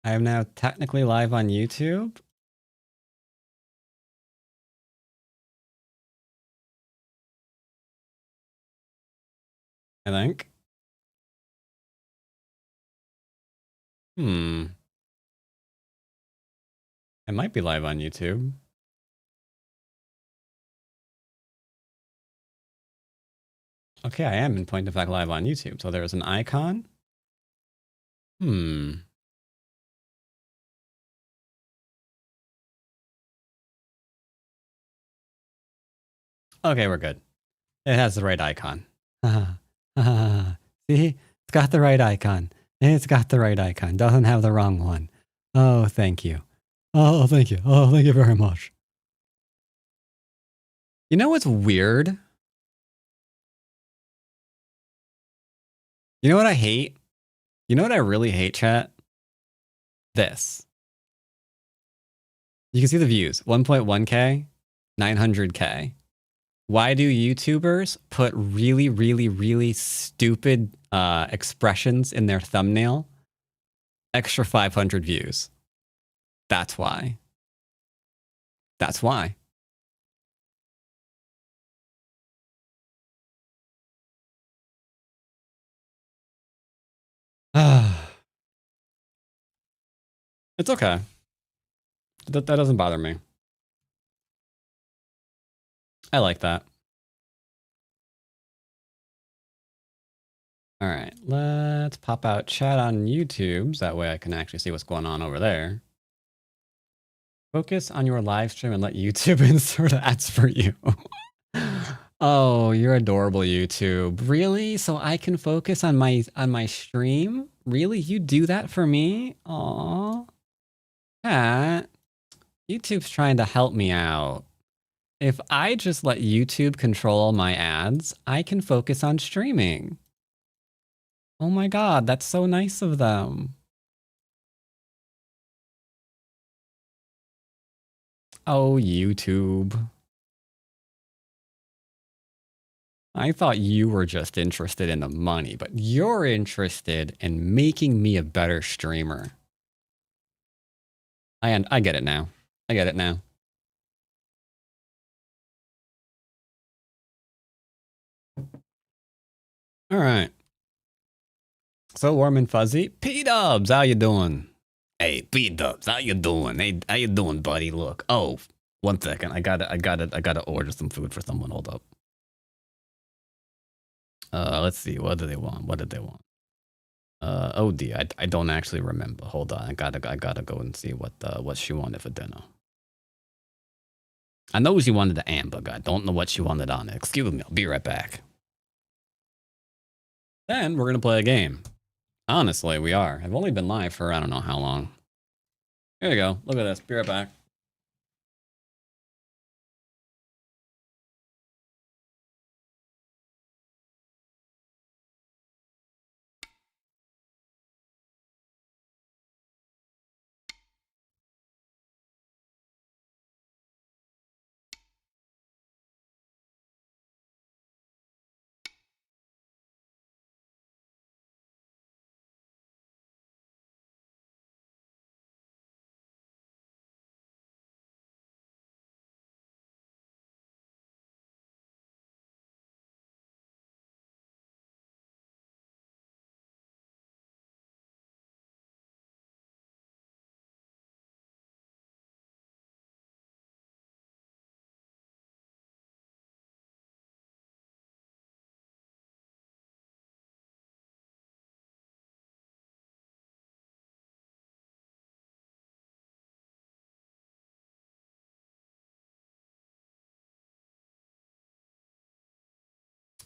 I am now technically live on YouTube. I think. I might be live on YouTube. Okay, I am in point of fact live on YouTube. So there's an icon. Okay, we're good. It has the right icon. See? It's got the right icon. It's got the right icon. Doesn't have the wrong one. Oh, thank you. Oh, thank you. Oh, thank you very much. You know what's weird? You know what I hate? You know what I really hate, chat? This. You can see the views. 1.1K, 900K. Why do YouTubers put really, really, really stupid expressions in their thumbnail? Extra 500 views. That's why. That's why. It's okay. That doesn't bother me. I like that. All right, let's pop out chat on YouTube. So that way I can actually see what's going on over there. Focus on your live stream and let YouTube insert ads for you. Oh, you're adorable, YouTube. Really? So I can focus on my stream? Really? You do that for me? Aw. Cat. YouTube's trying to help me out. If I just let YouTube control my ads, I can focus on streaming. Oh my god, that's so nice of them. Oh, YouTube. I thought you were just interested in the money, but you're interested in making me a better streamer. I get it now. I get it now. All right. So warm and fuzzy. P-Dubs, how you doing? Hey, P-Dubs, how you doing? Hey, how you doing, buddy? Look. Oh, 1 second. I gotta order some food for someone. Hold up. Let's see. What do they want? What did they want? Oh dear, I don't actually remember. Hold on. I gotta go and see what she wanted for dinner. I know she wanted the hamburger. I don't know what she wanted on it. Excuse me. I'll be right back. Then we're gonna play a game. Honestly, we are. I've only been live for I don't know how long. Here you go. Look at this. Be right back.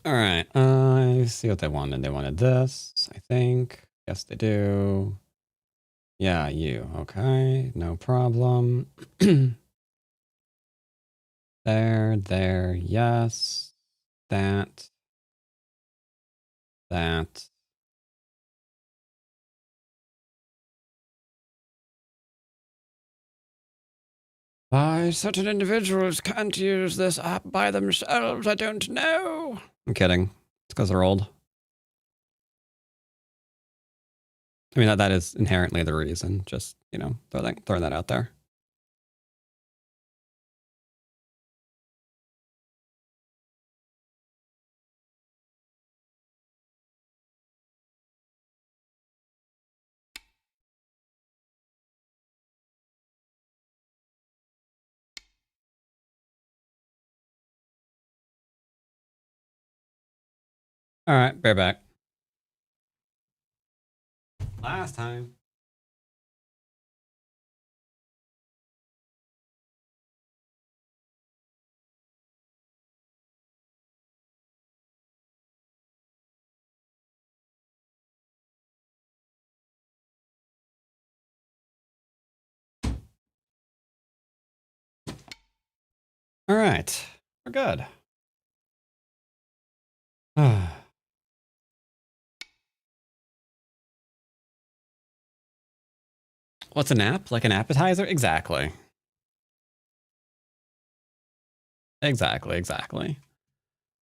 All right. Let's see what they wanted. They wanted this, I think. Yes, they do. Yeah, you. Okay, no problem. There, yes. That. Why certain individuals can't use this app by themselves, I don't know. I'm kidding. It's because they're old. I mean, that is inherently the reason. Just, you know, throwing that out there. All right, bear back. Last time. All right, we're good. What's a nap? Like an appetizer? Exactly. Exactly.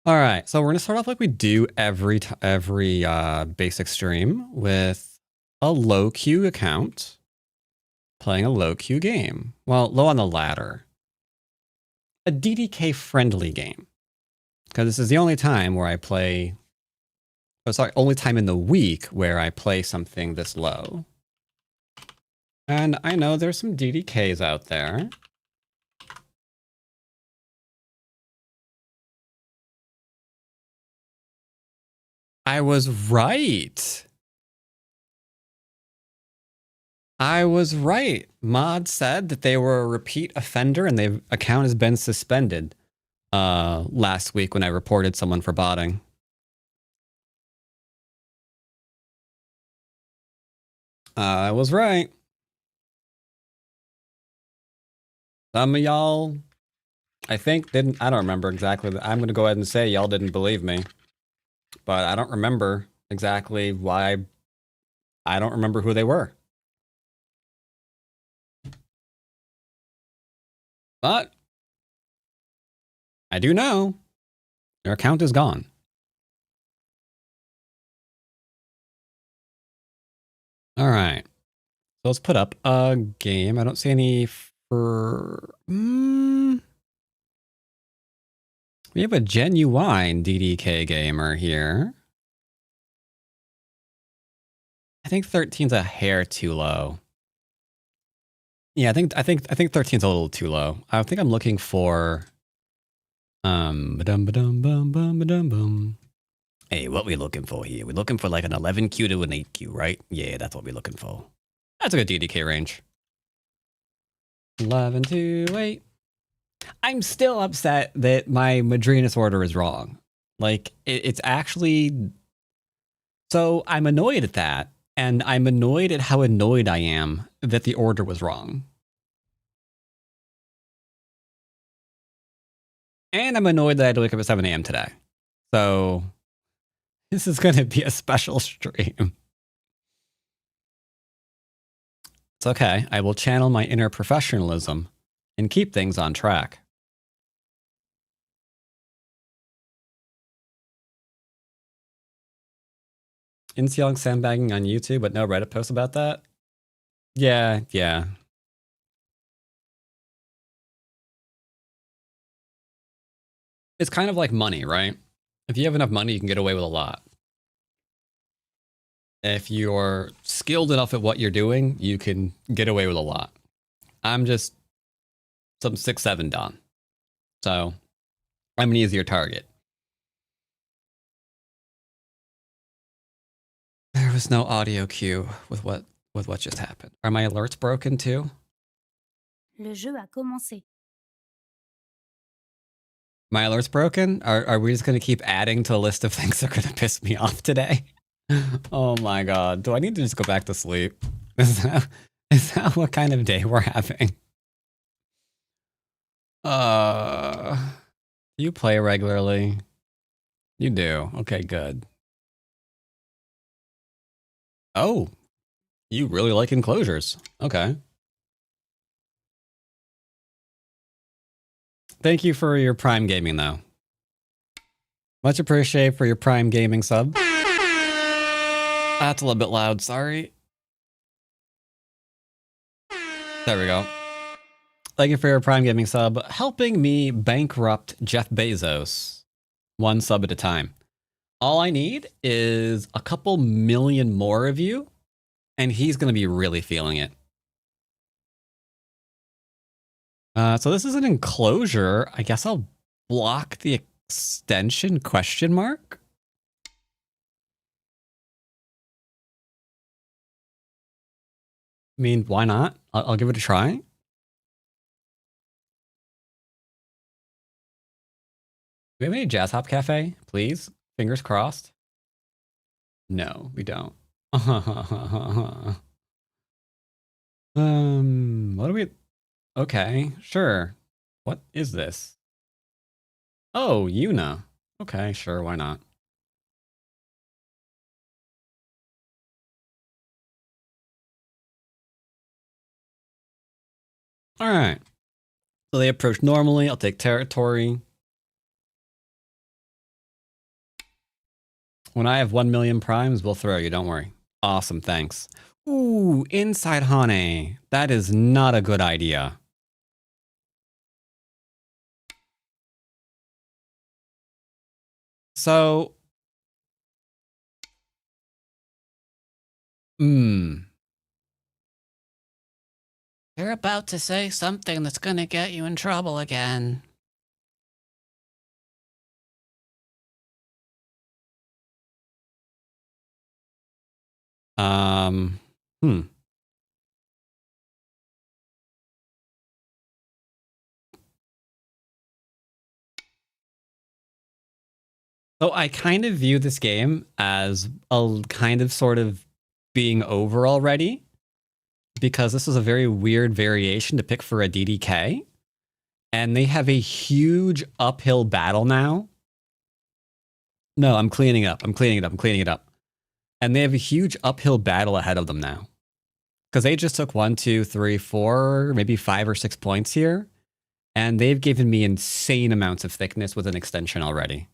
All right, so we're gonna start off like we do every basic stream with a low queue account, playing a low queue game. Well, low on the ladder. A DDK friendly game. Because this is the only time where I play, only time in the week where I play something this low. And I know there's some DDKs out there. I was right. Mod said that they were a repeat offender and their account has been suspended last week when I reported someone for botting. I was right. Some of y'all, I think, didn't. I don't remember exactly. I'm going to go ahead and say y'all didn't believe me. But I don't remember exactly why. I don't remember who they were. But I do know their account is gone. All right. So let's put up a game. I don't see any for... we have a genuine DDK gamer here. I think 13's a hair too low. Yeah, I think 13's a little too low. I think I'm looking for Hey, what we looking for here? We're looking for like an 11Q to an 8Q, right? Yeah, that's what we're looking for. That's a good DDK range. 11 to 8. I'm still upset that my Madrinus order is wrong. Like, it's actually... So I'm annoyed at that, and I'm annoyed at how annoyed I am that the order was wrong. And I'm annoyed that I had to wake up at 7 a.m. today. So this is going to be a special stream. It's okay. I will channel my inner professionalism and keep things on track. Inseong sandbagging on YouTube, but no Reddit post about that? Yeah. It's kind of like money, right? If you have enough money, you can get away with a lot. If you're skilled enough at what you're doing, you can get away with a lot. I'm just some 6'7" Don. So I'm an easier target. There was no audio cue with what just happened. Are my alerts broken too? Le jeu a commencé. My alert's broken? Are we just going to keep adding to a list of things that are going to piss me off today? Oh my god. Do I need to just go back to sleep? Is that what kind of day we're having? You play regularly? You do. Okay, good. Oh, you really like enclosures. Okay. Thank you for your Prime Gaming, though. Much appreciated for your Prime Gaming sub. That's a little bit loud, sorry. There we go. Thank you for your Prime Gaming sub, helping me bankrupt Jeff Bezos, one sub at a time. All I need is a couple million more of you, and he's going to be really feeling it. So this is an enclosure. I guess I'll block the extension question mark. I mean, why not? I'll give it a try. Do we have any Jazz Hop Cafe, please? Fingers crossed. No, we don't. What do we... Okay, sure. What is this? Oh, Yuna. Okay, sure, why not? All right. So they approach normally. I'll take territory. When I have 1 million primes, we'll throw you. Don't worry. Awesome, thanks. Ooh, inside Hane. That is not a good idea. So... You're about to say something that's gonna get you in trouble again. So I kind of view this game as a kind of sort of being over already, because this is a very weird variation to pick for a DDK. And they have a huge uphill battle now. No, I'm cleaning up. I'm cleaning it up. And they have a huge uphill battle ahead of them now. Because they just took 1, 2, 3, 4, maybe 5 or 6 points here. And they've given me insane amounts of thickness with an extension already.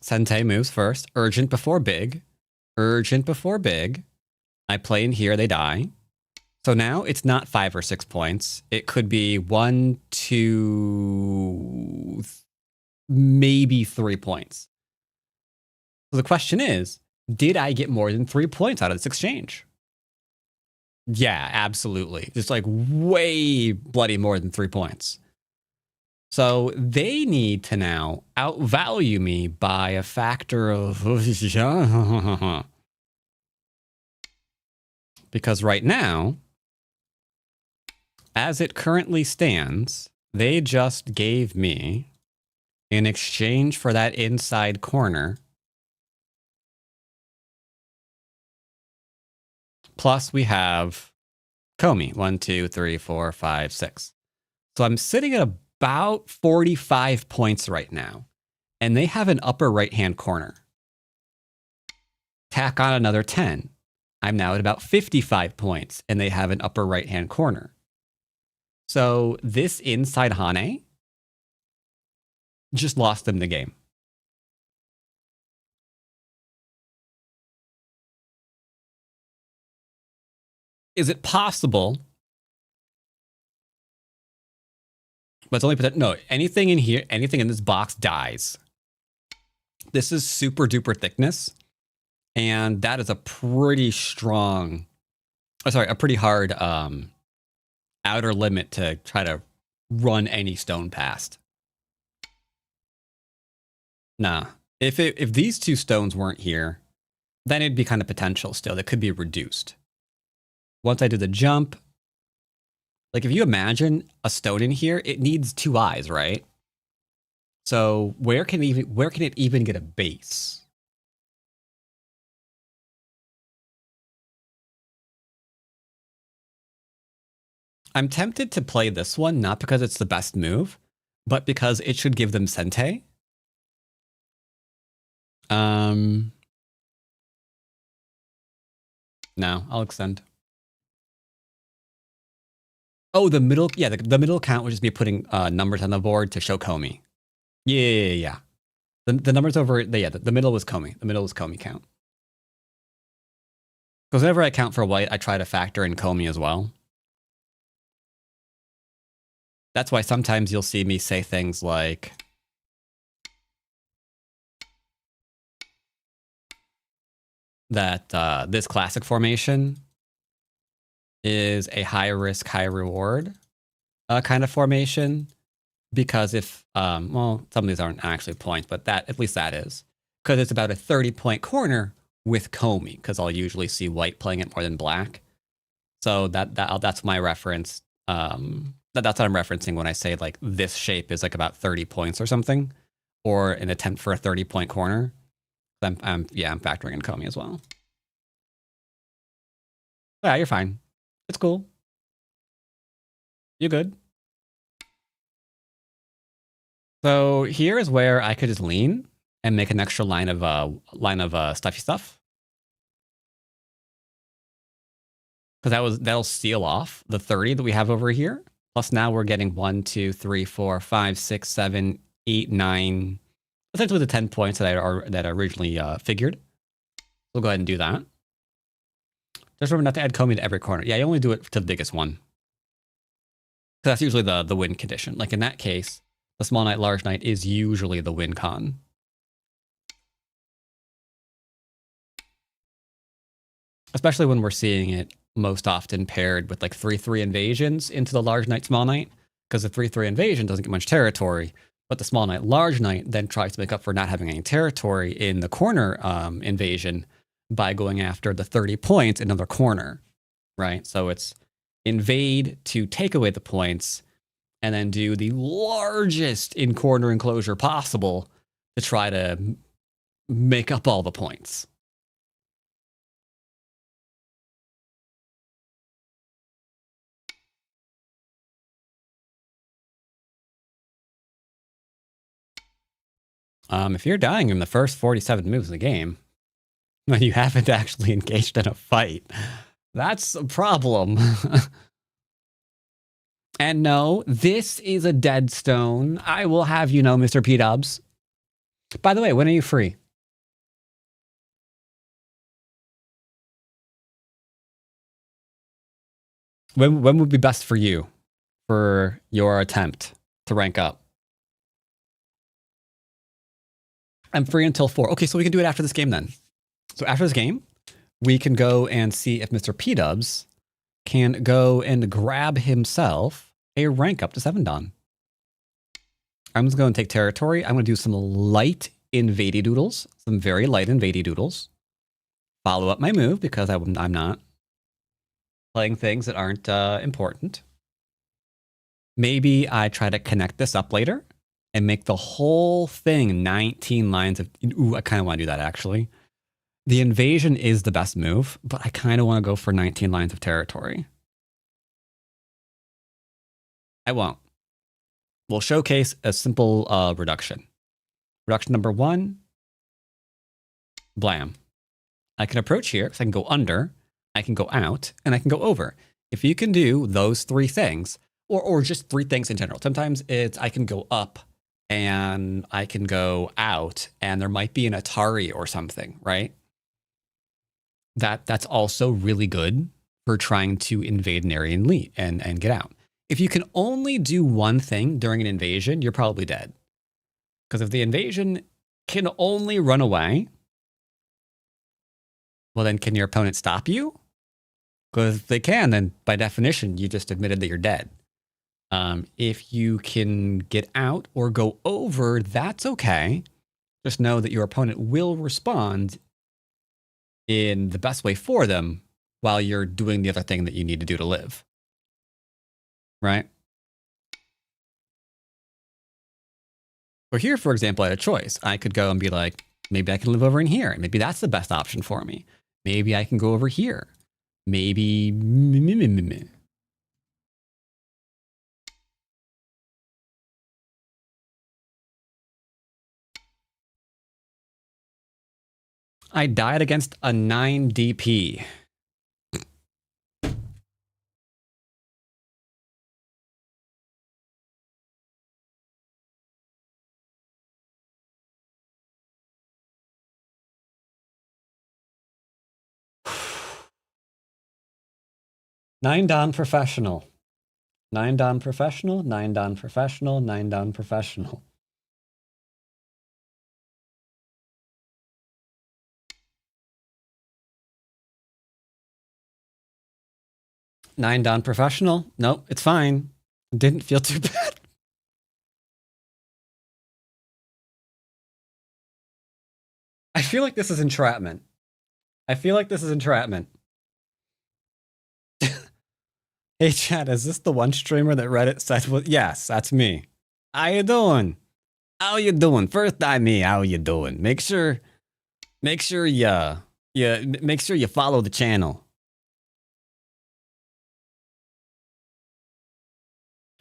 Sente moves first. Urgent before big. Urgent before big. I play in here, they die. So now it's not 5 or 6 points. It could be 1, 2, maybe 3 points. So the question is, did I get more than 3 points out of this exchange? Yeah, absolutely. Just like way bloody more than 3 points. So they need to now outvalue me by a factor of... Because right now, as it currently stands, they just gave me, in exchange for that inside corner, plus we have Comey. 1, 2, 3, 4, 5, 6. So I'm sitting at about 45 points right now. And they have an upper right-hand corner. Tack on another 10. I'm now at about 55 points, and they have an upper right-hand corner. So this inside Hane just lost them the game. Is it possible? But it's only potential. No, anything in here, anything in this box dies. This is super duper thickness. And that is a pretty strong, a pretty hard outer limit to try to run any stone past. Nah, if these 2 stones weren't here, then it'd be kind of potential still. That could be reduced. Once I do the jump, like if you imagine a stone in here, it needs 2 eyes, right? So where can it even get a base? I'm tempted to play this one, not because it's the best move, but because it should give them Sente. No, I'll extend. Oh, the middle, yeah, the middle count would just be putting numbers on the board to show Comey. Yeah. The numbers over, the middle was Comey. The middle was Comey count. Because whenever I count for white, I try to factor in Comey as well. That's why sometimes you'll see me say things like, that this classic formation is a high risk, high reward kind of formation. Because if, well, some of these aren't actually points, but that, at least that is. Because it's about a 30-point corner with Comey, because I'll usually see white playing it more than black. So that's my reference. That's what I'm referencing when I say like this shape is like about 30 points or something, or an attempt for a 30-point corner. I'm factoring in Comey as well. Yeah, you're fine. It's cool. You good? So here is where I could just lean and make an extra line of stuffy stuff. Because that'll seal off the 30 that we have over here. Plus now we're getting 1, 2, 3, 4, 5, 6, 7, 8, 9. Essentially the 10 points that I originally figured. We'll go ahead and do that. Just remember not to add Comey to every corner. Yeah, you only do it to the biggest one. Because that's usually the win condition. Like in that case, the small knight, large knight is usually the win con. Especially when we're seeing it most often paired with like 3-3 invasions into the large knight, small knight. Because the 3-3 invasion doesn't get much territory, but the small knight, large knight then tries to make up for not having any territory in the corner invasion by going after the 30 points in another corner, right? So it's invade to take away the points and then do the largest in corner enclosure possible to try to make up all the points. If you're dying in the first 47 moves of the game, when you haven't actually engaged in a fight, that's a problem. And no, this is a dead stone. I will have you know, Mr. P-Dubs. By the way, when are you free? When would be best for you for your attempt to rank up? I'm free until 4. Okay, so we can do it after this game then. So after this game, we can go and see if Mr. P-Dubs can go and grab himself a rank up to 7 Dan. I'm just going to take territory. I'm going to do some light invadey doodles, some very light invadey doodles. Follow up my move because I'm not playing things that aren't important. Maybe I try to connect this up later and make the whole thing 19 lines of... Ooh, I kind of want to do that, actually. The invasion is the best move, but I kind of want to go for 19 lines of territory. I won't. We'll showcase a simple reduction. Reduction number 1, blam. I can approach here, because I can go under, I can go out, and I can go over. If you can do those 3 things, or just 3 things in general. Sometimes it's I can go up, and I can go out, and there might be an Atari or something, right? That's also really good for trying to invade an area and get out. If you can only do one thing during an invasion, you're probably dead. Because if the invasion can only run away, well, then can your opponent stop you? Because if they can, then by definition, you just admitted that you're dead. If you can get out or go over, that's okay. Just know that your opponent will respond in the best way for them while you're doing the other thing that you need to do to live. Right? So here, for example, I had a choice. I could go and be like, maybe I can live over in here. Maybe that's the best option for me. Maybe I can go over here. Maybe... I died against a 9 DP. 9 Don professional. 9 Don professional, 9 Don professional, 9 Don professional. Nine Don professional? Nope, it's fine. Didn't feel too bad. I feel like this is entrapment. I feel like this is entrapment. Hey chat, is this the one streamer that Reddit said was? Yes, that's me. How you doing? How you doing? First time me, how you doing? Make sure you follow the channel.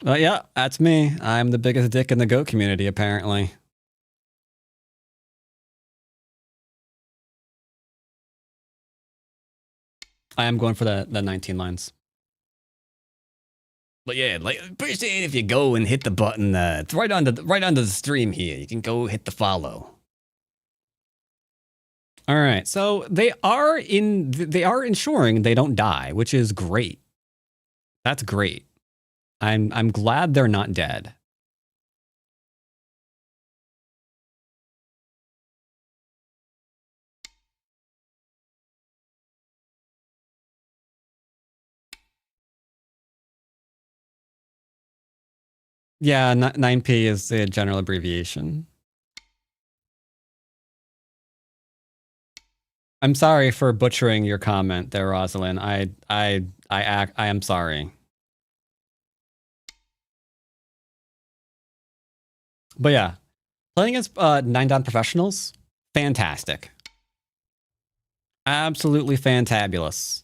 Yeah, that's me. I'm the biggest dick in the goat community, apparently. I am going for the 19 lines. But yeah, like appreciate if you go and hit the button. It's right under the stream here. You can go hit the follow. All right, so they are ensuring they don't die, which is great. That's great. I'm glad they're not dead. Yeah, 9P is the general abbreviation. I'm sorry for butchering your comment there, Rosalind. I am sorry. But yeah, playing as 9 Don professionals, fantastic. Absolutely fantabulous.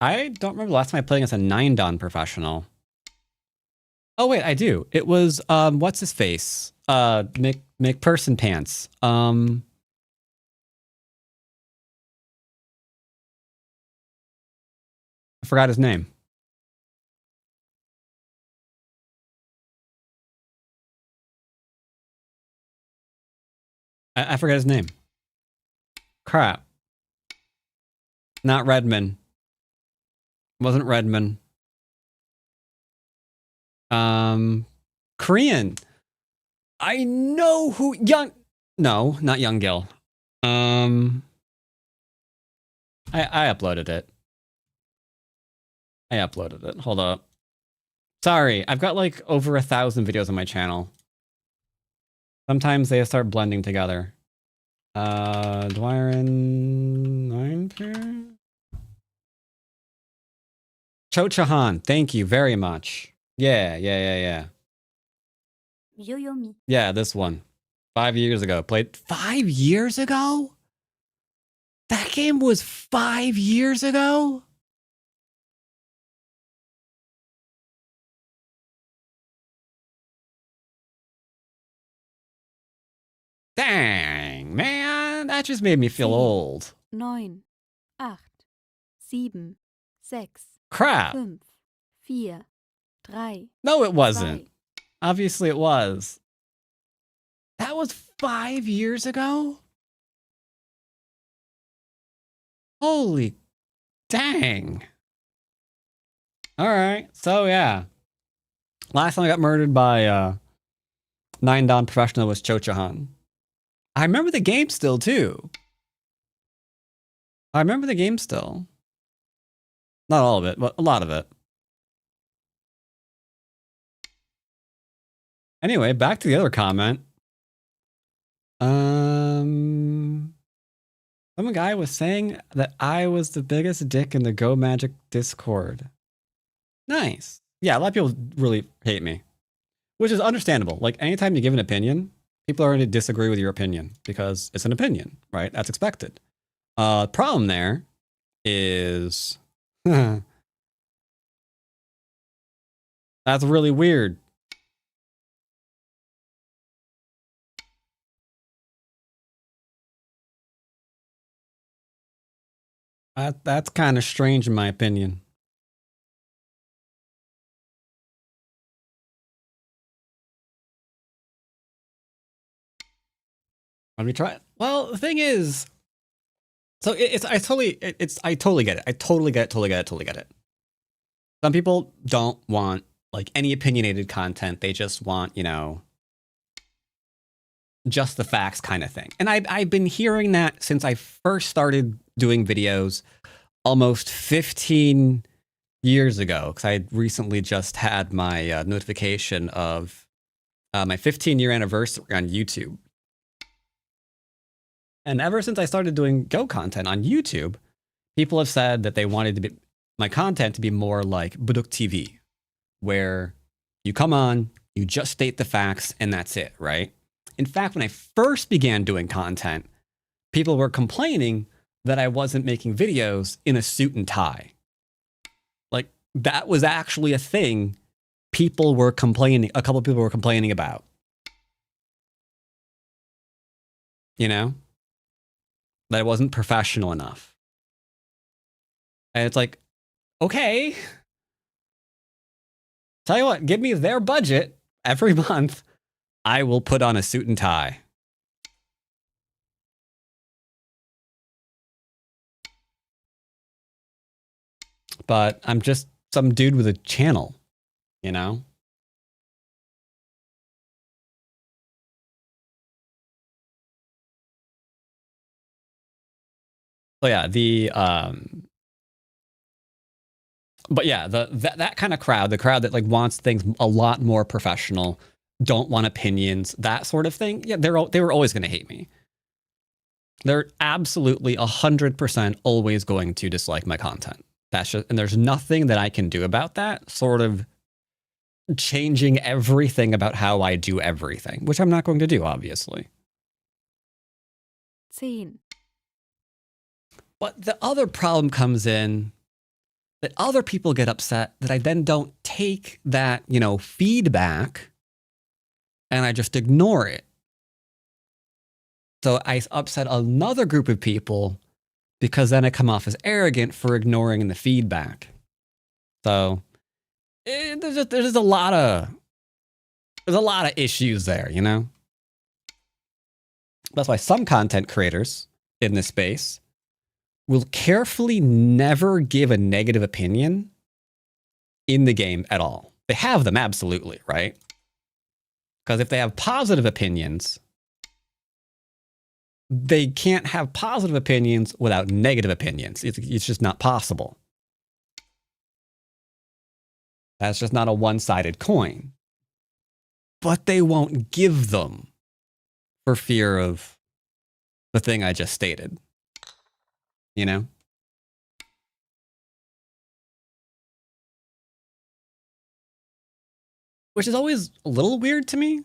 I don't remember the last time I played against a 9 Don professional. Oh wait, I do. It was what's his face? McPerson Pants. I forgot his name. I forgot his name. Crap. Not Redman. Wasn't Redman. Korean. I know who Young. No, not Young Gil. I uploaded it. Hold up. Sorry, I've got like over 1,000 videos on my channel. Sometimes they start blending together. Dwyrin 9 pair? Cho Chahan, thank you very much. Yeah. Yo-yo-mi. Yeah, this one. 5 years ago. Played 5 years ago? That game was 5 years ago? Dang, man. That just made me feel old. 9, 8, 7, 6, Crap. 5, 4, 3. No, it wasn't. Obviously it was. That was 5 years ago? Holy dang. Alright, so yeah. Last time I got murdered by 9 Don Professional was Cho Chahan. I remember the game still, too. Not all of it, but a lot of it. Anyway, back to the other comment. Some guy was saying that I was the biggest dick in the Go Magic Discord. Nice. Yeah, a lot of people really hate me, which is understandable. Like, anytime you give an opinion, people are going to disagree with your opinion because it's an opinion, right? That's expected. Problem there is that's really weird. That's kind of strange in my opinion. Let me try it. Well, the thing is, so I totally get it. I totally get it. Some people don't want like any opinionated content. They just want, you know, just the facts kind of thing. And I've been hearing that since I first started doing videos almost 15 years ago, because I recently just had my notification of my 15-year anniversary on YouTube. And ever since I started doing Go content on YouTube, people have said that they wanted to be, my content to be more like Baduk TV, where you come on, you just state the facts, and that's it, right? In fact, when I first began doing content, people were complaining that I wasn't making videos in a suit and tie. Like, that was actually a thing people were complaining, a couple of people were complaining about. You know? That I wasn't professional enough. And it's like, okay. Tell you what, give me their budget every month. I will put on a suit and tie. But I'm just some dude with a channel, you know? So yeah, but yeah, that kind of crowd, the crowd that like wants things a lot more professional, don't want opinions, that sort of thing. Yeah, they were always going to hate me. They're absolutely 100% always going to dislike my content. That's just, and there's nothing that I can do about that. Sort of changing everything about how I do everything, which I'm not going to do, obviously. 10, But the other problem comes in that other people get upset that I then don't take that, you know, feedback and I just ignore it. So I upset another group of people because then I come off as arrogant for ignoring the feedback. So there's a lot of issues there, you know? That's why some content creators in this space will carefully never give a negative opinion in the game at all. They have them, absolutely, right? Because if they have positive opinions, they can't have positive opinions without negative opinions. It's just not possible. That's just not a one-sided coin. But they won't give them for fear of the thing I just stated. You know? Which is always a little weird to me.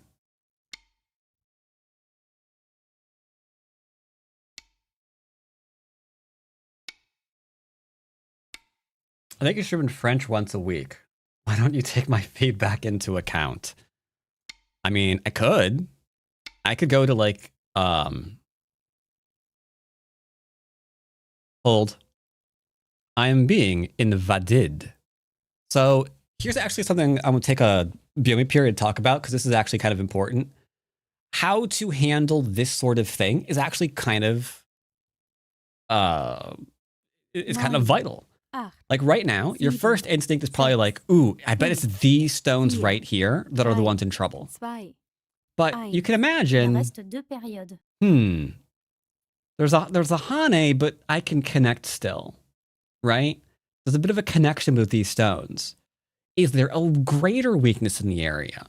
I think you should in French once a week. Why don't you take my feedback into account? I mean, I could. I could go to like, hold. I am being invaded. So here's actually something I'm going to take a BOME period to talk about, because this is actually kind of important. How to handle this sort of thing is actually kind of, it's kind of vital. Like right now, your first instinct is probably like, ooh, I bet it's these stones right here that are the ones in trouble. But you can imagine, there's a Hane, but I can connect still, right? There's a bit of a connection with these stones. Is there a greater weakness in the area?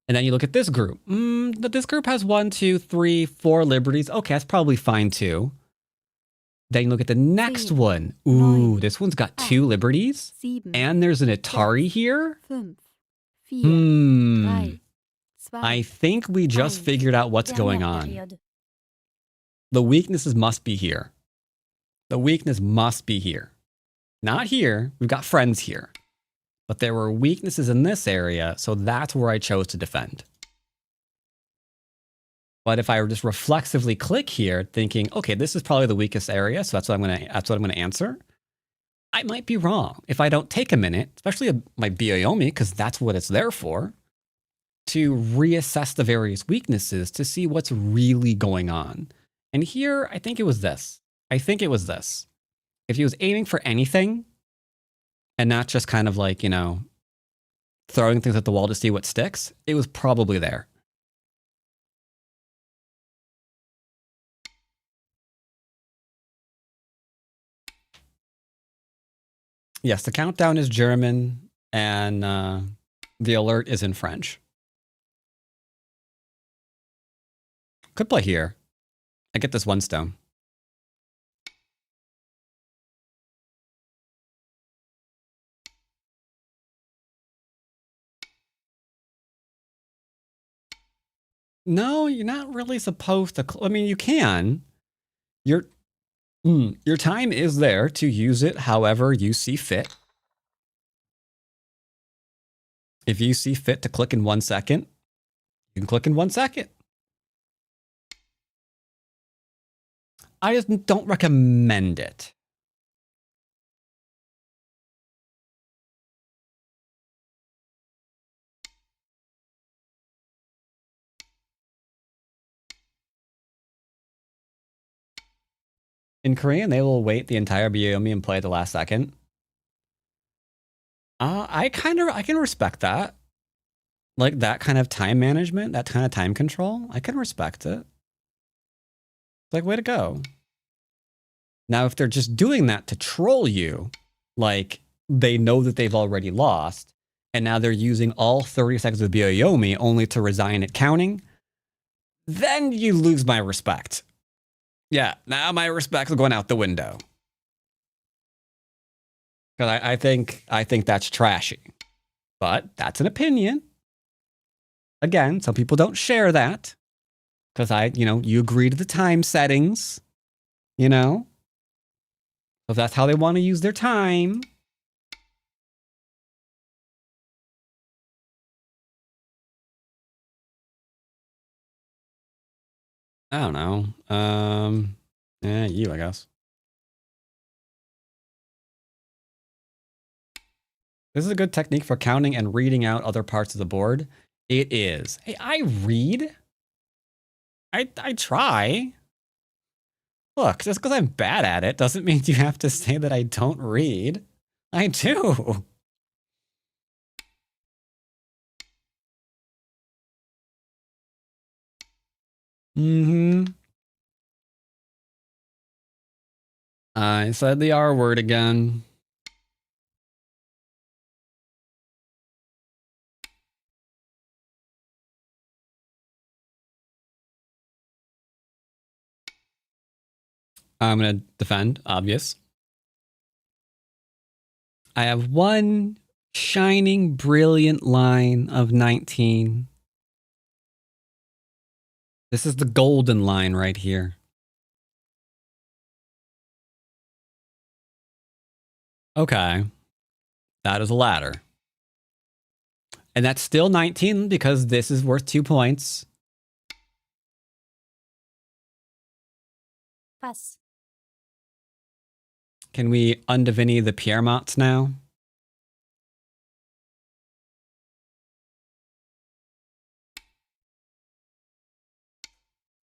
And then you look at this group. This group has 1, 2, 3, 4 liberties. Okay, that's probably fine too. Then you look at the next one. Ooh, this one's got 2 liberties. And there's an Atari here. I think we just figured out what's going on. The weaknesses must be here. The weakness must be here. Not here. We've got friends here. But there were weaknesses in this area, so that's where I chose to defend. But if I just reflexively click here, thinking, okay, this is probably the weakest area, so that's what I'm gonna answer, I might be wrong if I don't take a minute, especially my BOME, because that's what it's there for, to reassess the various weaknesses to see what's really going on. And here, I think it was this. If he was aiming for anything, and not just kind of like, you know, throwing things at the wall to see what sticks. It was probably there. Yes, the countdown is German, and the alert is in French. Could play here. I get this 1 stone. No, you're not really supposed to. I mean, you can. Your time is there to use it however you see fit. If you see fit to click in 1 second, you can click in 1 second. I just don't recommend it. In Korean, they will wait the entire Byomi and play at the last second. I can respect that. Like that kind of time management, that kind of time control, I can respect it. Like, way to go. Now, if they're just doing that to troll you, like they know that they've already lost, and now they're using all 30 seconds of Byoyomi only to resign at counting, then you lose my respect. Yeah, now my respect's going out the window. Because I think that's trashy. But that's an opinion. Again, some people don't share that. Because you agree to the time settings. You know? If that's how they want to use their time. I don't know. Yeah, you, I guess. This is a good technique for counting and reading out other parts of the board. It is. Hey, I read. I try. Look, just because I'm bad at it doesn't mean you have to say that I don't read. I do. Mm-hmm. I said the R word again. I'm going to defend, obvious. I have one shining, brilliant line of 19. This is the golden line right here. Okay. That is a ladder. And that's still 19 because this is worth 2 points. Passe. Can we undiviny the Pierremonts now?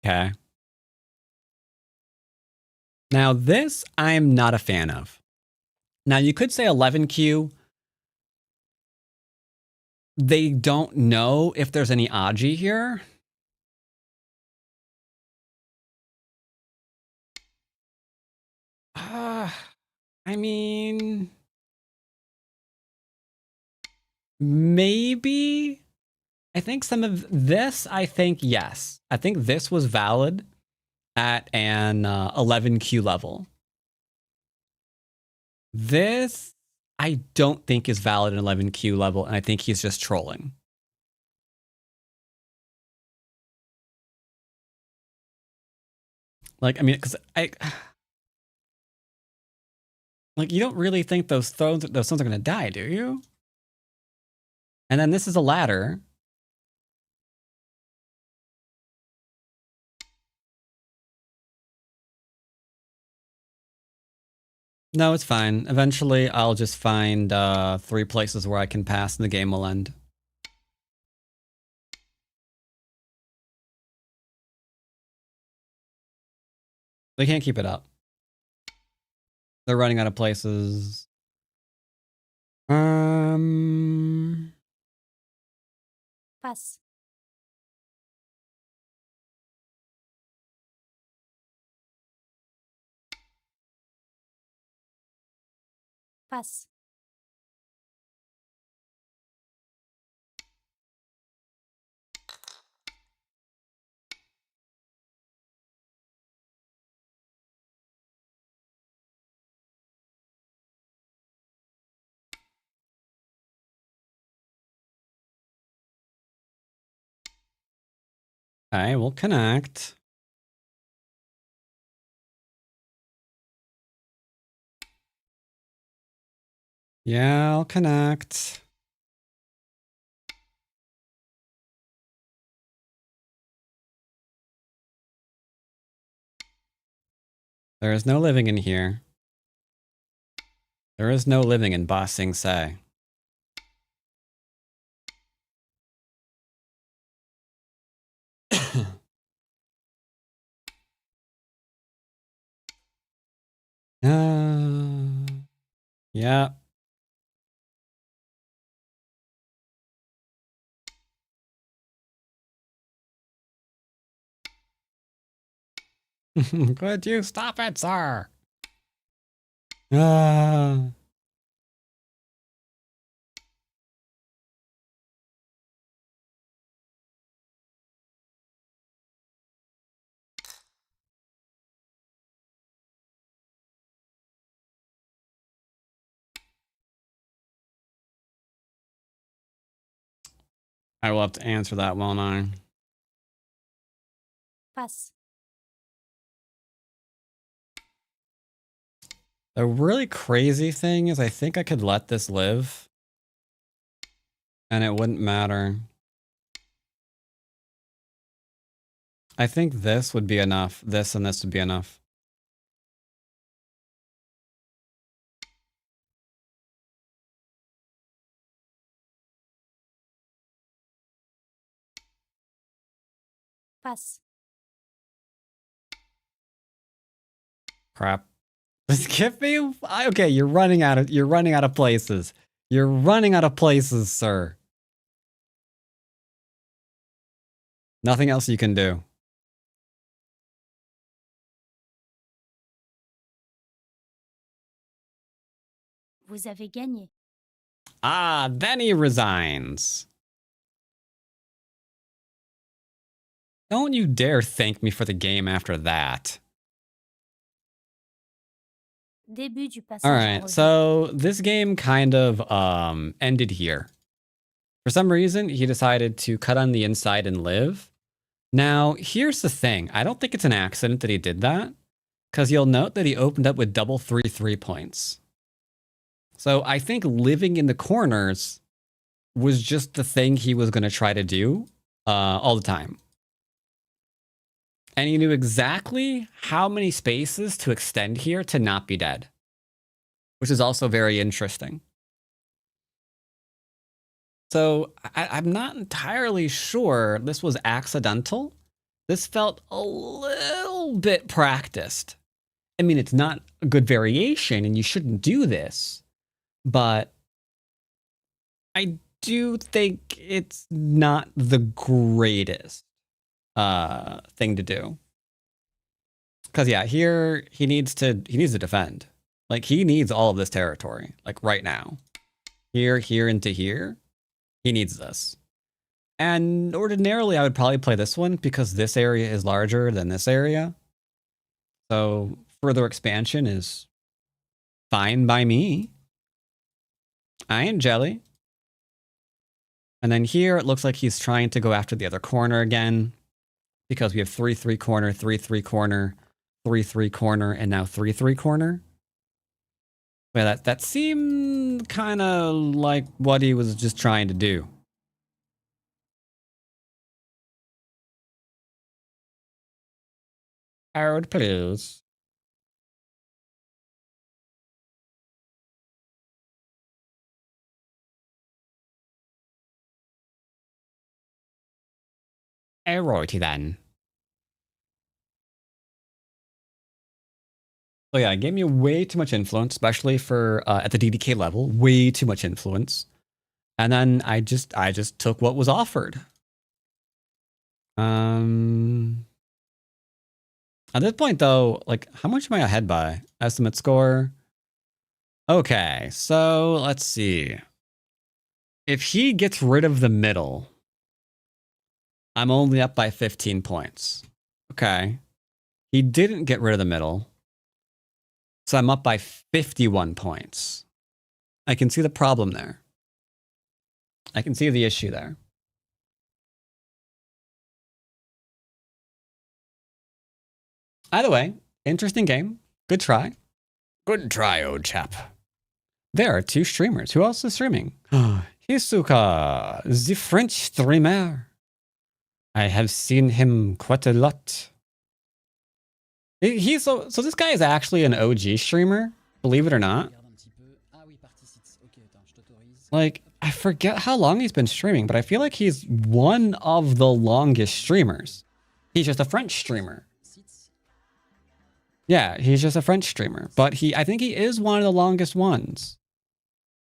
Okay. Now this I'm not a fan of. Now you could say 11Q. They don't know if there's any Aji here. I mean, maybe. I think some of this, yes. I think this was valid at an 11Q level. This, I don't think is valid at 11Q level, and I think he's just trolling. Like, I mean, because like, you don't really think those stones are going to die, do you? And then this is a ladder. No, it's fine. Eventually, I'll just find 3 places where I can pass and the game will end. They can't keep it up. They're running out of places. Passe. Passe. Okay, we'll connect. Yeah, I'll connect. There is no living in here. There is no living in Ba Sing Se. Yeah. Could you stop it, sir? Uh, I will have to answer that, won't I? Passe. The really crazy thing is I think I could let this live and it wouldn't matter. I think this would be enough. This and this would be enough. Passe. Crap. Just give me. Okay, you're running out of places. You're running out of places, sir. Nothing else you can do. Vous avez gagné. Ah, then he resigns. Don't you dare thank me for the game after that. Début du passage All en right, revue. so this game kind of ended here. For some reason, he decided to cut on the inside and live. Now, here's the thing. I don't think it's an accident that he did that, because you'll note that he opened up with double 3 points. So I think living in the corners was just the thing he was going to try to do all the time. And he knew exactly how many spaces to extend here to not be dead, which is also very interesting. So I'm not entirely sure this was accidental. This felt a little bit practiced. I mean, it's not a good variation and you shouldn't do this, but I do think it's not the greatest thing to do. Because yeah, here he needs to defend. Like he needs all of this territory, like right now. Here, into here. He needs this. And ordinarily I would probably play this one because this area is larger than this area. So further expansion is fine by me. I ain't jelly. And then here it looks like he's trying to go after the other corner again because we have 3 corner, 3 corner, 3 corner, and now 3 corner. Yeah, that seemed kind of like what he was just trying to do. Harold, please. Alrighty then. So yeah, it gave me way too much influence, especially for at the DDK level, way too much influence. And then I just took what was offered. At this point though, like how much am I ahead by? Estimate score. Okay, so let's see. If he gets rid of the middle, I'm only up by 15 points. Okay. He didn't get rid of the middle. So I'm up by 51 points. I can see the problem there. I can see the issue there. Either way, interesting game. Good try. Good try, old chap. There are 2 streamers. Who else is streaming? Hisuka, the French streamer. I have seen him quite a lot. So this guy is actually an OG streamer, believe it or not. Like, I forget how long he's been streaming, but I feel like he's one of the longest streamers. He's just a French streamer. Yeah, he's just a French streamer, but I think he is one of the longest ones.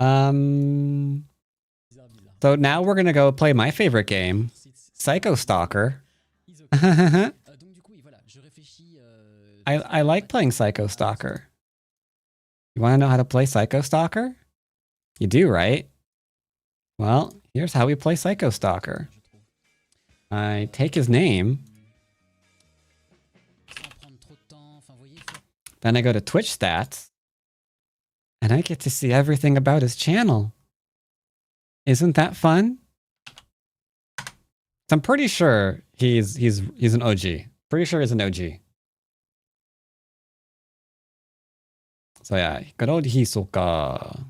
So now we're gonna go play my favorite game, Psycho Stalker. I like playing Psycho Stalker. You want to know how to play Psycho Stalker? You do, right? Well, here's how we play Psycho Stalker. I take his name. Then I go to Twitch stats. And I get to see everything about his channel. Isn't that fun? So I'm pretty sure he's an OG. Pretty sure he's an OG. So yeah, good old Hisoka.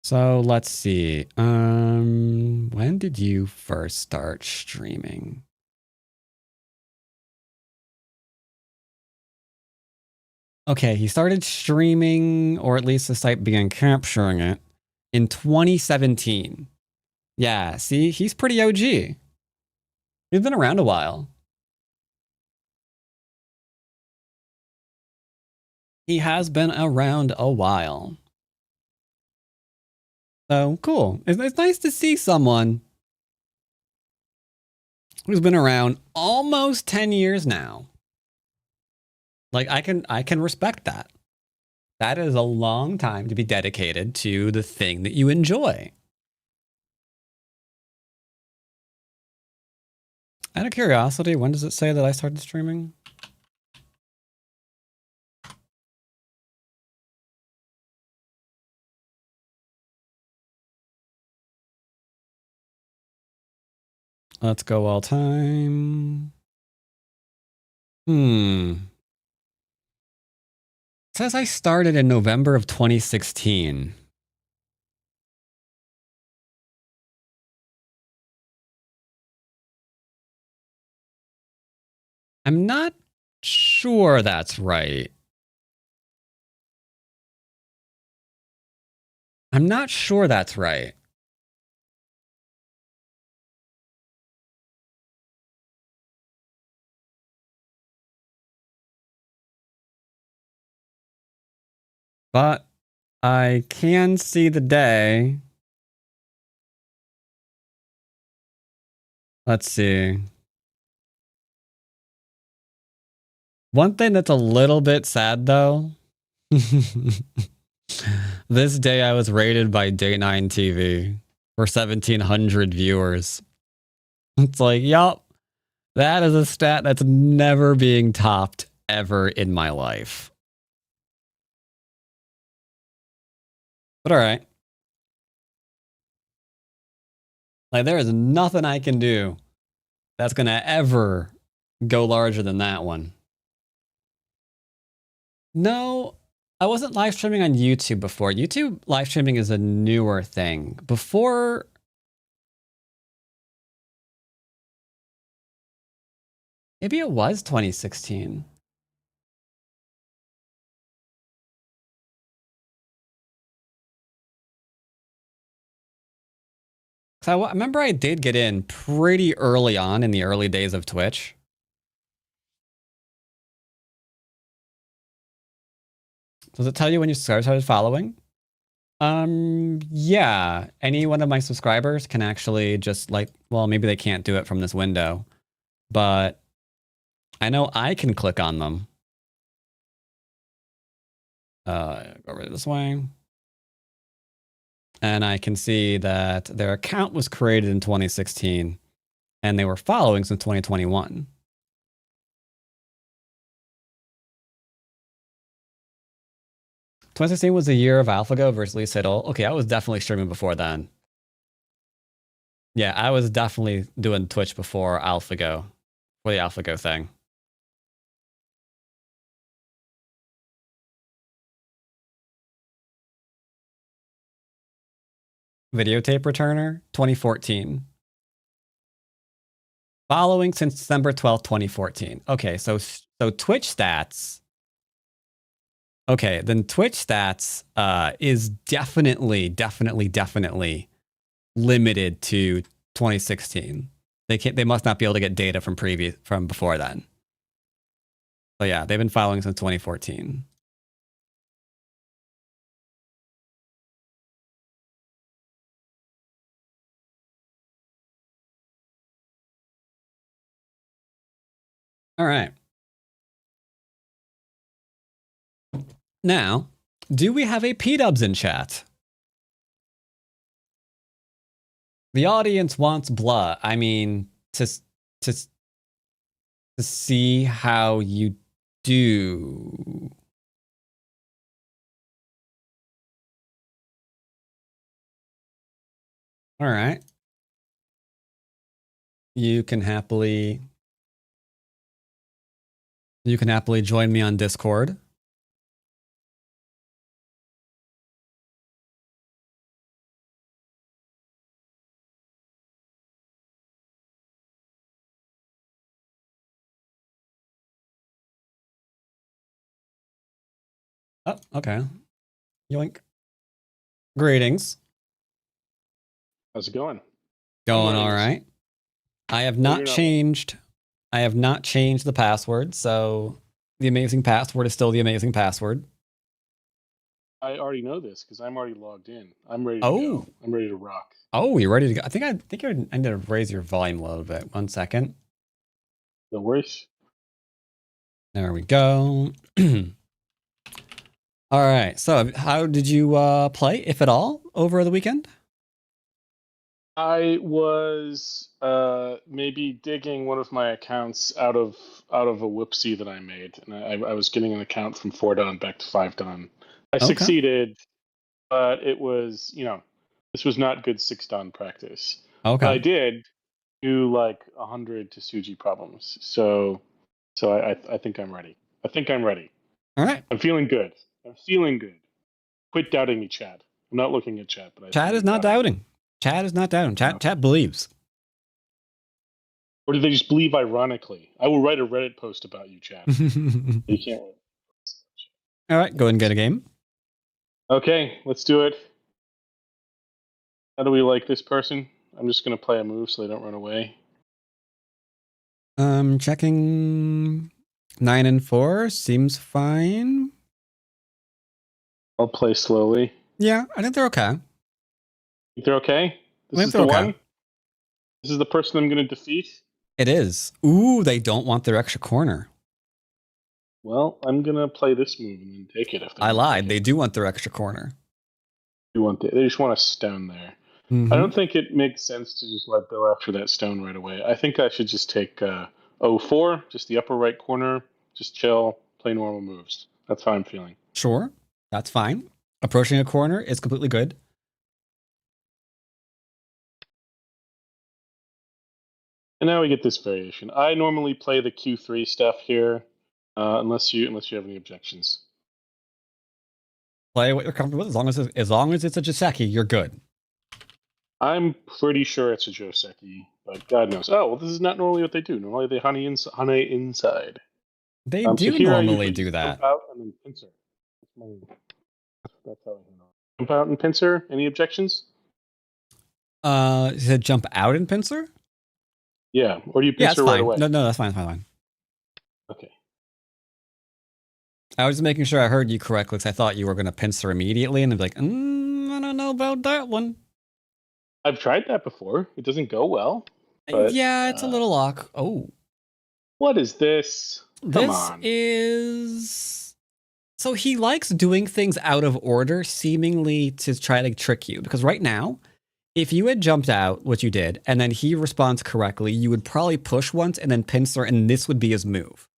So let's see. When did you first start streaming? Okay, he started streaming, or at least the site began capturing it, in 2017. Yeah, see, he's pretty OG. He's been around a while. He has been around a while. So, cool. It's nice to see someone who's been around almost 10 years now. Like, I can respect that. That is a long time to be dedicated to the thing that you enjoy. Out of curiosity, when does it say that I started streaming? Let's go all time. It says I started in November of 2016. I'm not sure that's right. I'm not sure that's right. But I can see the day. Let's see. One thing that's a little bit sad though. This day I was rated by Day9 TV for 1,700 viewers. It's like, yup, that is a stat that's never being topped ever in my life. But all right. Like, there is nothing I can do that's going to ever go larger than that one. No, I wasn't live streaming on YouTube before. YouTube live streaming is a newer thing. Before... Maybe it was 2016. So I remember I did get in pretty early on in the early days of Twitch. Does it tell you when you started following? Yeah. Any one of my subscribers can actually just like, well, maybe they can't do it from this window, but I know I can click on them. Go over this way. And I can see that their account was created in 2016 and they were following since 2021. "2016 was the year of AlphaGo versus Lee Sedol." Okay, I was definitely streaming before then. Yeah, I was definitely doing Twitch before AlphaGo, for the AlphaGo thing. Videotape returner, 2014. Following since December 12th, 2014. Okay, so Twitch stats. Okay, then Twitch stats is definitely limited to 2016. They must not be able to get data from before then. So yeah, they've been following since 2014. All right. Now, do we have a P-dubs in chat? The audience wants blah. I mean, to see how you do. All right. You can happily join me on Discord. Oh, okay. Yoink. Greetings. How's it going? Going all right. I have not changed. I have not changed the password, so the amazing password is still the amazing password. I already know this because I'm already logged in. I'm ready to go. I'm ready to rock. Oh, you're ready to go. I think I need to raise your volume a little bit. 1 second. No worries. There we go. All right. So, how did you play, if at all, over the weekend? I was maybe digging one of my accounts out of a whoopsie that I made, and I was getting an account from 4 done back to 5 done. I succeeded, but it was, this was not good 6 done practice. Okay. But I did do like 100 Tsuji problems, so I think I'm ready. I think I'm ready. All right. I'm feeling good. I'm feeling good. Quit doubting me, Chad. I'm not looking at Chad, but Chad is not doubting. Chad is not doubting. Chad believes. Or do they just believe ironically? I will write a Reddit post about you, Chad. You can't wait. All right, go ahead and get a game. Okay, let's do it. How do we like this person? I'm just going to play a move so they don't run away. Checking 9 and 4 seems fine. I'll play slowly. Yeah, I think they're okay. Think they're okay? This is the one? This is the person I'm going to defeat? It is. Ooh, they don't want their extra corner. Well, I'm going to play this move and then take it. If I lied. They do want their extra corner. They just want a stone there. Mm-hmm. I don't think it makes sense to just let go after that stone right away. I think I should just take 04, just the upper right corner, just chill, play normal moves. That's how I'm feeling. Sure, that's fine. Approaching a corner is completely good. And now we get this variation. I normally play the Q3 stuff here, unless you have any objections. Play what you're comfortable with. As long as it's a Joseki, you're good. I'm pretty sure it's a Joseki, but God knows. Oh, well, this is not normally what they do. Normally they hane inside. They do normally do that. Jump out and then pincer. That's how I know. Jump out and pincer. Any objections? Is it jump out and pincer? Yeah, or do you pincer right away? No, that's fine. Okay. I was making sure I heard you correctly because I thought you were going to pincer immediately, and I'd be like, I don't know about that one. I've tried that before. It doesn't go well. But Yeah, it's a little awkward. Oh, what is this? Come this on. is. So he likes doing things out of order, seemingly to try to trick you. Because right now, if you had jumped out, which you did, and then he responds correctly, you would probably push once and then pincer, and this would be his move.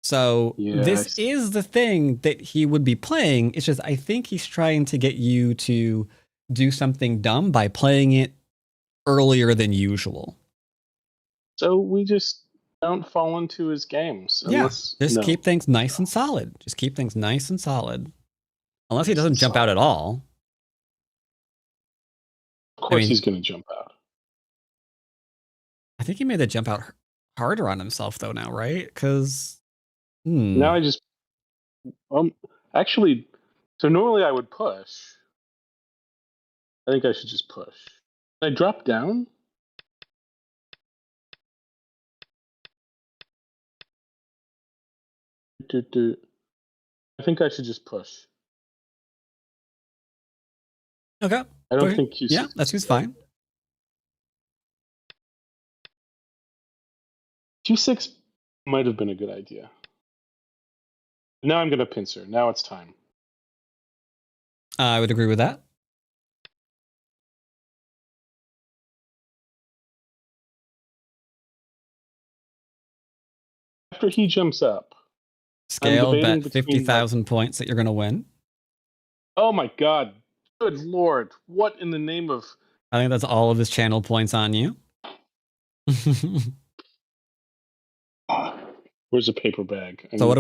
So this is the thing that he would be playing. It's just I think he's trying to get you to do something dumb by playing it earlier than usual. So we just don't fall into his games. Unless, just keep things nice and solid. Just keep things nice and solid. Unless he doesn't jump out at all. Of course he's going to jump out. I think he made the jump out harder on himself, though, now, right? Because... Now I just... actually, so normally I would push. I think I should just push. Can I drop down? I think I should just push. Okay. I don't think Q6... Yeah, that seems fine. Q6 might have been a good idea. Now I'm going to pincer. Now it's time. I would agree with that. After he jumps up, scale bet 50,000 points that you're going to win. Oh my god. Good lord. What in the name of... I think that's all of his channel points on you. Where's a paper bag? So what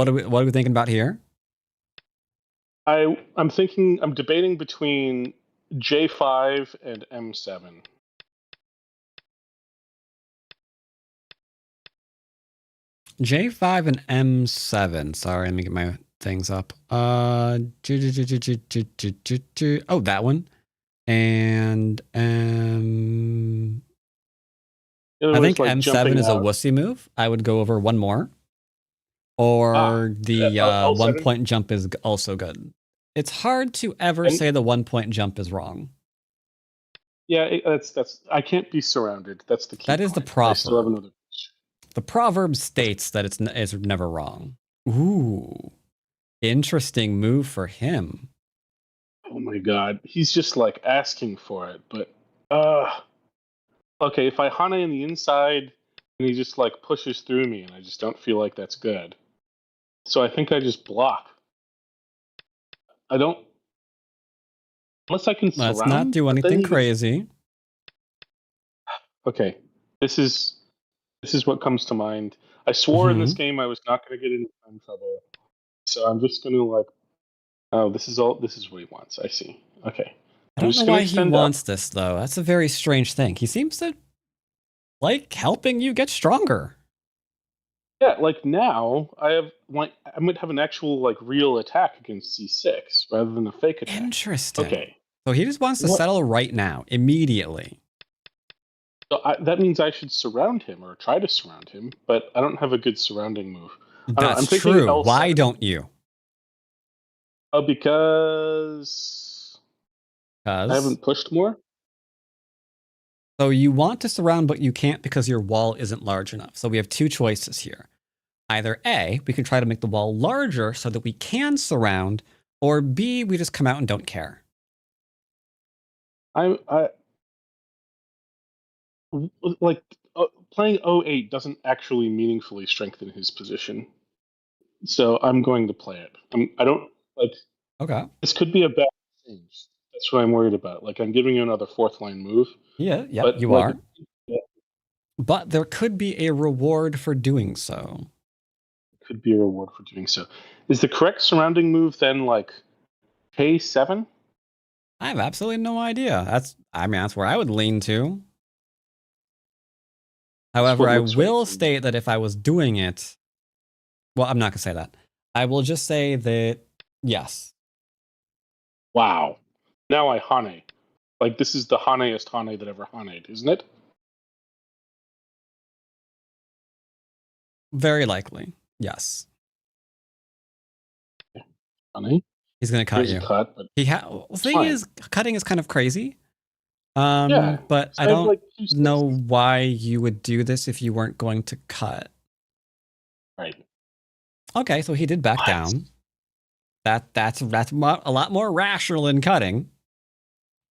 are we thinking about here? I'm debating between J5 and M7. J5 and M7. Sorry, let me get my things up. Oh, that one. And I think like M7 is a wussy move. I would go over one more. Or the 1-point jump is also good. It's hard to ever say the 1-point jump is wrong. Yeah, that's. I can't be surrounded. That's the key. That is the proverb. The proverb states that it's never wrong. Ooh, interesting move for him. Oh my god, he's just like asking for it. But okay, if I Hana in the inside and he just like pushes through me, and I just don't feel like that's good. So I think I just block. I don't... Unless I can surround... Let's not do anything crazy. Okay. This is what comes to mind. I swore in this game I was not going to get into time trouble. So I'm just going to like... Oh, this is what he wants. I see. Okay. I don't know why he wants this, though. That's a very strange thing. He seems to like helping you get stronger. Yeah, like now I might have an actual like real attack against C6 rather than a fake attack. Interesting. Okay. So he just wants to settle right now, immediately. So that means I should surround him or try to surround him, but I don't have a good surrounding move. That's true. Why don't you? Oh, because I haven't pushed more. So you want to surround, but you can't because your wall isn't large enough. So we have two choices here. Either A, we can try to make the wall larger so that we can surround, or B, we just come out and don't care. I like playing 08 doesn't actually meaningfully strengthen his position. So I'm going to play it. I don't like... Okay. This could be a bad change. That's what I'm worried about. Like, I'm giving you another fourth line move. Yeah, you are. Yeah. But there could be a reward for doing so. Could be a reward for doing so. Is the correct surrounding move then like K7? I have absolutely no idea. That's where I would lean to. However, I will state that if I was doing it, well, I'm not gonna say that. I will just say that yes. Wow. Now I Hane. Like, this is the Haneest Hane that ever Haned, isn't it? Very likely. Yes. Funny. He's gonna cut Here's you. a cut, but The thing fine. is, cutting is kind of crazy. Yeah, But so I I have, don't like, 2 know spaces. why you would do this if you weren't going to cut. Right. Okay, so he did back What? down. That's a lot more rational than cutting.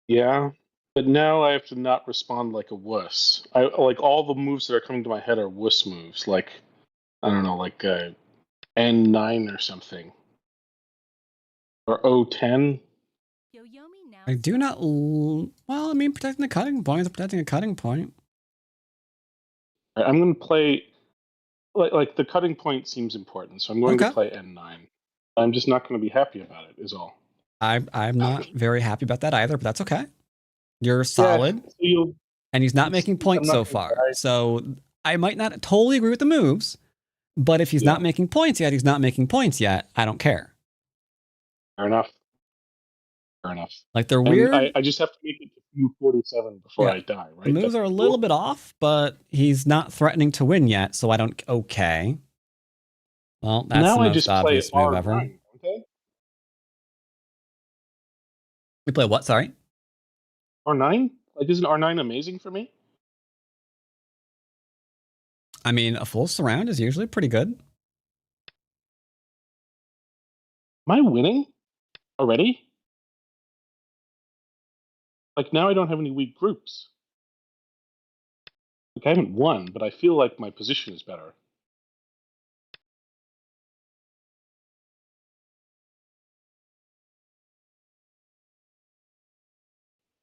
Yeah, but now I have to not respond like a wuss. I like all the moves that are coming to my head are wuss moves. Like I don't know, like N9 or something, or O10. I do not. Well, I mean, protecting the cutting point is protecting a cutting point. I'm going to play like the cutting point seems important, so I'm going to Okay. play N9. I'm just not going to be happy about it. Is all. I'm not very happy about that either, but that's okay. You're Yeah, solid, so and he's not making I'm points not so gonna far. die. So I might not totally agree with the moves, but if he's Yeah. not making points yet, he's not making points yet. I don't care. Fair enough. Fair enough. Like they're And weird. I just have to make it to U47 before Yeah. I die, right? The moves That's are a the little rule? bit off, but he's not threatening to win yet, so I don't. Okay. Well, that's Now the I most just play obvious move R9, ever. don't I? We play what? Sorry. R9? Like, isn't R9 amazing for me? I mean, a full surround is usually pretty good. Am I winning already? Like, now I don't have any weak groups. Like, I haven't won, but I feel like my position is better.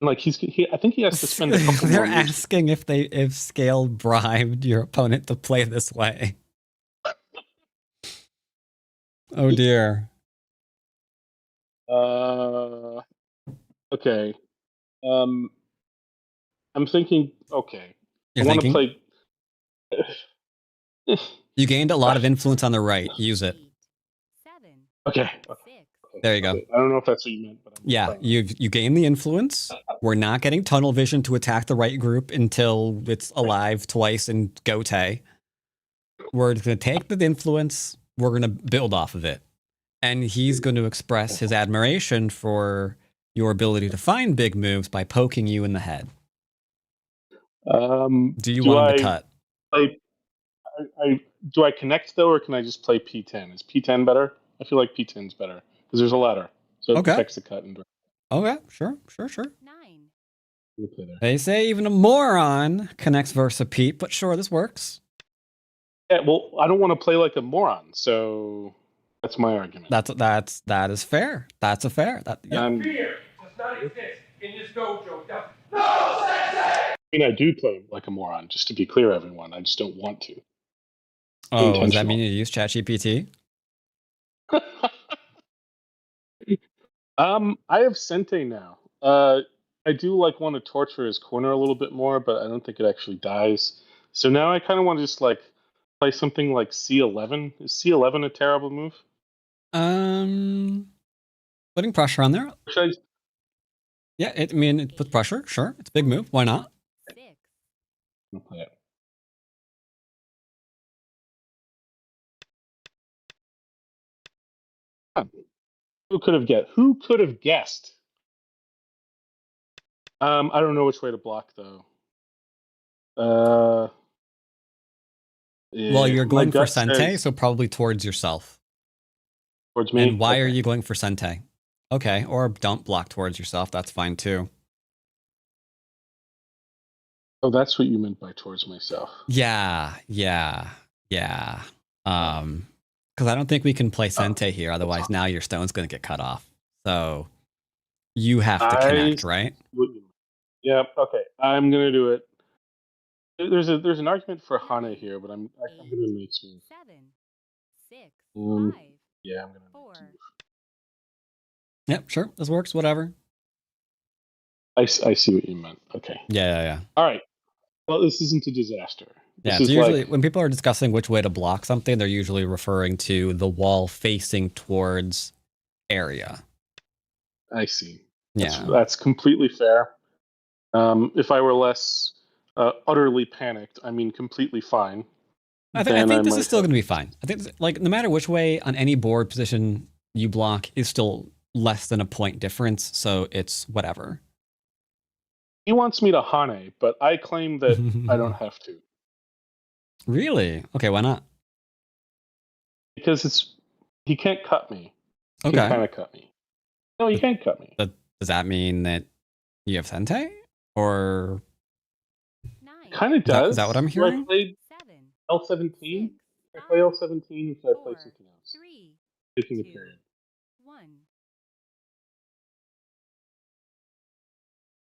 Like, I think he has to spend a couple They're more moves. asking if Scale bribed your opponent to play this way. Oh dear. Okay. I'm thinking. Okay, You're I want to thinking? play. You gained a lot of influence on the right. Use it. Okay. There you go. I don't know if that's what you meant, but Yeah, you gain the influence. We're not getting tunnel vision to attack the right group until it's alive twice in Gote. We're going to take the influence. We're going to build off of it. And he's going to express his admiration for your ability to find big moves by poking you in the head. Do you want him to cut? Do I connect though, or can I just play P10? Is P10 better? I feel like P10's better because there's a ladder, so it protects the cut. Okay, sure. They say even a moron connects Versa Pete, but sure, this works. Yeah, well, I don't want to play like a moron, so that's my argument. That is fair. That's a fair. Fear does not exist in this dojo. No, Sensei! I mean, I do play like a moron, just to be clear, everyone. I just don't want to. Oh, does that mean you use ChatGPT? I have Sente now. I do like want to torture his corner a little bit more, but I don't think it actually dies. So now I kind of want to just like play something like C11. Is C11 a terrible move? Putting pressure on there. Should I Yeah, it puts pressure. Sure, it's a big move. Why not? I'll play it. Who could have guessed? I don't know which way to block though. Well, you're going for Sente, says so probably towards yourself. towards me. And why are you going for Sente? Okay, or don't block towards yourself. That's fine too. Oh, that's what you meant by towards myself. Yeah. Because I don't think we can play Sente here. Otherwise, now your stone's going to get cut off. So you have to connect, right? Yeah. Okay. I'm gonna do it. There's an argument for Hane here, but I'm gonna make some. 7, 6, Yeah, I'm gonna. 4. Yep, sure. This works. Whatever. I see what you meant. Okay. Yeah. All right. Well, this isn't a disaster. Yeah, This so is usually like, when people are discussing which way to block something, they're usually referring to the wall facing towards area. I see. Yeah. That's completely fair. If I were less utterly panicked, I mean completely fine. I think this is still going to be fine. I think like no matter which way on any board position you block is still less than a point difference, so it's whatever. He wants me to Hane, but I claim that I don't have to. Really? Okay, why not? Because he can't cut me. He Okay. can kind of cut me. No, he can't cut me. Does that mean that you have Sente? Or Kind of does. Is that what I'm hearing? I played L17. I play L17, so I play something else. Taking a period.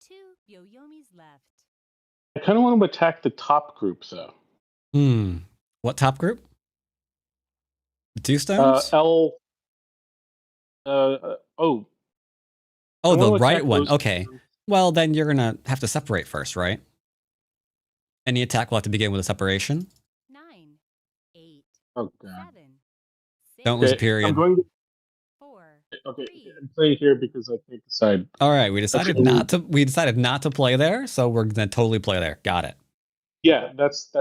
2 Yoyomi's left. I kind of want to attack the top group, though. What top group? The 2 stones? Oh, the right one. Okay. Well, then you're gonna have to separate first, right? Any attack will have to begin with a separation. 9, 8, oh god. 7, 6, Don't lose a period. I'm going to. 4. Okay, I'm playing here because I can't decide. All right, we decided not to. We decided not to play there, so we're gonna totally play there. Got it. Yeah, that's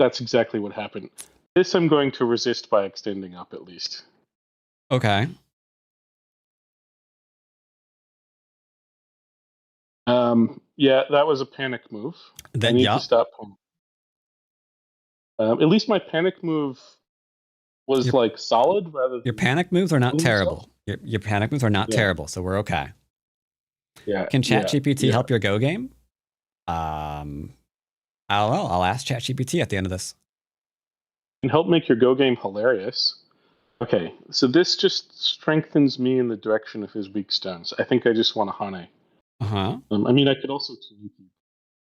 exactly what happened. This I'm going to resist by extending up at least. Okay. Yeah, that was a panic move. Then I need to stop him. At least my panic move was like solid rather than your panic moves are not killing terrible. Your panic moves are not terrible, so we're okay. Yeah. Can ChatGPT help your Go game? I don't know. I'll ask ChatGPT at the end of this. Can help make your Go game hilarious. Okay, so this just strengthens me in the direction of his weak stones. I think I just want to Hane. Uh-huh. I mean, I could also Tanuki.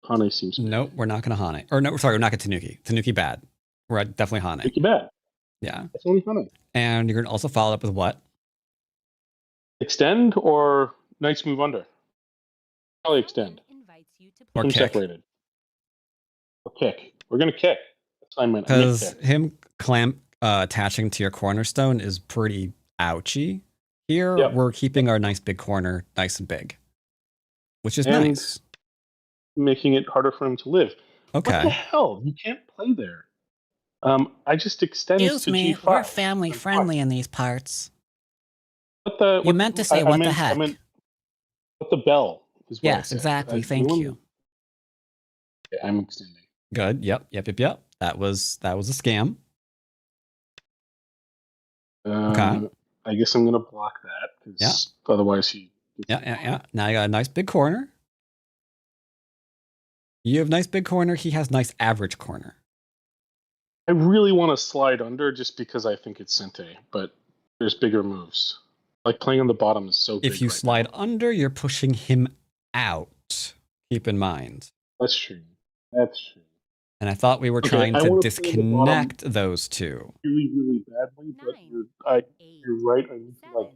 Hane seems. Nope, we're not going to Hane. Or no, sorry, we're not going to Tanuki. Tanuki bad. We're definitely Hane. Tanuki bad. Yeah. It's only Hane. And you're going to also follow up with what? Extend or nice move under? Probably extend. Or Him kick. separated. Or kick. We're going to kick. Because him attaching to your cornerstone is pretty ouchy. Here, we're keeping our nice big corner nice and big. Which is nice. Making it harder for him to live. Okay. What the hell? You can't play there. I just extend Excuse to me, G5. we're family friendly in these parts. You meant to say what the heck. What the bell is what I Yes, said. exactly. Thank you. Okay, I'm extending. Good. Yep. That was a scam. Okay. I guess I'm gonna block that because otherwise he. Yeah. Now you got a nice big corner. You have nice big corner. He has nice average corner. I really want to slide under just because I think it's Sente, but there's bigger moves. Like playing on the bottom is so big. If you slide under, you're pushing him out. Keep in mind. That's true. That's true. And I thought we were trying to disconnect those two. Really, really badly, but you're right. I need to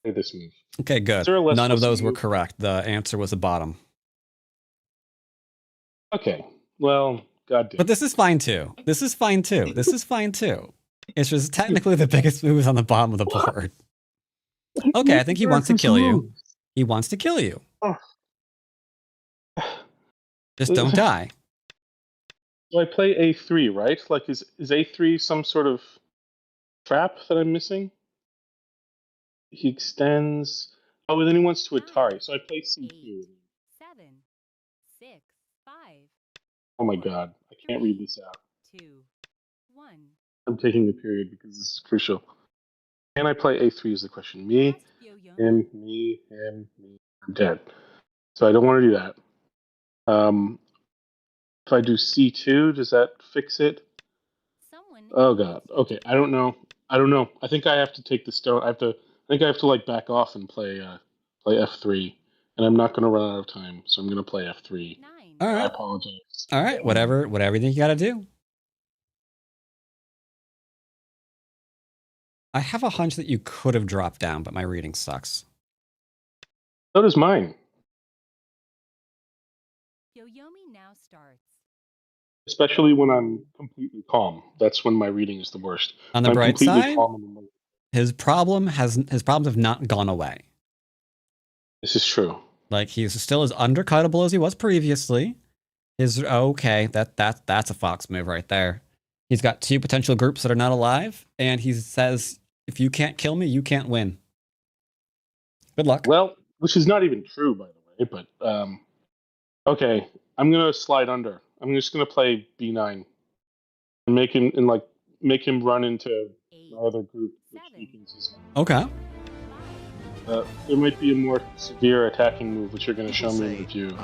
play this move. Okay, good. None of those were correct. The answer was the bottom. Okay. Well, goddamn. But this is fine too. This is fine too. It's just technically the biggest move is on the bottom of the board. Okay, I think he wants to kill you. He wants to kill you. Just don't die. So I play A3, right? Like, is A3 some sort of trap that I'm missing? He extends. Oh, and then he wants to Atari. So I play C2. 7, 6, 5. Oh my god, I can't read this out. 2, 1. I'm taking the period because this is crucial. Can I play A3 is the question. Me, him, me, him, me. I'm dead. So I don't want to do that. If I do C2, does that fix it? Oh god. Okay, I don't know. I think I have to take the stone. I think I have to like back off and play F3, and I'm not going to run out of time, so I'm going to play F3. All right. I apologize. All right. Whatever you think you got to do. I have a hunch that you could have dropped down, but my reading sucks. So does mine. Yoyomi now starts. Especially when I'm completely calm. That's when my reading is the worst. On the bright side, his problems have not gone away. This is true. Like he's still as undercuttable as he was previously. That's a fox move right there. He's got 2 potential groups that are not alive, and he says If you can't kill me, you can't win. Good luck. Well, which is not even true, by the way. But okay, I'm gonna slide under. I'm just gonna play b9 and make him run into my other group, which weakens his. Okay. There might be a more severe attacking move, which you're going to show me in review,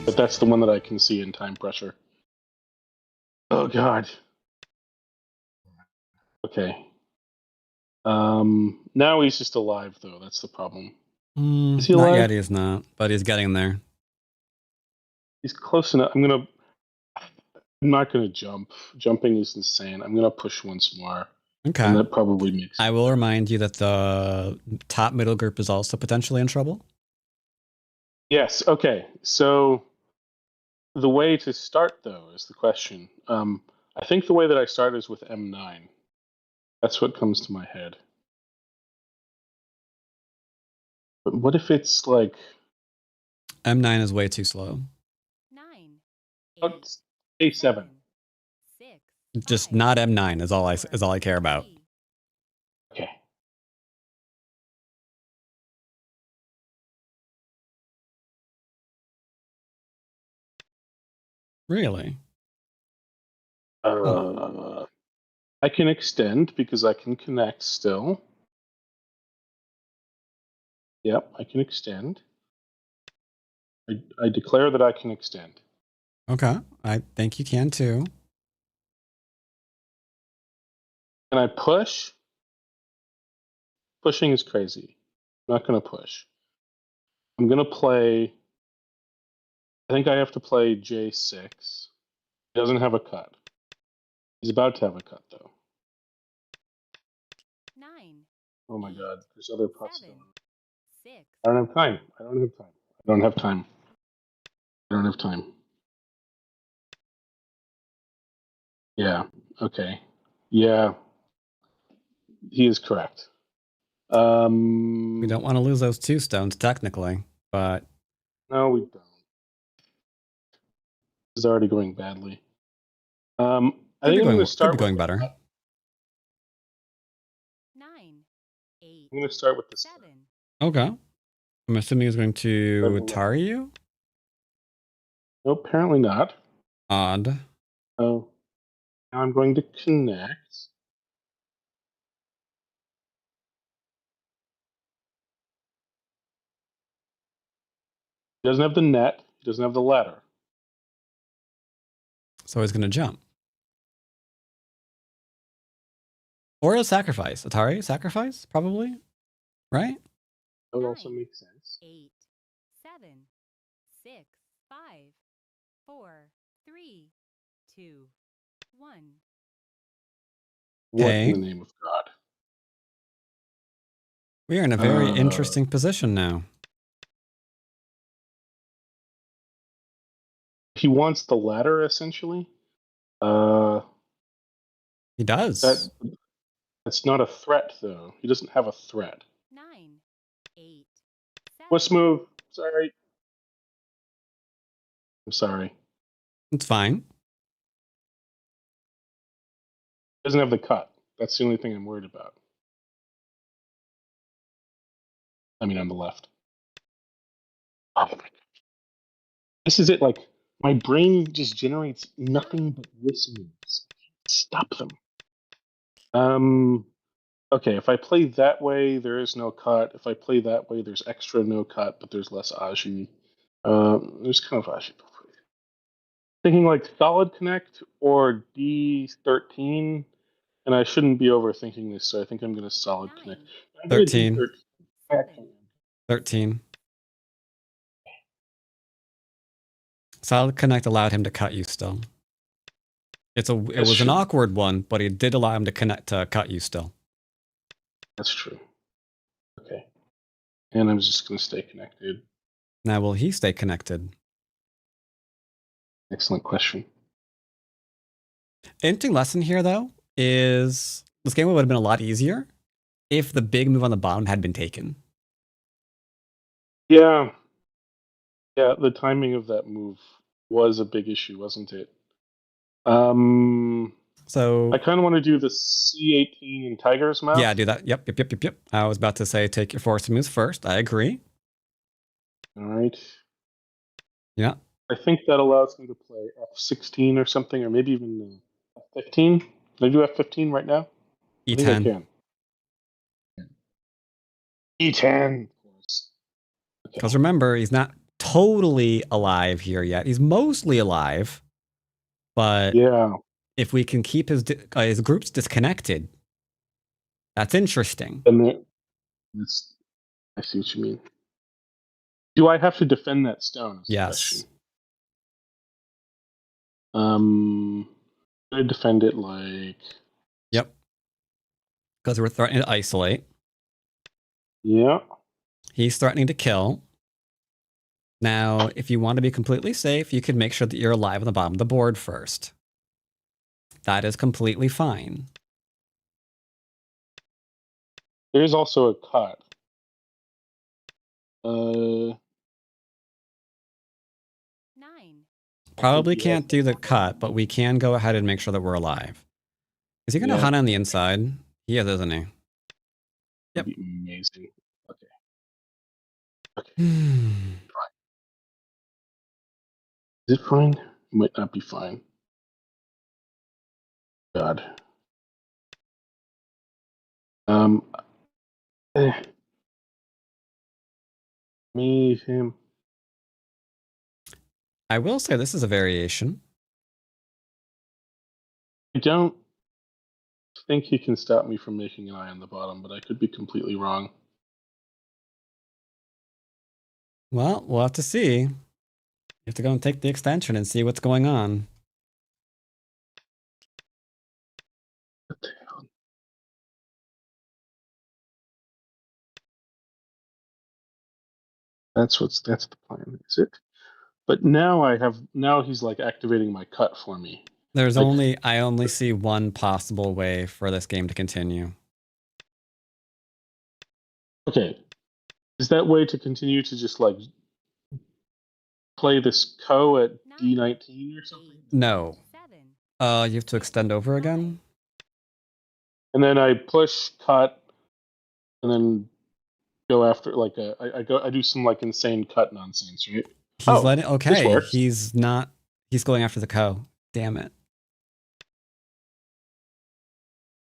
but that's the one that I can see in time pressure. Oh God. Okay. Now he's just alive, though. That's the problem. Is he alive? Not yet, he's not, but he's getting there. He's close enough. I'm not gonna jump. Jumping is insane. I'm gonna push once more. Okay. And that probably makes sense. I will remind you that the top middle group is also potentially in trouble. Yes. Okay. So the way to start, though, is the question. I think the way that I start is with M9. That's what comes to my head. But what if it's like M9 is way too slow. 9, oh, A7? Just not M9 is all I care about. Okay. Really? I can extend because I can connect still. Yep, I can extend. I declare that I can extend. Okay, I think you can too. Can I push? Pushing is crazy. I'm not going to push. I'm going to play. I think I have to play J6. He doesn't have a cut. He's about to have a cut, though. 9. Oh my God, there's other putts. 7, 6. I don't have time. I don't have time. I don't have time. I don't have time. Yeah. Okay. Yeah. He is correct. We don't want to lose those 2 stones, technically, but no, we don't. This is already going badly. I think I'm going to start. Could be going better. 9, 8. I'm going to start with the 7. Okay. I'm assuming he's going to tarry you? No, apparently not. Odd. Oh. Now I'm going to connect. He doesn't have the net. He doesn't have the ladder. So he's going to jump. Or a sacrifice. Atari? Sacrifice? Probably? Right? That would also make sense. 8, 7, 6, 5, 4, 3, 2, 1. What Okay. in the name of God? We are in a very interesting position now. He wants the ladder, essentially. He does. That's not a threat, though. He doesn't have a threat. 9, 8, 7. What's move? Sorry. I'm sorry. It's fine. He doesn't have the cut. That's the only thing I'm worried about. I mean, on the left. Oh my God. This is it. Like, my brain just generates nothing but this moves. Stop them. Okay, if I play that way, there is no cut. If I play that way, there's extra no cut, but there's less Aji. There's kind of Aji. Thinking like solid connect or D13, and I shouldn't be overthinking this, so I think I'm going to solid connect. 13. 13. Solid connect allowed him to cut you still. It was an awkward one, but it did allow him to cut you still. That's true. Okay. And I'm just going to stay connected. Now, will he stay connected? Excellent question. Interesting lesson here, though, is this game would have been a lot easier if the big move on the bottom had been taken. Yeah. Yeah, the timing of that move was a big issue, wasn't it? So I kind of want to do the C18 in Tiger's Mouth. yeah, do that. Yep. I was about to say take your force moves first. I agree. All right. Yeah. I think that allows me to play F16 or something, or maybe even F15. Can I do F15 right now? I think I E10. can. E10, of course. Because remember, he's not totally alive here yet. He's mostly alive, but Yeah. if we can keep his groups disconnected, that's interesting. And I see what you mean. Do I have to defend that stone? Yes. I defend it like. Yep. Because we're threatening to isolate. Yeah. He's threatening to kill. Now, if you want to be completely safe, you could make sure that you're alive on the bottom of the board first. That is completely fine. There's also a cut. 9. Probably can't do the cut, but we can go ahead and make sure that we're alive. Is he going to hunt on the inside? He is, isn't he? Yep. That'd be amazing. Okay. Is it fine? It might not be fine. God. Me, him. I will say this is a variation. I don't think he can stop me from making an eye on the bottom, but I could be completely wrong. Well, we'll have to see. You have to go and take the extension and see what's going on. What the hell? That's the plan, is it? But now he's like activating my cut for me. There's I only see one possible way for this game to continue. Okay. Is that way to continue to just like play this co at D19 or something? No. You have to extend over again? And then I push cut and then go after like I do some like insane cut nonsense, right? He's going after the co. Damn it.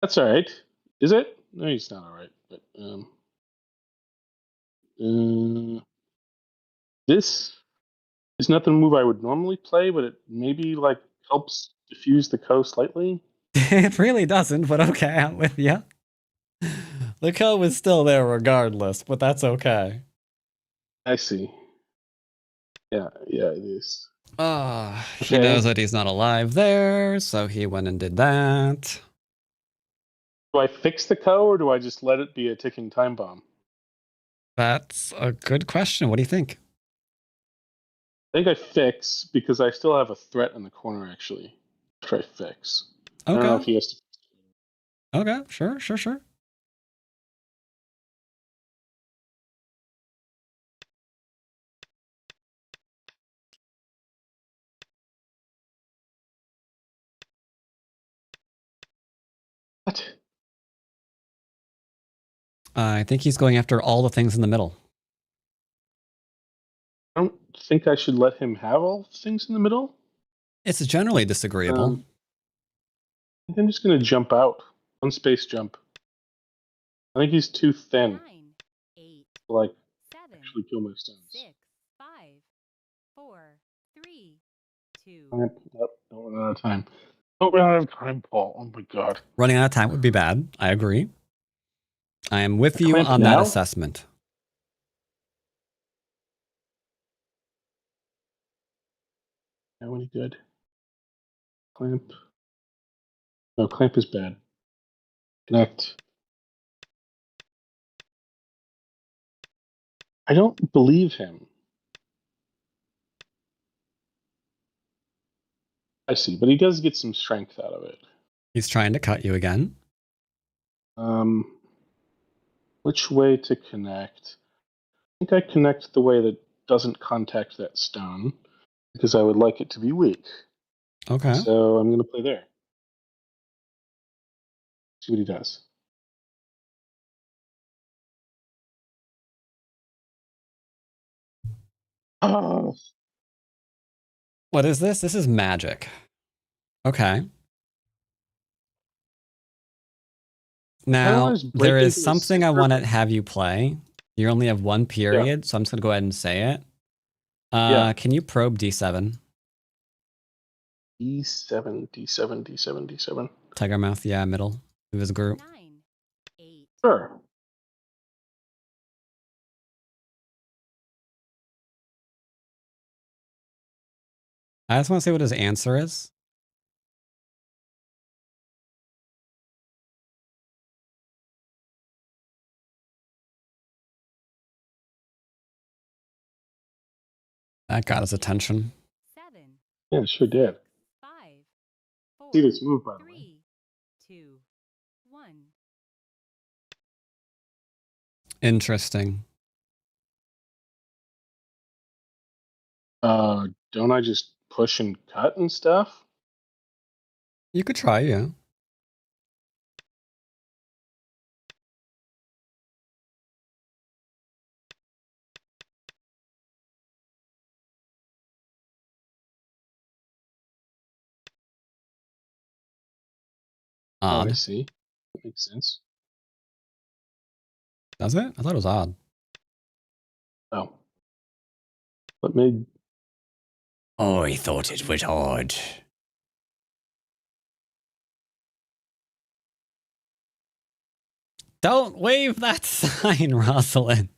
That's all right. Is it? No, he's not all right. But this is not the move I would normally play, but it maybe like helps diffuse the co slightly. It really doesn't, but okay, I'm with you. The co is still there regardless, but that's okay. I see. Yeah, it is. He knows that he's not alive there, so he went and did that. Do I fix the co, or do I just let it be a ticking time bomb? That's a good question. What do you think? I think I fix because I still have a threat in the corner, actually. Try fix. Okay. I don't know if he has to. Okay, sure. What? I think he's going after all the things in the middle. I don't think I should let him have all things in the middle. It's generally disagreeable. I think I'm just going to jump out. One space jump. I think he's too thin 9, 8, to like 7, actually kill my stones. 6, 5, 4, 3, 2. Nope, don't run out of time. Don't run out of time, Paul. Oh my god. Running out of time would be bad. I agree. I am with you on that assessment. Now any good? Clamp. No, clamp is bad. Connect. I don't believe him. I see, but he does get some strength out of it. He's trying to cut you again. Which way to connect? I think I connect the way that doesn't contact that stone, because I would like it to be weak. Okay. So I'm going to play there. See what he does. Oh, What is this? This is magic. Okay. Now, break there is into a something I super- want to have you play. You only have one period, so I'm just going to go ahead and say it. Yeah. Can you probe D7? D7, D7, D7, D7. Tiger mouth, yeah, middle of his group. 9, 8, Sure. I just want to see what his answer is. That got his attention. 7, Yeah, it sure did. 5, 4, See this move, by the way. 3, 2, 1. Interesting. Don't I just push and cut and stuff? You could try, yeah. Oh, I Odd. see. That makes sense. Does it? I thought it was odd. Oh. What made... Oh, he thought it was odd. Don't wave that sign, Rosalind.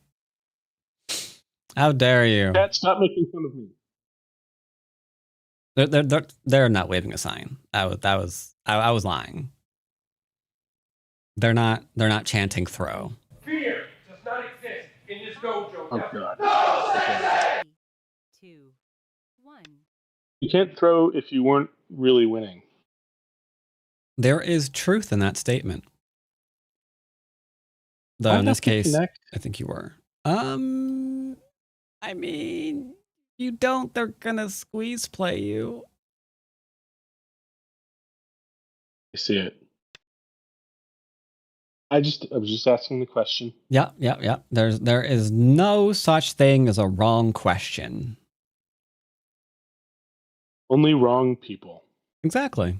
How dare you? Chat, stop making fun of me. They're not waving a sign. I was lying. They're not chanting throw. Fear does not exist in this dojo. Oh, God. No! 3, 2, 1. You can't throw if you weren't really winning. There is truth in that statement. Though Why in not this case, connect? I think you were. I mean, you don't, they're gonna squeeze play you. I see it. I was just asking the question. Yeah. There is no such thing as a wrong question. Only wrong people. Exactly.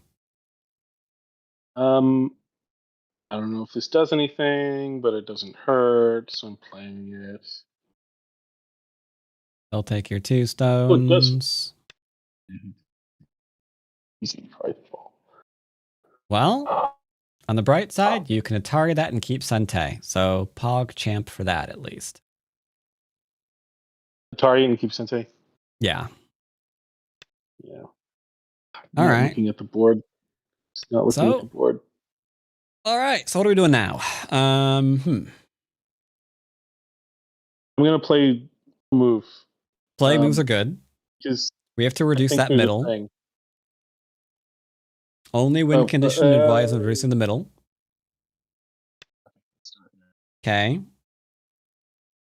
I don't know if this does anything, but it doesn't hurt, so I'm playing it. They'll take your 2 Oh, it stones. does. Easy frightful. Well, on the bright side, you can Atari that and keep Sente. So Pog champ for that at least. Atari and keep Sensei. Yeah. Yeah. All right. Looking at the board. It's not looking at the board. All right. So what are we doing now? I'm gonna play move. Play moves are good. Because We have to reduce that there's a middle. thing. Only win condition advised on reducing the middle. Okay.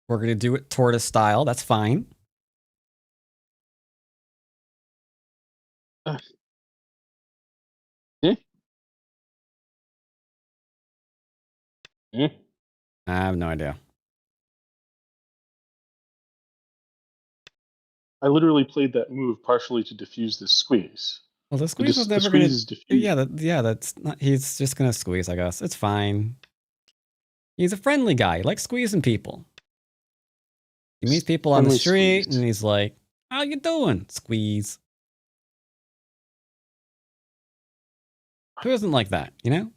We're going to do it tortoise style. That's fine. Yeah. I have no idea. I literally played that move partially to diffuse this squeeze. Well, the squeeze was never going to. Diffused. Yeah, that's not. He's just going to squeeze, I guess. It's fine. He's a friendly guy. He likes squeezing people. He meets people on the street and he's like, "How you doing?" Squeeze. Who isn't like that, you know?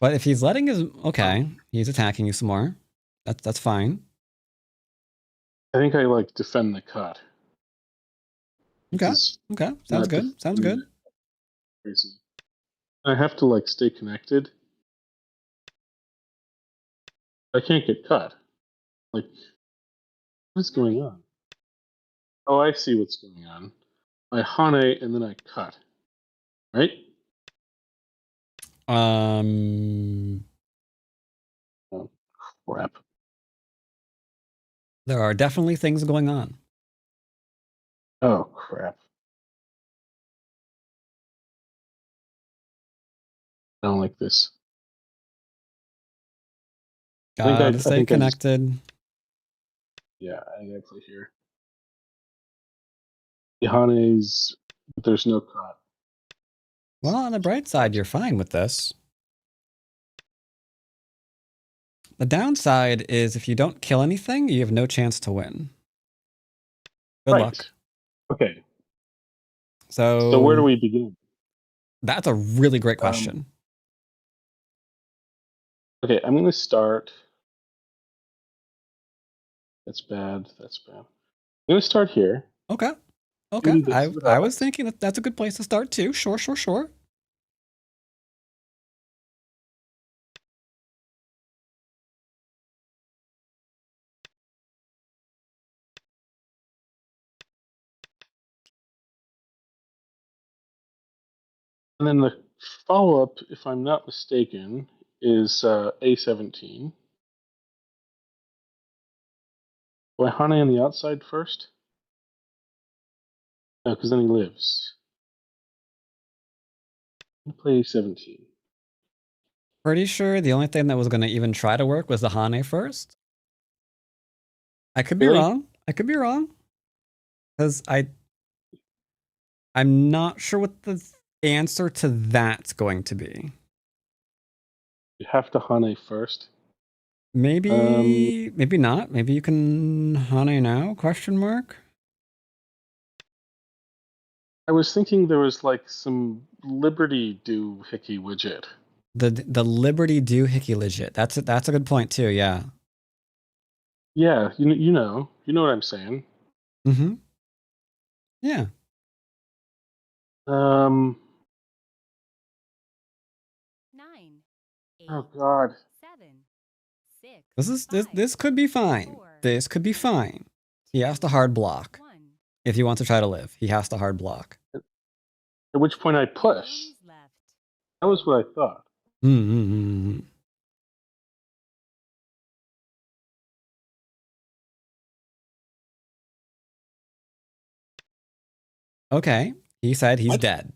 But if he's letting his he's attacking you some more. That's fine. I think I like defend the cut. Okay. Sounds good. Sounds good. Crazy. I have to like stay connected. I can't get cut. Like, what's going on? Oh, I see what's going on. I hane and then I cut. Right? Oh, crap. There are definitely things going on. Oh, crap. I don't like this. Gotta stay think I just- connected. Yeah, I think I play here. Yahane's, but there's no cut. Well, on the bright side, you're fine with this. The downside is if you don't kill anything, you have no chance to win. Good luck. Okay. So So where do we begin? That's a really great question. Okay, I'm gonna start. That's bad. That's bad. I'm gonna start here. Okay. Do Okay. this I without- was thinking that that's a good place to start too. Sure. And then the follow-up, if I'm not mistaken, is A17. Do I Hane on the outside first? No, because then he lives. I'm gonna play A17. Pretty sure the only thing that was going to even try to work was the Hane first. I could be Really? wrong. I could be wrong. Because I'm not sure what the answer to that's going to be. You have to Hane first. Maybe maybe not. Maybe you can Hane now? Question mark. I was thinking there was like some Liberty doohickey widget. The Liberty doohickey legit. That's a good point too. Yeah. Yeah, you know what I'm saying. Mm-hmm. Yeah. Nine. Eight. Oh God. 7. 6. This could be fine. This could be fine. He has to hard block 1. if he wants to try to live. He has to hard block. At which point I push. Rose left. That was what I thought. Mm-hmm. Okay. He said he's What? dead.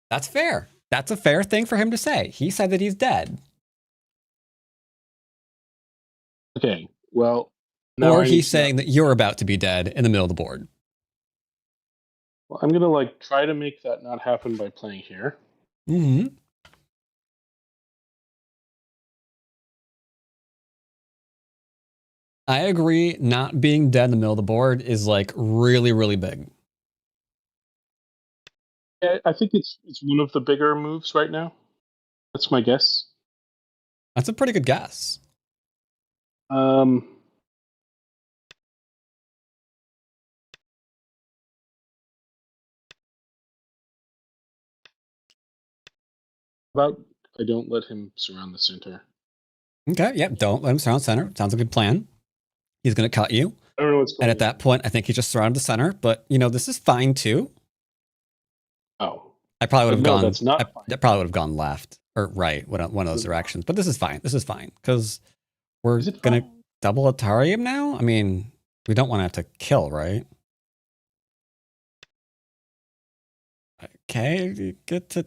That's fair. That's a fair thing for him to say. He said that he's dead. Okay. Well. now Or I need he's to saying know. that you're about to be dead in the middle of the board. Well, I'm gonna like try to make that not happen by playing here. Mm-hmm. I agree. Not being dead in the middle of the board is like really, really big. Yeah, I think it's one of the bigger moves right now. That's my guess. That's a pretty good guess. About I don't let him surround the center. Okay. Yep. Don't let him surround center. Sounds like a good plan. He's going to cut you. I don't know what's going And on. at that point, I think he just surrounded the center. But, you know, this is fine too. Oh. I probably would have No, gone. that's not fine. I probably would have gone left or right, one of those directions. But this is fine. This is fine because we're Is it gonna fine? double Atari him now. I mean, we don't want to have to kill, right? Okay, you get to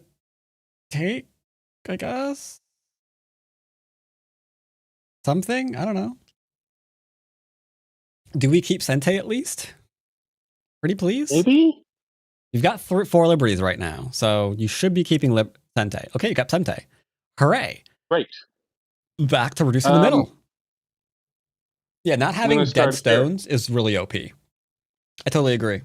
take, I guess, something. I don't know. Do we keep Sente at least? Pretty please. Maybe? You've got 4 liberties right now, so you should be keeping Sente. Okay, you got Sente. Hooray! Right. Back to reducing the middle. Yeah, not having gonna dead start here. stones is really OP. I totally agree.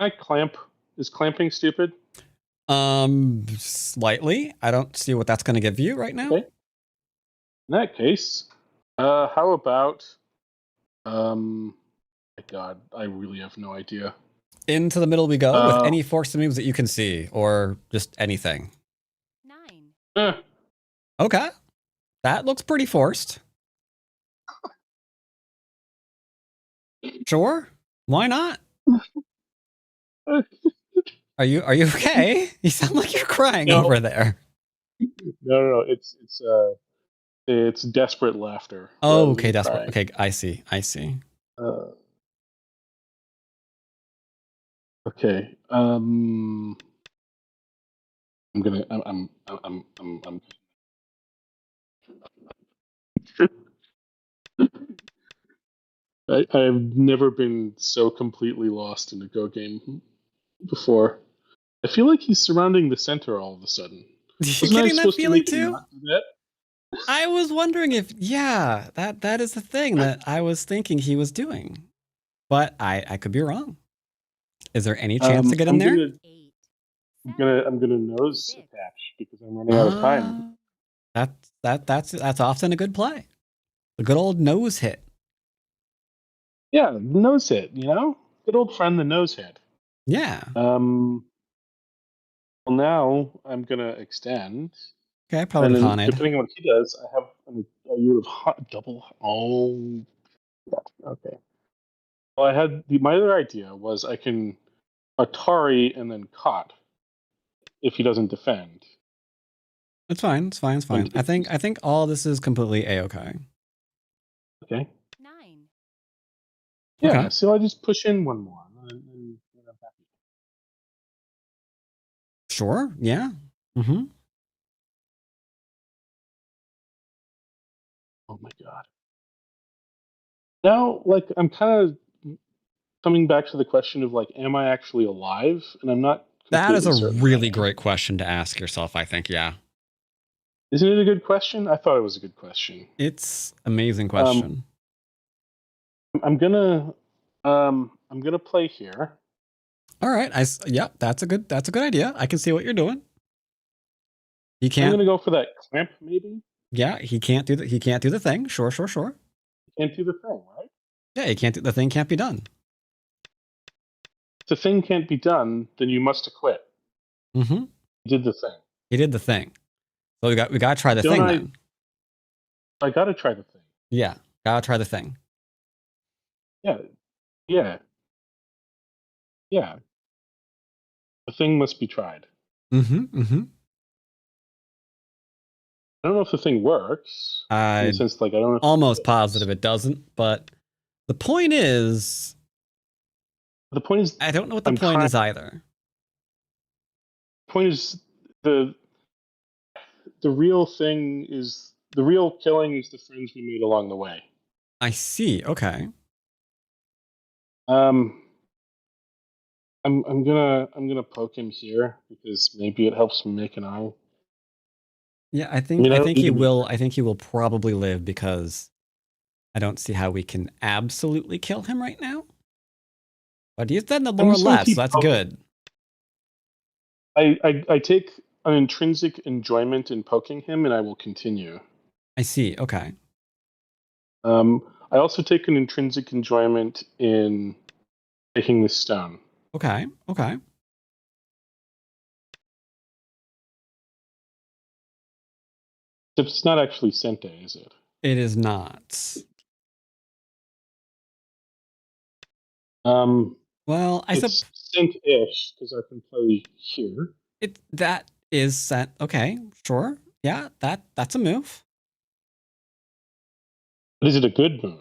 I clamp. Is clamping stupid? Slightly. I don't see what that's going to give you right now. Okay. In that case, how about my God, I really have no idea. Into the middle we go with any forced moves that you can see, or just anything. 9. Eh, Okay, that looks pretty forced. Sure, why not? Are you okay? You sound like you're crying No. over there. no, it's desperate laughter. Oh, rather okay, than that's what. crying. Okay, I see. Okay. I'm gonna. I'm I've never been so completely lost in a Go game before. I feel like he's surrounding the center all of a sudden. You Wasn't I getting that supposed to feeling make him too? not do that? I was wondering if, yeah, that is the thing that I was thinking he was doing, but I could be wrong. Is there any chance to get in there? I'm gonna nose attach because I'm running out of time. That's often a good play. A good old nose hit. Yeah, nose hit. You know, good old friend, the nose hit. Yeah. Well, now I'm gonna extend. Okay, probably and then, haunted. depending on what he does, I have a unit of double. Oh, okay. Well, I had my other idea was I can Atari and then caught if he doesn't defend. It's fine. It's fine. It's fine. I think all this is completely a-okay. Okay. 9. Yeah. Okay. So I just push in one more. And I'm happy. Sure. Yeah. Mm-hmm. Oh my god. Now, like, I'm kind of coming back to the question of like, am I actually alive? And I'm not. That is a certain really great question to ask yourself, I think. Yeah. Isn't it a good question? I thought it was a good question. It's amazing question. I'm gonna play here. All right. Yeah, that's a good idea. I can see what you're doing. He can't. I'm gonna go for that clamp, maybe. Yeah, he can't do the thing. Sure. Can't do the thing, right? Yeah, he can't do the thing. Can't be done. If the thing can't be done, then you must acquit. Mm-hmm. He did the thing. He did the thing. So we got to try the thing then. I gotta try the thing. Yeah, gotta try the thing. Yeah. The thing must be tried. Mm-hmm. I don't know if the thing works. In the sense, like, I don't know. Almost positive it doesn't, but the point is. The point is, I don't know what the point is either. The point is the real thing is the real killing is the friends we made along the way. I see. Okay. I'm gonna poke him here because maybe it helps me make an eye. Yeah, I think he will. I think he will probably live because I don't see how we can absolutely kill him right now. But he's dead in the lower left, so that's good. I take an intrinsic enjoyment in poking him, and I will continue. I see. Okay. I also take an intrinsic enjoyment in taking this stone. Okay. It's not actually Sente, is it? It is not. Well, I it's Sent-ish because I can play here. That is sent. Okay, sure. Yeah, that's a move. But is it a good move?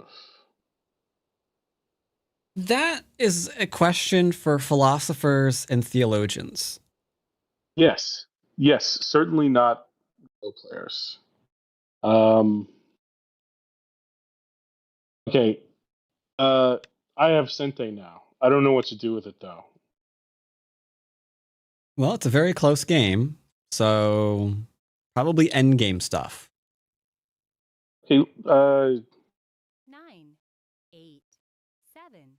That is a question for philosophers and theologians. Yes, certainly not Go players. Okay. I have Sente now. I don't know what to do with it though. Well, it's a very close game, so probably end game stuff. Okay. 9, 8, 7.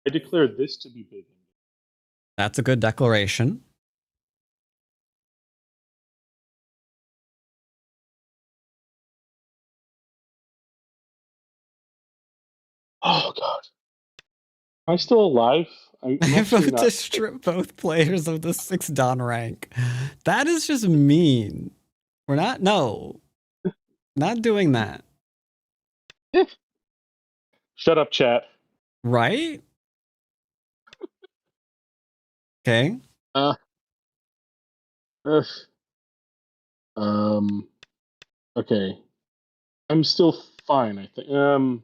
I declare this to be big. That's a good declaration. Oh god. Am I still alive? I vote to strip both players of the 6 Dawn rank. That is just mean. We're not not doing that. Shut up, chat. Right? Okay. Okay. I'm still fine, I think. I'm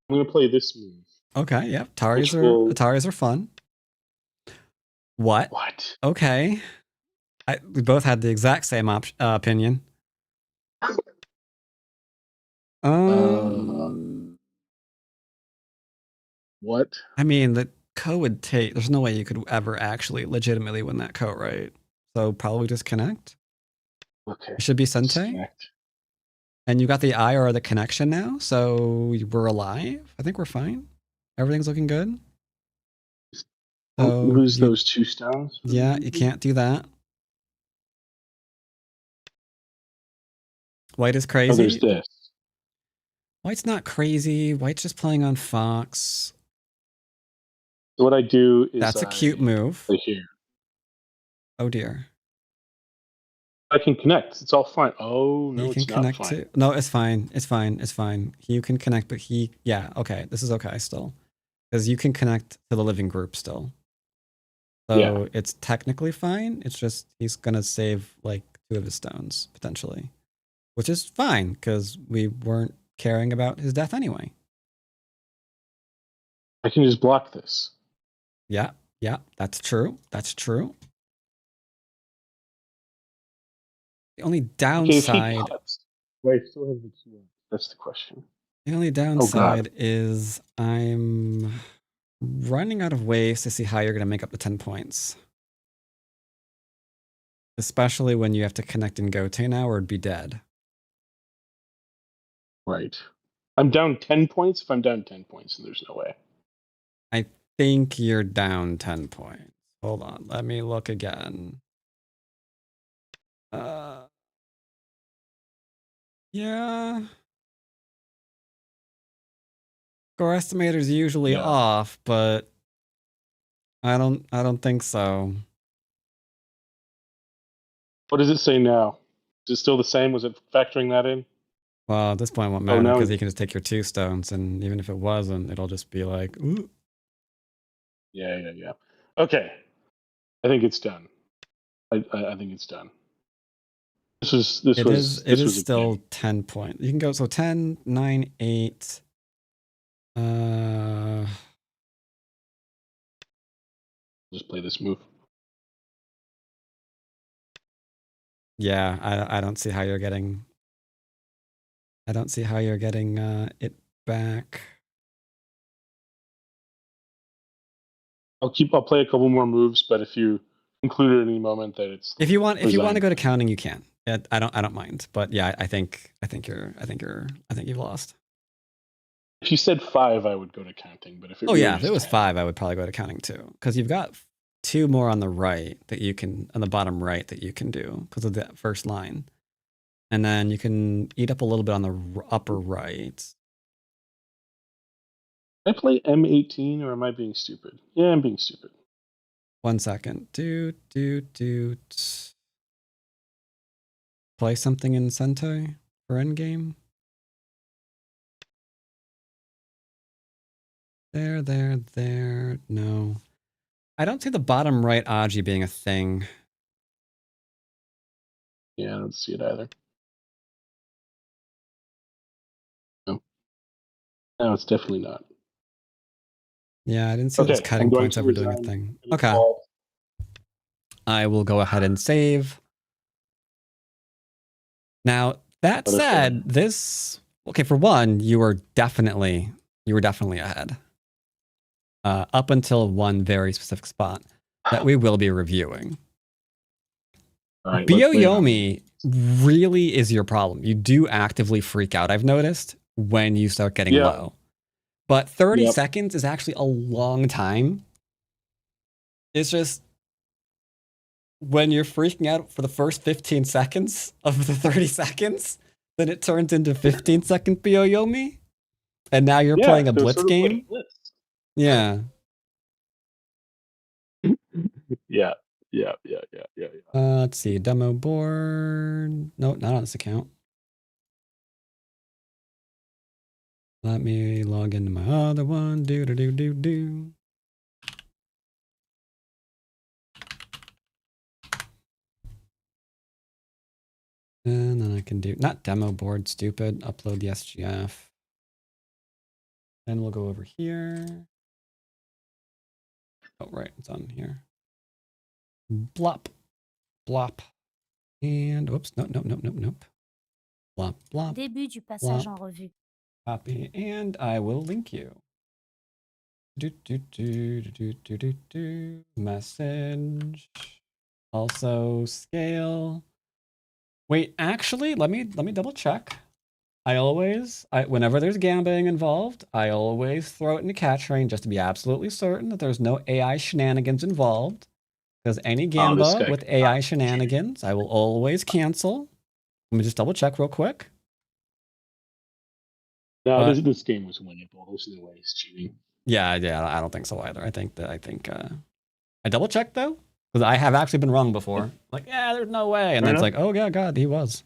gonna play this move. Okay, yep. Ataris are fun. What? What? Okay. We both had the exact same opinion. What? I mean, the co would take. There's no way you could ever actually legitimately win that co, right? So probably just connect. Okay. It should be Sente. Connect. And you got the I or the connection now, so we're alive. I think we're fine. Everything's looking good. So lose those 2 stones? Yeah, you can't do that. White is crazy. Oh, there's this. White's not crazy. White's just playing on Fox. So what I do is That's a cute move. Play here. Oh dear. I can connect. It's all fine. Oh no, You can it's connect not fine. too. No, it's fine. It's fine. It's fine. You can connect, but yeah, okay. This is okay still. Because you can connect to the living group still. So it's technically fine. It's just he's gonna save like 2 of his stones, potentially. Which is fine, because we weren't caring about his death anyway. I can just block this. Yeah, that's true. That's true. The only downside. Okay, wait, I still have the 2. That's the question. The only downside is I'm running out of ways to see how you're going to make up the 10 points. Especially when you have to connect and go to now or it'd be dead. Right. I'm down 10 points. If I'm down 10 points, then there's no way. I think you're down 10 points. Hold on. Let me look again. Yeah. Score estimator's usually off, but I don't think so. What does it say now? Is it still the same? Was it factoring that in? Well, at this point, it won't matter because you can just take your 2 stones, and even if it wasn't, it'll just be like, ooh. Yeah. Okay. I think it's done. I think it's done. It is still 10 points. You can go so 10, 9, 8. Just play this move. Yeah, I don't see how you're getting. I don't see how you're getting it back. I'll play a couple more moves, but if you conclude at any moment that it's if you want to go to counting, you can. I don't mind, but yeah, I think you've lost. If you said 5, I would go to counting, but if it if it was 5, I would probably go to counting too, because you've got 2 more on the right that you can on the bottom right that you can do because of that first line, and then you can eat up a little bit on the upper right. I play M18, or am I being stupid? Yeah, I'm being stupid. 1 second. Play something in Sentai for endgame. There. No. I don't see the bottom right Aji being a thing. Yeah, I don't see it either. No, it's definitely not. Yeah, I didn't see those cutting points ever doing a thing. Okay. I will go ahead and save. Now, that said, for one, you were definitely ahead. Up until one very specific spot that we will be reviewing. Right, Byo-Yomi really is your problem. You do actively freak out, I've noticed, when you start getting low. But 30 seconds is actually a long time. It's just when you're freaking out for the first 15 seconds of the 30 seconds, then it turns into 15-second Byo-Yomi. And now you're playing a blitz game. Like blitz. Yeah. Yeah. Let's see. Demo board. No, not on this account. Let me log into my other one. Do. And then I can do, not demo board, stupid. Upload the SGF. Then we'll go over here. Oh, right. It's on here. Blop. blop. And oops, nope. Blop, blop, Début du passage en revue. copy, and I will link you. Message. Also scale. Wait, actually, let me double check. Whenever there's gambling involved, I always throw it in the catch ring just to be absolutely certain that there's no AI shenanigans involved. Because any This gamba guy with AI shenanigans, I will always cancel. Let me just double check real quick. No, But- this game was winnable. There's no way he's cheating. Yeah, I don't think so either. I think I double checked though, because I have actually been wrong before. Like, yeah, there's no way, and then it's like, oh yeah, God, he was.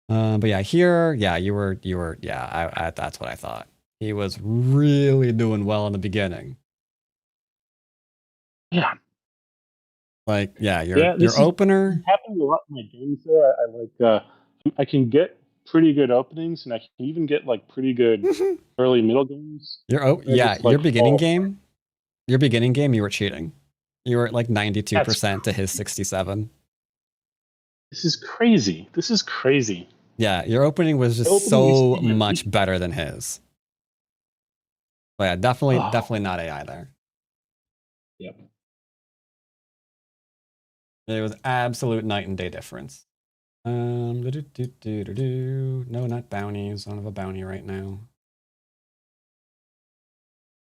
But yeah, here, yeah, you were, yeah, I that's what I thought. He was really doing well in the beginning. Yeah. Like, yeah, Yeah, your this is- opener. It happens a lot in my games though. I like I can get pretty good openings, and I can even get like pretty good early middle games. Your beginning game. Your beginning game, you were cheating. You were at like 92% to his 67. This is crazy. This is crazy. Yeah, your opening was just so much better than his. But yeah, definitely not AI there. Yep. It was absolute night and day difference. No, not bounties. I don't have a bounty right now.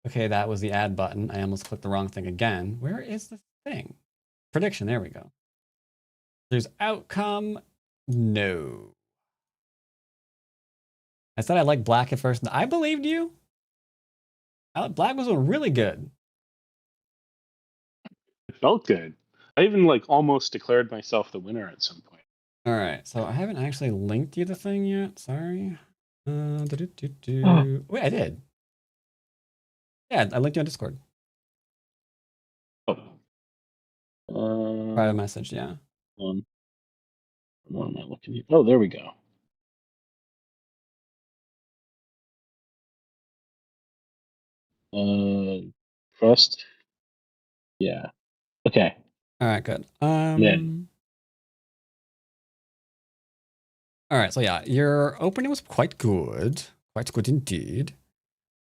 Okay, that was the add button. I almost clicked the wrong thing again. Where is the thing? Prediction, there we go. There's outcome. No. I said I liked black at first. I believed you. Black was really good. It felt good. I even like almost declared myself the winner at some point. All right, so I haven't actually linked you the thing yet. Sorry. Wait, I did. Yeah, I linked you on Discord. Oh. Private message, yeah. What am I looking at? Oh, there we go. Trust. Yeah. Okay. All right, good. Then. All right, so yeah, your opening was quite good indeed.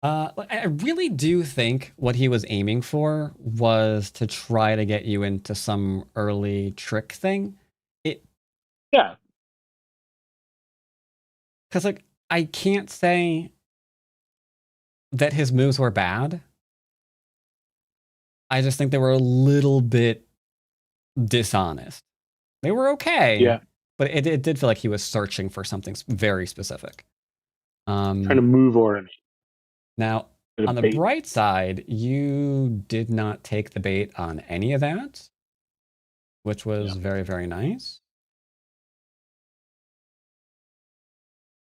I really do think what he was aiming for was to try to get you into some early trick thing. Yeah. Because like I can't say that his moves were bad. I just think they were a little bit dishonest. They were okay. Yeah. But it did feel like he was searching for something very specific. Trying to move ornament. Now, on the bright side, you did not take the bait on any of that, which was very, very nice.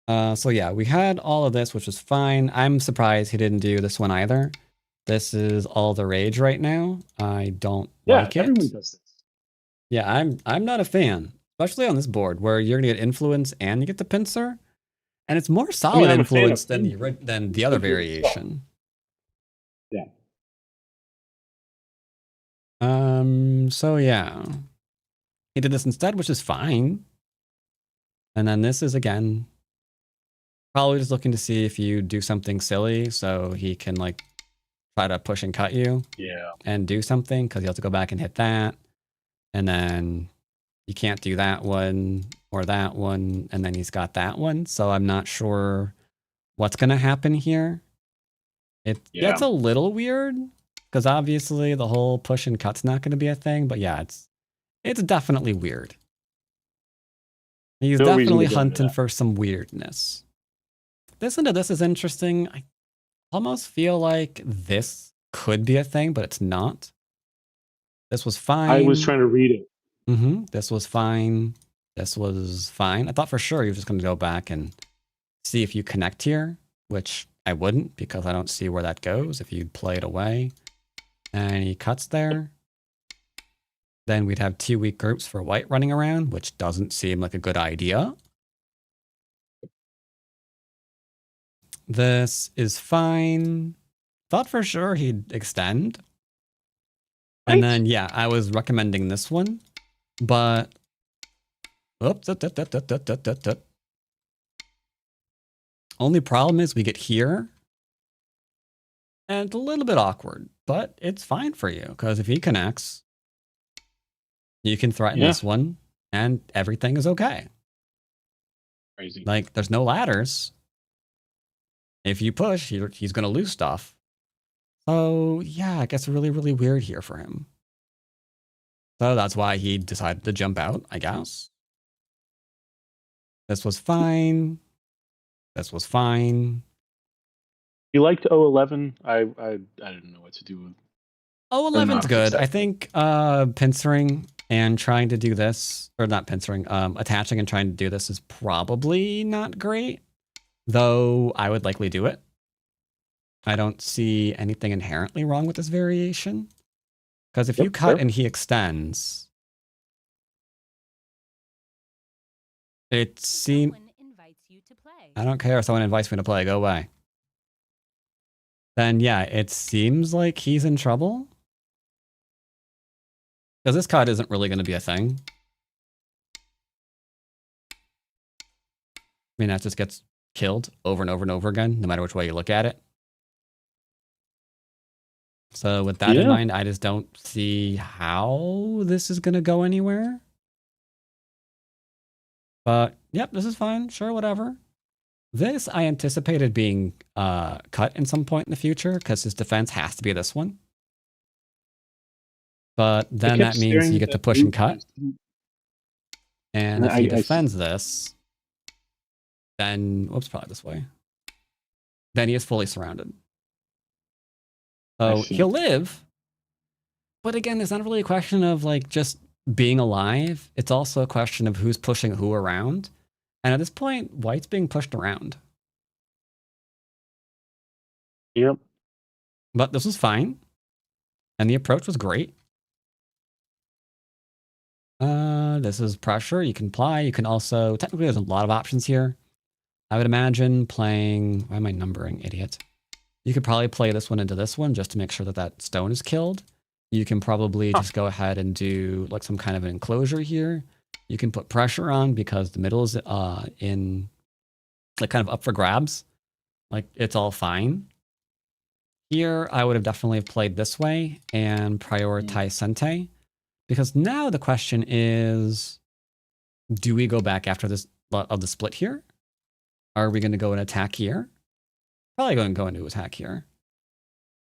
So yeah, we had all of this, which was fine. I'm surprised he didn't do this one either. This is all the rage right now. I don't like it. Everyone does this. Yeah, I'm not a fan, especially on this board where you're gonna get influence and you get the pincer, and it's more solid influence than the other variation. Yeah. So yeah, he did this instead, which is fine. And then this is again probably just looking to see if you do something silly so he can like try to push and cut you. Yeah. And do something because you have to go back and hit that. And then you can't do that one or that one. And then he's got that one. So I'm not sure what's going to happen here. It gets a little weird because obviously the whole push and cut's not going to be a thing. But yeah, it's definitely weird. He's definitely hunting for some weirdness. This is interesting. I almost feel like this could be a thing, but it's not. This was fine. I was trying to read it. This was fine. This was fine. I thought for sure you were just going to go back and see if you connect here, which I wouldn't because I don't see where that goes if you play it away. And he cuts there. Then we'd have 2 weak groups for white running around, which doesn't seem like a good idea. This is fine. Thought for sure he'd extend. And then, yeah, I was recommending this one. But oops, only problem is we get here, and it's a little bit awkward, but it's fine for you because if he connects, you can threaten this one, and everything is okay. Crazy. Like, there's no ladders. If you push, he's going to lose stuff. So, yeah, it gets really, really weird here for him. So that's why he decided to jump out, I guess. This was fine. This was fine. You liked 011? I didn't know what to do with. 011's good. I think pincering and trying to do this, or not pincering, attaching and trying to do this is probably not great. Though I would likely do it. I don't see anything inherently wrong with this variation. Because if you cut and he extends, it seems... I don't care if someone invites me to play, go away. Then yeah, it seems like he's in trouble. Because this cut isn't really going to be a thing. I mean, that just gets killed over and over and over again, no matter which way you look at it. So with that in mind, I just don't see how this is going to go anywhere. But, yep, this is fine. Sure, whatever. This, I anticipated being cut in some point in the future, because his defense has to be this one. But then that means you get to push and cut. And if he defends this, then, whoops, probably this way. Then he is fully surrounded. So he'll live. But again, it's not really a question of like just being alive. It's also a question of who's pushing who around. And at this point, white's being pushed around. Yep. But this was fine. And the approach was great. This is pressure. You can apply. You can also, technically there's a lot of options here. I would imagine playing, why am I numbering, idiot? You could probably play this one into this one just to make sure that that stone is killed. You can probably just go ahead and do like some kind of an enclosure here. You can put pressure on because the middle is in like kind of up for grabs. Like it's all fine. Here, I would have definitely played this way and prioritized Sente. Because now the question is, do we go back after this of the split here? Are we going to go and attack here? Probably going to go into attack here.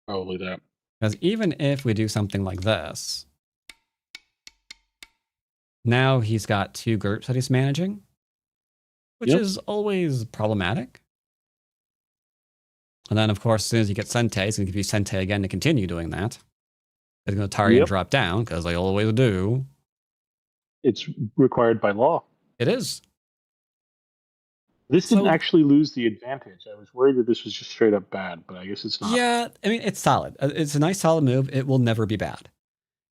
Probably that. Because even if we do something like this, now he's got two groups that he's managing, which is always problematic. And then, of course, as soon as you get Sente, it's going to give you Sente again to continue doing that. It's going to Tarian drop down, because they always do. It's required by law. It is. This didn't actually lose the advantage. I was worried that this was just straight up bad, but I guess it's not. Yeah, I mean, it's solid. It's a nice, solid move. It will never be bad.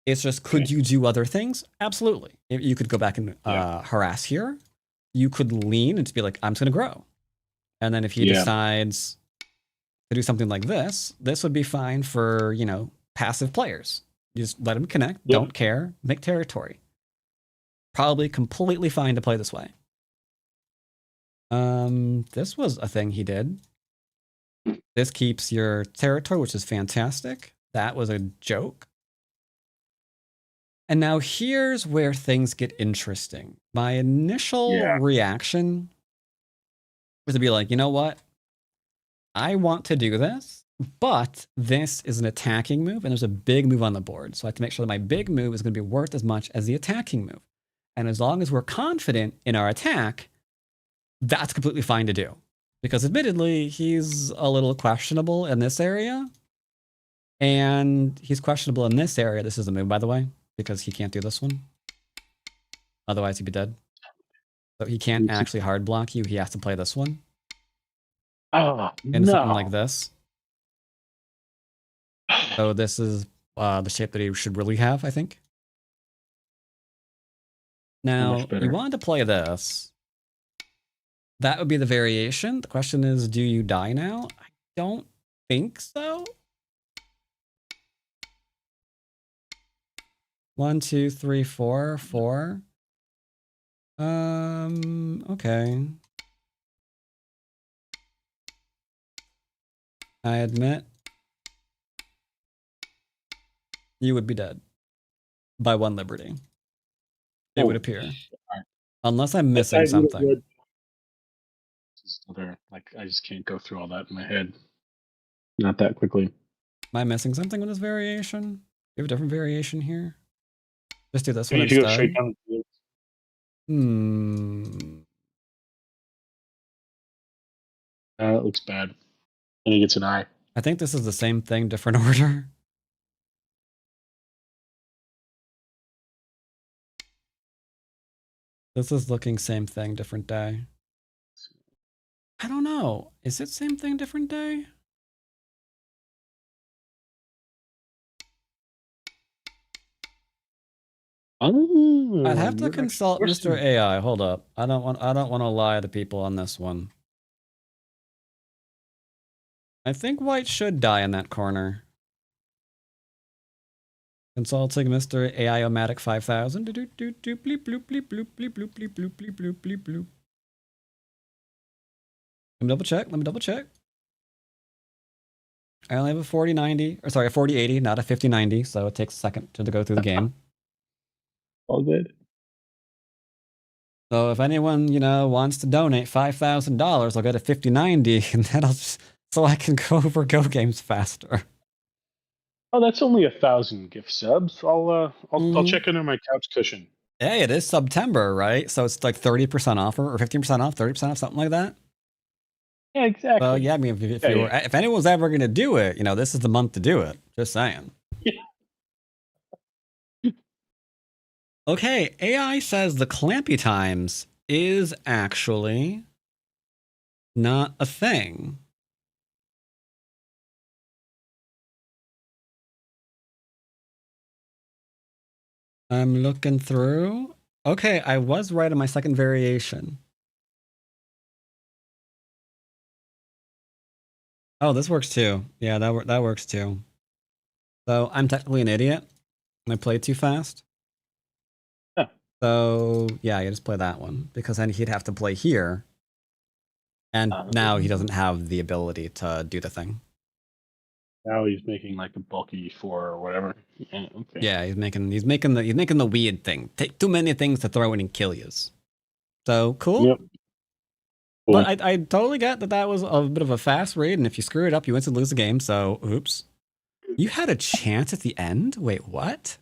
It's just, could you do other things? Absolutely. You could go back and harass here. You could lean and just be like, I'm just going to grow. And then if he decides to do something like this, this would be fine for, you know, passive players. You just let him connect, don't care, make territory. Probably completely fine to play this way. This was a thing he did. This keeps your territory, which is fantastic. That was a joke. And now here's where things get interesting. My initial reaction was to be like, you know what? I want to do this, but this is an attacking move, and there's a big move on the board. So I have to make sure that my big move is going to be worth as much as the attacking move. And as long as we're confident in our attack, that's completely fine to do. Because admittedly, he's a little questionable in this area. And he's questionable in this area. This is the move, by the way, because he can't do this one. Otherwise, he'd be dead. So he can't actually hard block you. He has to play this one. Oh, and something like this. So this is the shape that he should really have, I think. Now, you wanted to play this. That would be the variation. The question is, do you die now? I don't think so. 1, 2, 3, 4, 4. Okay. I admit you would be dead by 1 liberty. It would appear. Alright. Unless I'm I missing would have something. read other, like, I just can't go through all that in my head. Not that quickly. Am I missing something with this variation? You have a different variation here? Just do this You one need to go straight instead. down the field. That looks bad. And he gets an eye. I think this is the same thing, different order. This is looking same thing, different day. I don't know. Is it same thing, different day? Oh, I'd have to you're consult actually Mr. AI. Hold up. I don't want to lie to people on this one. I think white should die in that corner. Consulting Mr. AI-O-Matic 5000. Bleep, bleep, bleep, bleep, bleep, bleep, bleep, bleep, bleep, bleep, bleep, bleep, bleep. Let me double check. Let me double check. I only have a 4090, or sorry, a 4080, not a 5090, so it takes a second to go through the game. all good. So if anyone, wants to donate $5,000, I'll get a 5090, and that'll just, so I can go over Go games faster. Oh, that's only 1,000 gift subs. I'll check under my couch cushion. Hey, it is September, right? So it's like 30% off or 15% off, 30% off, something like that. Yeah, exactly. So yeah, I mean, if anyone's ever going to do it, this is the month to do it. Just saying. Yeah. Okay, AI says the clampy times is actually not a thing. I'm looking through. Okay, I was right on my second variation. Oh, this works too. Yeah, that works too. So I'm technically an idiot. I played too fast. Yeah. So yeah, you just play that one because then he'd have to play here. And now he doesn't have the ability to do the thing. Now he's making like a bulky 4 or whatever. Yeah, okay. Yeah, he's making the weird thing. Take too many things to throw in and kill you. So cool. Yep. Cool. But I totally get that was a bit of a fast read, and if you screw it up, you instantly lose the game. So oops. You had a chance at the end? Wait, what?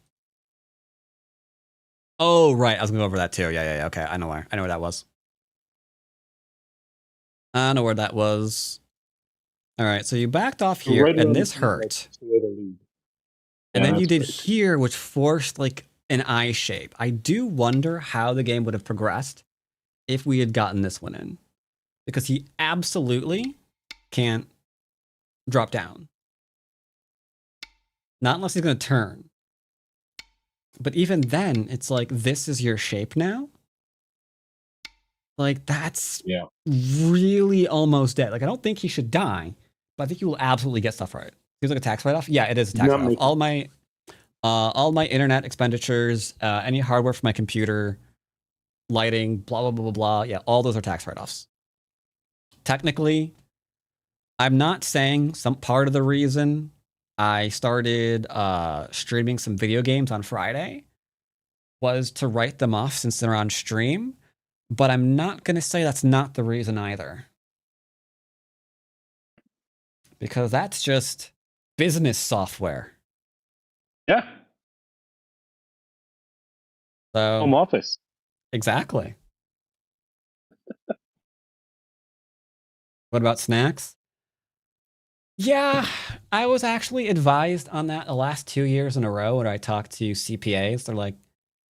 Oh right, I was gonna go over that too. Yeah. Okay, I know where that was. I know where that was. All right, so you backed off here, Right and this hurt. And then you did here, which forced like an eye shape. I do wonder how the game would have progressed if we had gotten this one in. Because he absolutely can't drop down. Not unless he's going to turn. But even then, it's like, this is your shape now? Like, that's really almost dead. Like, I don't think he should die, but I think he will absolutely get stuff right. Seems like a tax write-off? Yeah, it is a tax write-off. All my internet expenditures, any hardware for my computer, lighting, blah, blah, blah, blah, blah. Yeah, all those are tax write-offs. Technically, I'm not saying some part of the reason I started streaming some video games on Friday was to write them off since they're on stream, but I'm not going to say that's not the reason either. Because that's just business software. Yeah. So, home office. Exactly. What about snacks? Yeah, I was actually advised on that the last 2 years in a row when I talked to CPAs. They're like,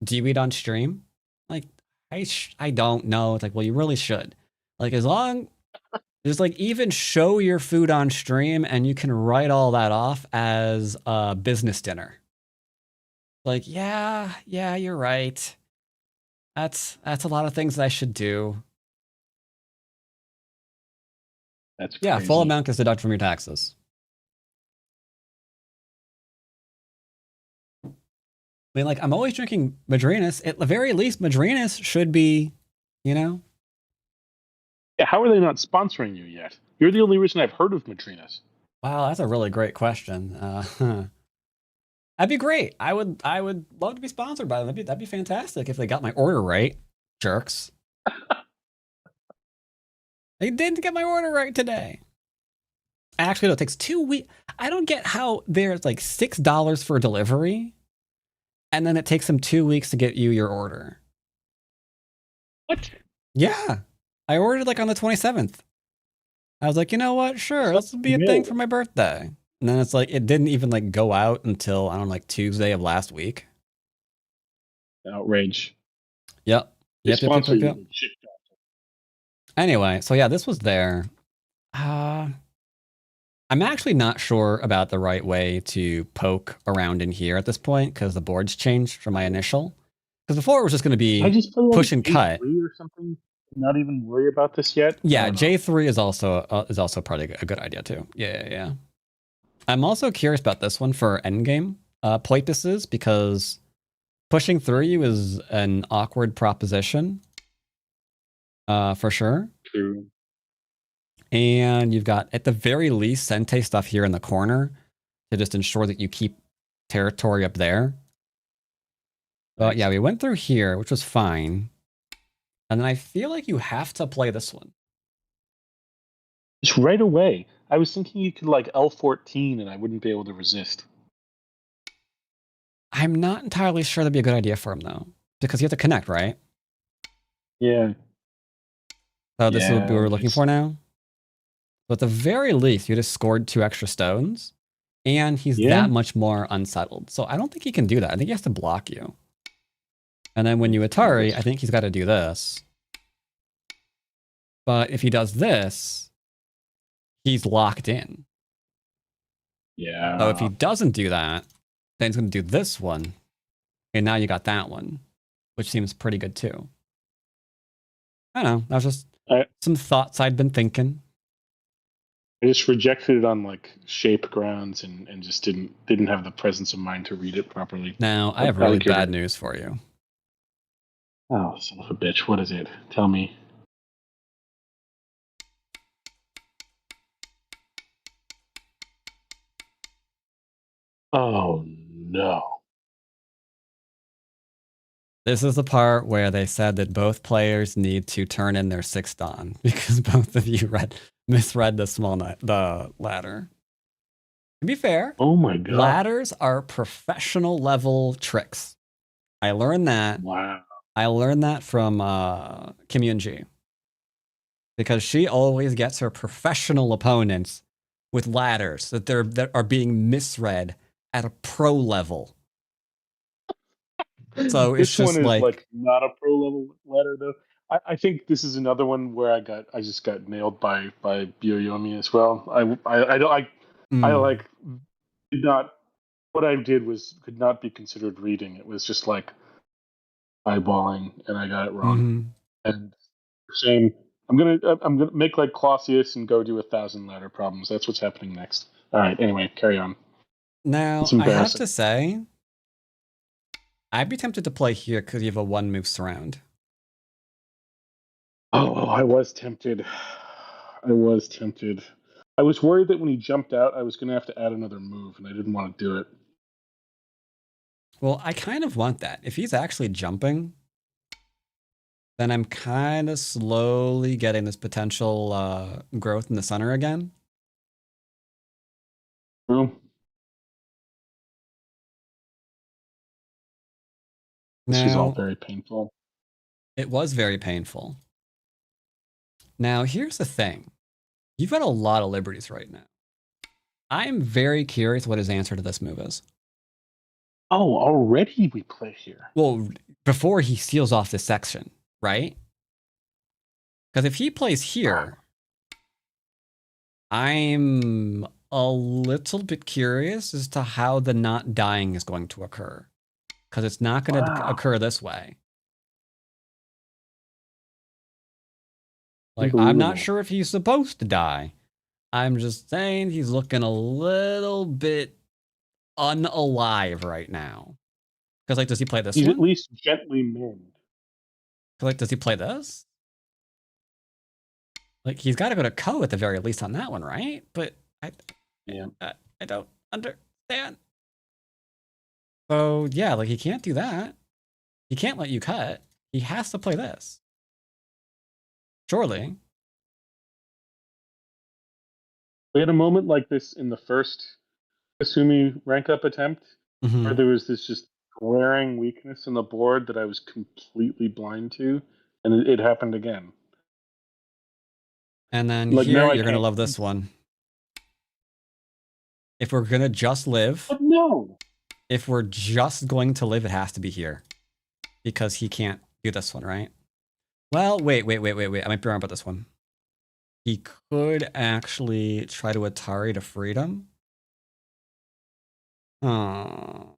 do you eat on stream? Like, I don't know. It's like, well, you really should. Like, as long, just like even show your food on stream and you can write all that off as a business dinner. Like, yeah, you're right. That's a lot of things that I should do. That's yeah, crazy. full amount is deducted from your taxes. I mean, like, I'm always drinking Madrinas. At the very least, Madrinas should be, you know. Yeah, how are they not sponsoring you yet? You're the only reason I've heard of Madrinas. Wow, that's a really great question. That'd be great. I would love to be sponsored by them. That'd be fantastic if they got my order right. Jerks. They didn't get my order right today. Actually, no, it takes 2 weeks. I don't get how there's like $6 for delivery, and then it takes them 2 weeks to get you your order. What? Yeah. I ordered like on the 27th. I was like, you know what? Sure, this will be a thing for my birthday. And then it's like, it didn't even like go out until, I don't know, like Tuesday of last week. Outrage. Yep. They Yep. sponsor you. Anyway, so yeah, this was there. I'm actually not sure about the right way to poke around in here at this point because the board's changed from my initial. Because before it was just going to be I just play push and cut. J3 or something. Not even worry about this yet. Yeah, J3 is also probably a good idea too. Yeah. I'm also curious about this one for endgame purposes because pushing through you is an awkward proposition. For sure. True. And you've got, at the very least, Sente stuff here in the corner to just ensure that you keep territory up there. But yeah, we went through here, which was fine. And then I feel like you have to play this one. Just right away. I was thinking you could like L14 and I wouldn't be able to resist. I'm not entirely sure that'd be a good idea for him, though. Because you have to connect, right? Yeah. So this is what we were looking for now? But at the very least, you just scored 2 extra stones. And he's that much more unsettled. So I don't think he can do that. I think he has to block you. And then when you Atari, I think he's got to do this. But if he does this, he's locked in. Yeah. So if he doesn't do that, then he's going to do this one. And now you got that one, which seems pretty good too. I don't know. That was just some thoughts I'd been thinking. I just rejected it on like shape grounds and just didn't have the presence of mind to read it properly. Now, I have really bad news for you. Oh, son of a bitch. What is it? Tell me. Oh, no. This is the part where they said that both players need to turn in their 6th Dawn because both of you misread the ladder. To be fair, oh my god, ladders are professional level tricks. I learned that. Wow. I learned that from Kim Yun Ji because she always gets her professional opponents with ladders that are being misread at a pro level. So it's this just one is like not a pro level ladder though. I think this is another one where I just got nailed by Byoyomi as well. Did not, what I did could not be considered reading. It was just like eyeballing, and I got it wrong. Mm-hmm. And shame. I'm gonna make like Clausius and go do 1,000 ladder problems. That's what's happening next. All right. Anyway, carry on. Now I have to say, I'd be tempted to play here because you have a 1-move surround. Oh, I was tempted. I was worried that when he jumped out, I was going to have to add another move, and I didn't want to do it. Well, I kind of want that. If he's actually jumping, then I'm kind of slowly getting this potential growth in the center again. Well, this was all very painful. It was very painful. Now, here's the thing. You've got a lot of liberties right now. I'm very curious what his answer to this move is. Oh, already we play here. Well, before he seals off this section, right? Because if he plays here, I'm a little bit curious as to how the not dying is going to occur. Because it's not going to occur this way. Like, I'm not sure if he's supposed to die. I'm just saying he's looking a little bit unalive right now. Because like, does he play this He's one? at least gently maimed. Like, does he play this? Like, he's got to go to Co at the very least on that one, right? But I don't understand. So yeah, like he can't do that. He can't let you cut. He has to play this. Surely. We had a moment like this in the first Kasumi rank up attempt, where there was this just glaring weakness in the board that I was completely blind to, and it happened again. And then Like, here, now I you're going to can't- love this one. If we're going to just live, But no. if we're just going to live, it has to be here. Because he can't do this one, right? Well, wait. I might be wrong about this one. He could actually try to Atari to freedom. Oh.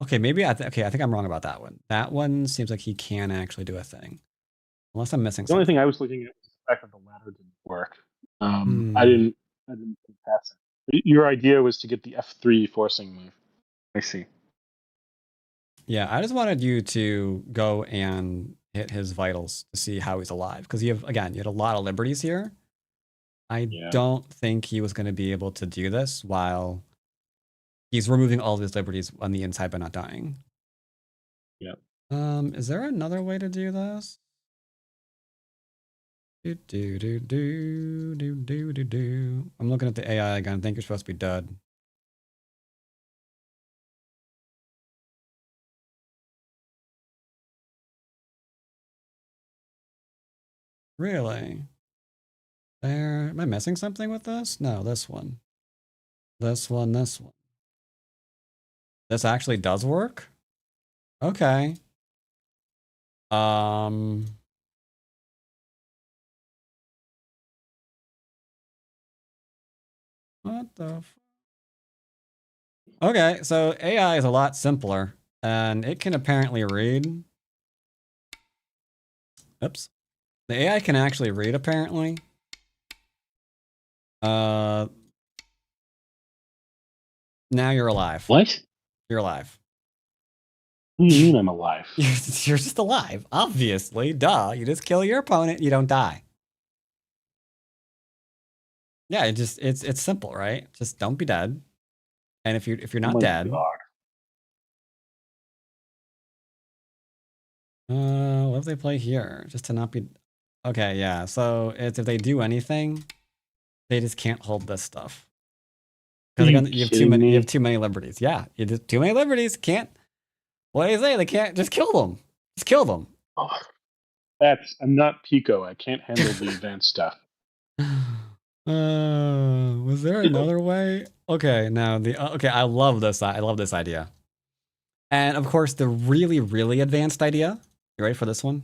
Okay, maybe I think I'm wrong about that one. That one seems like he can actually do a thing. Unless I'm missing The only something. thing I was looking at was the fact that the ladder didn't work. I Hmm. didn't pass it. Your idea was to get the F3 forcing move. I see. Yeah, I just wanted you to go and hit his vitals to see how he's alive. Because you had a lot of liberties here. I don't think he was going to be able to do this while he's removing all of his liberties on the inside but not dying. Yep. Is there another way to do this? I'm looking at the AI again. I think you're supposed to be dead. Really? There. Am I missing something with this? No, this one. This one. This actually does work? Okay. What the Okay, so AI is a lot simpler, and it can apparently read. Oops. The AI can actually read, apparently. Now you're alive. What? You're alive. What do you mean I'm alive? You're just alive, obviously. Duh. You just kill your opponent, you don't die. Yeah, it's simple, right? Just don't be dead. And if you're not dead, what if they play here? Just to not be okay, yeah. So it's if they do anything, they just can't hold this stuff. Because you have too many liberties. Yeah, you have too many liberties. Can't. What do you say? They can't just kill them. Just kill them. Oh, I'm not Pico. I can't handle the advanced stuff. Was there another way? Okay, now okay. I love this. I love this idea. And of course, the really, really advanced idea. You ready for this one?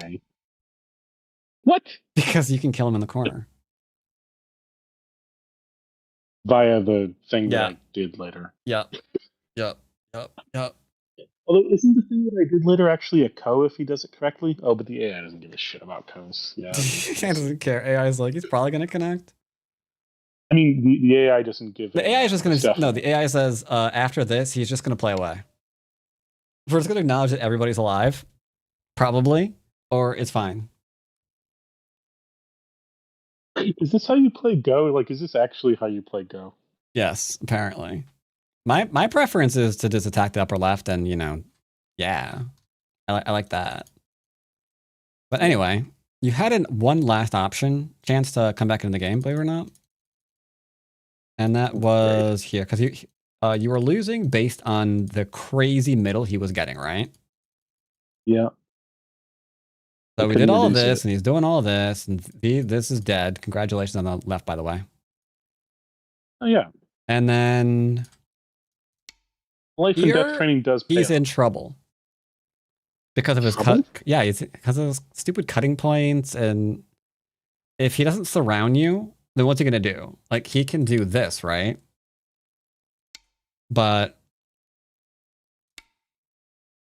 Okay. What? Because you can kill him in the corner. Via the thing that I did later. Yep. Although, isn't the thing that I did later actually a co if he does it correctly? Oh, but the AI doesn't give a shit about co's. Yeah. AI doesn't care. AI is like, he's probably going to connect. I mean, the AI doesn't give. The AI is just going to. No, the AI says after this, he's just going to play away. We're just going to acknowledge that everybody's alive, probably, or it's fine. Is this how you play Go? Like, is this actually how you play Go? Yes, apparently. My preference is to just attack the upper left, and yeah, I like that. But anyway, you had one last option, chance to come back into the game, believe it or not, and that was here because you were losing based on the crazy middle he was getting, right? Yeah. So we did all of this, and he's doing all of this, and this is dead. Congratulations on the left, by the way. Oh yeah. And then life and death training does pay he's off. in trouble because of his cut. Yeah, because of his stupid cutting points, and if he doesn't surround you, then what's he gonna do? Like, he can do this, right? But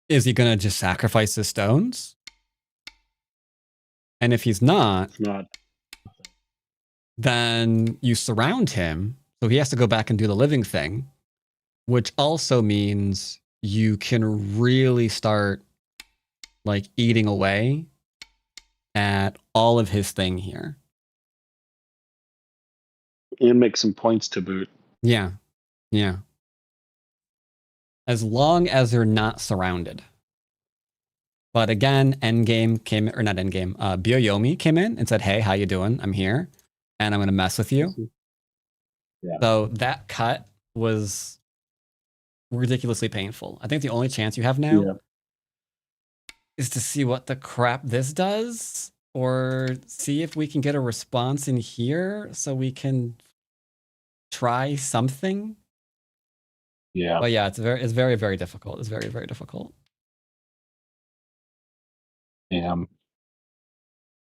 is he gonna just sacrifice his stones? And if he's not, then you surround him. So he has to go back and do the living thing, which also means you can really start like eating away at all of his thing here. And make some points to boot. Yeah. Yeah. As long as they're not surrounded. But again, Endgame came, or not Endgame, Byoyomi came in and said, hey, how you doing? I'm here, and I'm going to mess with you. Yeah. So that cut was ridiculously painful. I think the only chance you have now is to see what the crap this does, or see if we can get a response in here so we can try something. Yeah. But yeah, it's very, very difficult. It's very, very difficult. Yeah.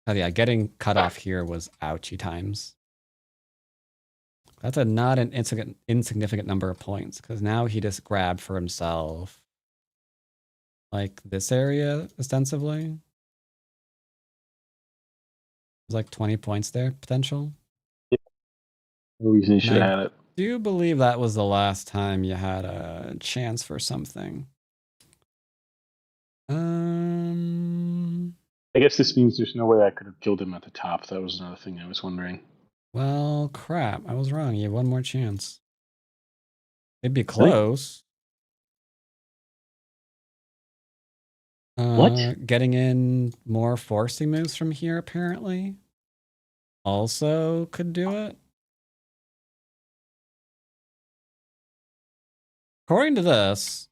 Oh yeah, getting cut off here was ouchy times. That's not an insignificant number of points, because now he just grabbed for himself like this area, ostensibly. There's like 20 points there, potential. No reason you should And I have had it. do believe that was the last time you had a chance for something. I guess this means there's no way I could have killed him at the top. That was another thing I was wondering. Well, crap. I was wrong. You have one more chance. It'd be close. What? Getting in more forcing moves from here, apparently. Also could do it. According to this,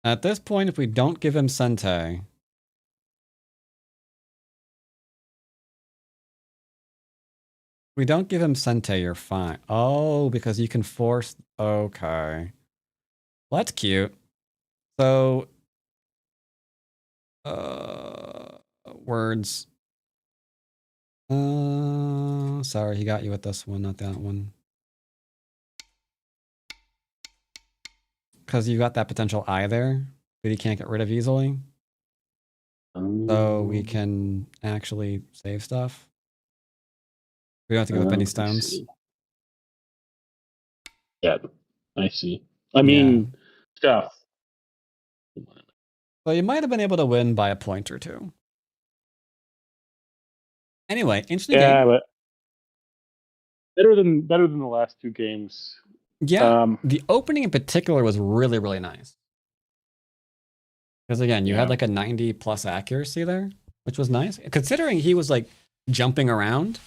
at this point, if we don't give him Sente, you're fine. Oh, because you can force. Okay. Well, that's cute. So, words. Sorry, he got you with this one, not that one. Because you got that potential eye there that he can't get rid of easily. So we can actually save stuff. We don't have to give up any stones. Yeah, I see. I mean, stuff. So you might have been able to win by a point or two. Anyway, interesting game. But better than the last two games. Yeah, the opening in particular was really, really nice. Because again, you had like a 90 plus accuracy there, which was nice. Considering he was like jumping around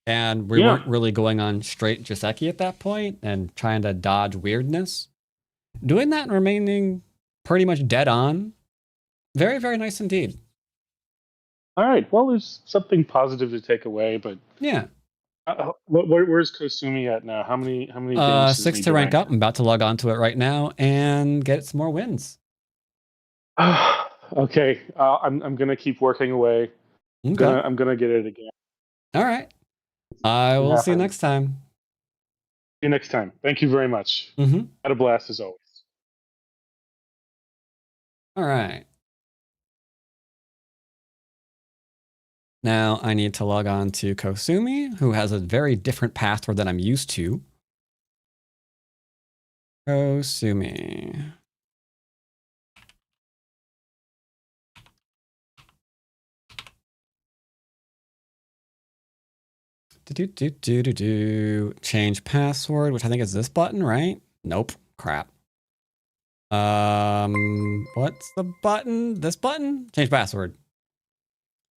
and we weren't really going on straight Joseki at that point and trying to dodge weirdness. Doing that and remaining pretty much dead on. Very, very nice indeed. All right. Well, there's something positive to take away, but yeah. Where's Kosumi at now? How many games? 6 to rank up. I'm about to log on to it right now and get some more wins. Okay. I'm gonna keep working away. Okay. I'm gonna get it again. All right. I will see you next time. See you next time. Thank you very much. Had a blast as always. All right. Now I need to log on to Kosumi, who has a very different password than I'm used to. Kosumi. Change password, which I think is this button, right? Nope. Crap. What's the button? This button? Change password.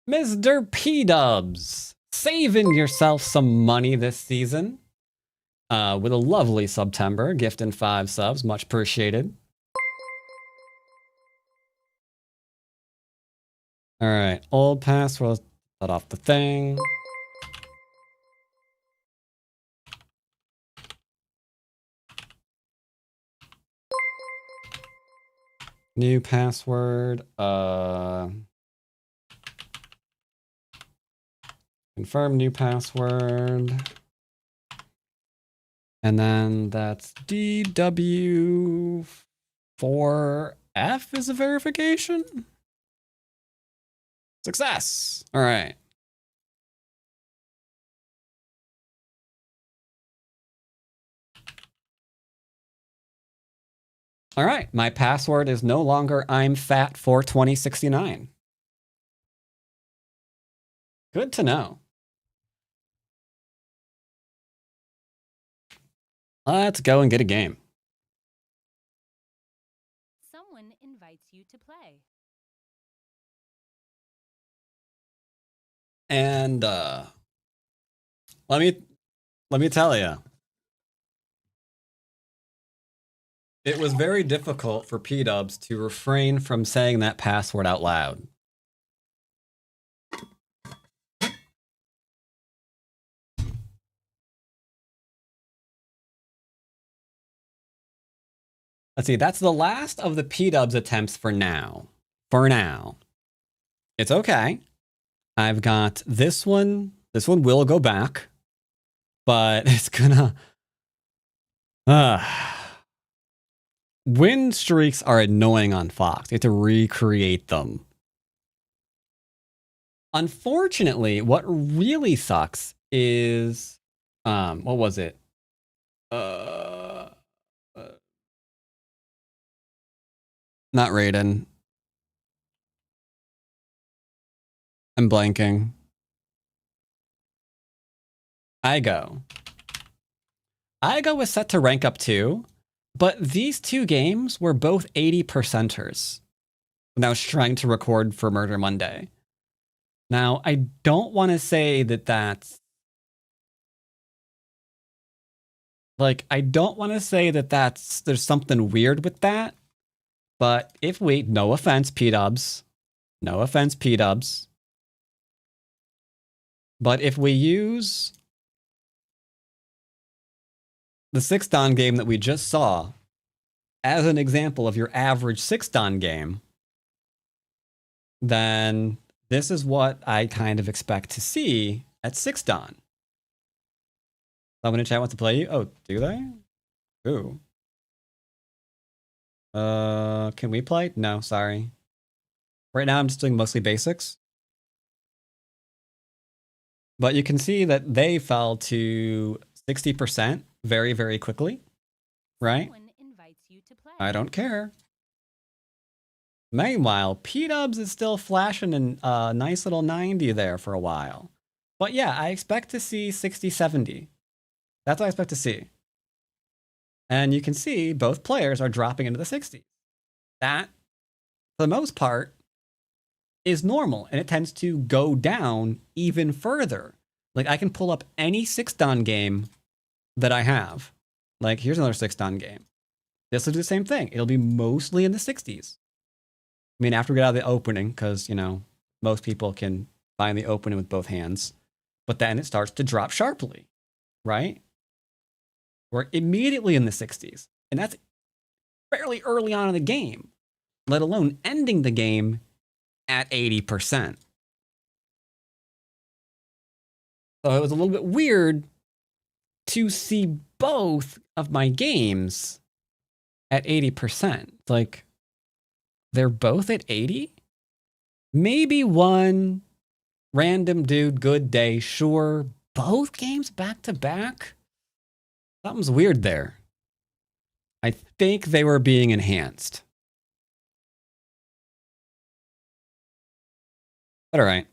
Mr. P-Dubs, saving yourself some money this season with a lovely September, gifting 5 subs, much appreciated. All right, old password, cut off the thing. New password, confirm new password. And then that's DW4F is a verification. Success. All right. All right, my password is no longer I'm fat for 2069. Good to know. Let's go and get a game. Someone invites you to play. And let me tell you, it was very difficult for P-dubs to refrain from saying that password out loud. Let's see, that's the last of the P-dubs attempts for now. For now. It's okay. I've got this one. This one will go back. But it's gonna... win streaks are annoying on Fox. You have to recreate them. Unfortunately, what really sucks is... what was it? Not Raiden. I'm blanking. Igo. Igo was set to rank up too, but these two games were both 80%ers when I was trying to record for Murder Monday. Now, I don't want to say that that's... Like, I don't want to say that there's something weird with that, but if we... No offense, P-dubs. No offense, P-dubs. But if we use the 6-dan game that we just saw as an example of your average 6-dan game, then this is what I kind of expect to see at 6-dan. Someone in chat wants to play you? Oh, do they? Ooh. Can we play? No, sorry. Right now I'm just doing mostly basics. But you can see that they fell to 60% very, very quickly, right? Someone invites you to play. I don't care. Meanwhile, P-dubs is still flashing a nice little 90 there for a while. But yeah, I expect to see 60, 70. That's what I expect to see. And you can see both players are dropping into the 60s. That, for the most part, is normal, and it tends to go down even further. Like, I can pull up any 6-dan game that I have. Like, here's another 6-dan game. This will do the same thing. It'll be mostly in the 60s. I mean, after we get out of the opening, because, you know, most people can find the opening with both hands. But then it starts to drop sharply, right? We're immediately in the 60s. And that's fairly early on in the game, let alone ending the game at 80%. So it was a little bit weird to see both of my games at 80%. Like, they're both at 80? Maybe one random dude, good day, sure. Both games back to back? Something's weird there. I think they were being enhanced. But all right,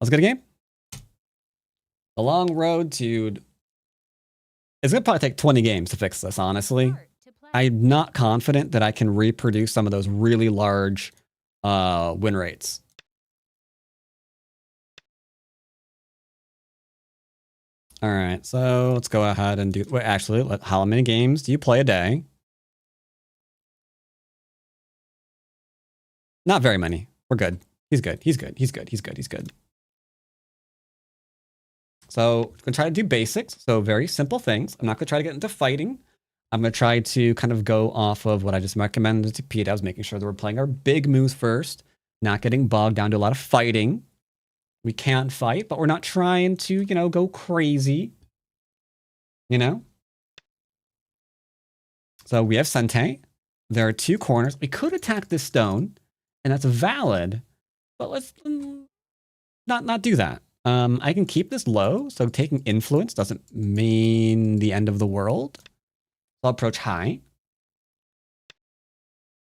let's get a game. The long road to... It's going to probably take 20 games to fix this, honestly. I'm not confident that I can reproduce some of those really large win rates. All right, so let's go ahead and do... Wait, actually, how many games do you play a day? Not very many. We're good. He's good. He's good. He's good. He's good. He's good. So I'm going to try to do basics. So very simple things. I'm not going to try to get into fighting. I'm going to try to kind of go off of what I just recommended to Pete. I was making sure that we're playing our big moves first, not getting bogged down to a lot of fighting. We can fight, but we're not trying to, you know, go crazy. You know? So we have Sente. There are two corners. We could attack this stone, and that's valid. But let's not do that. I can keep this low, so taking influence doesn't mean the end of the world. So I'll approach high.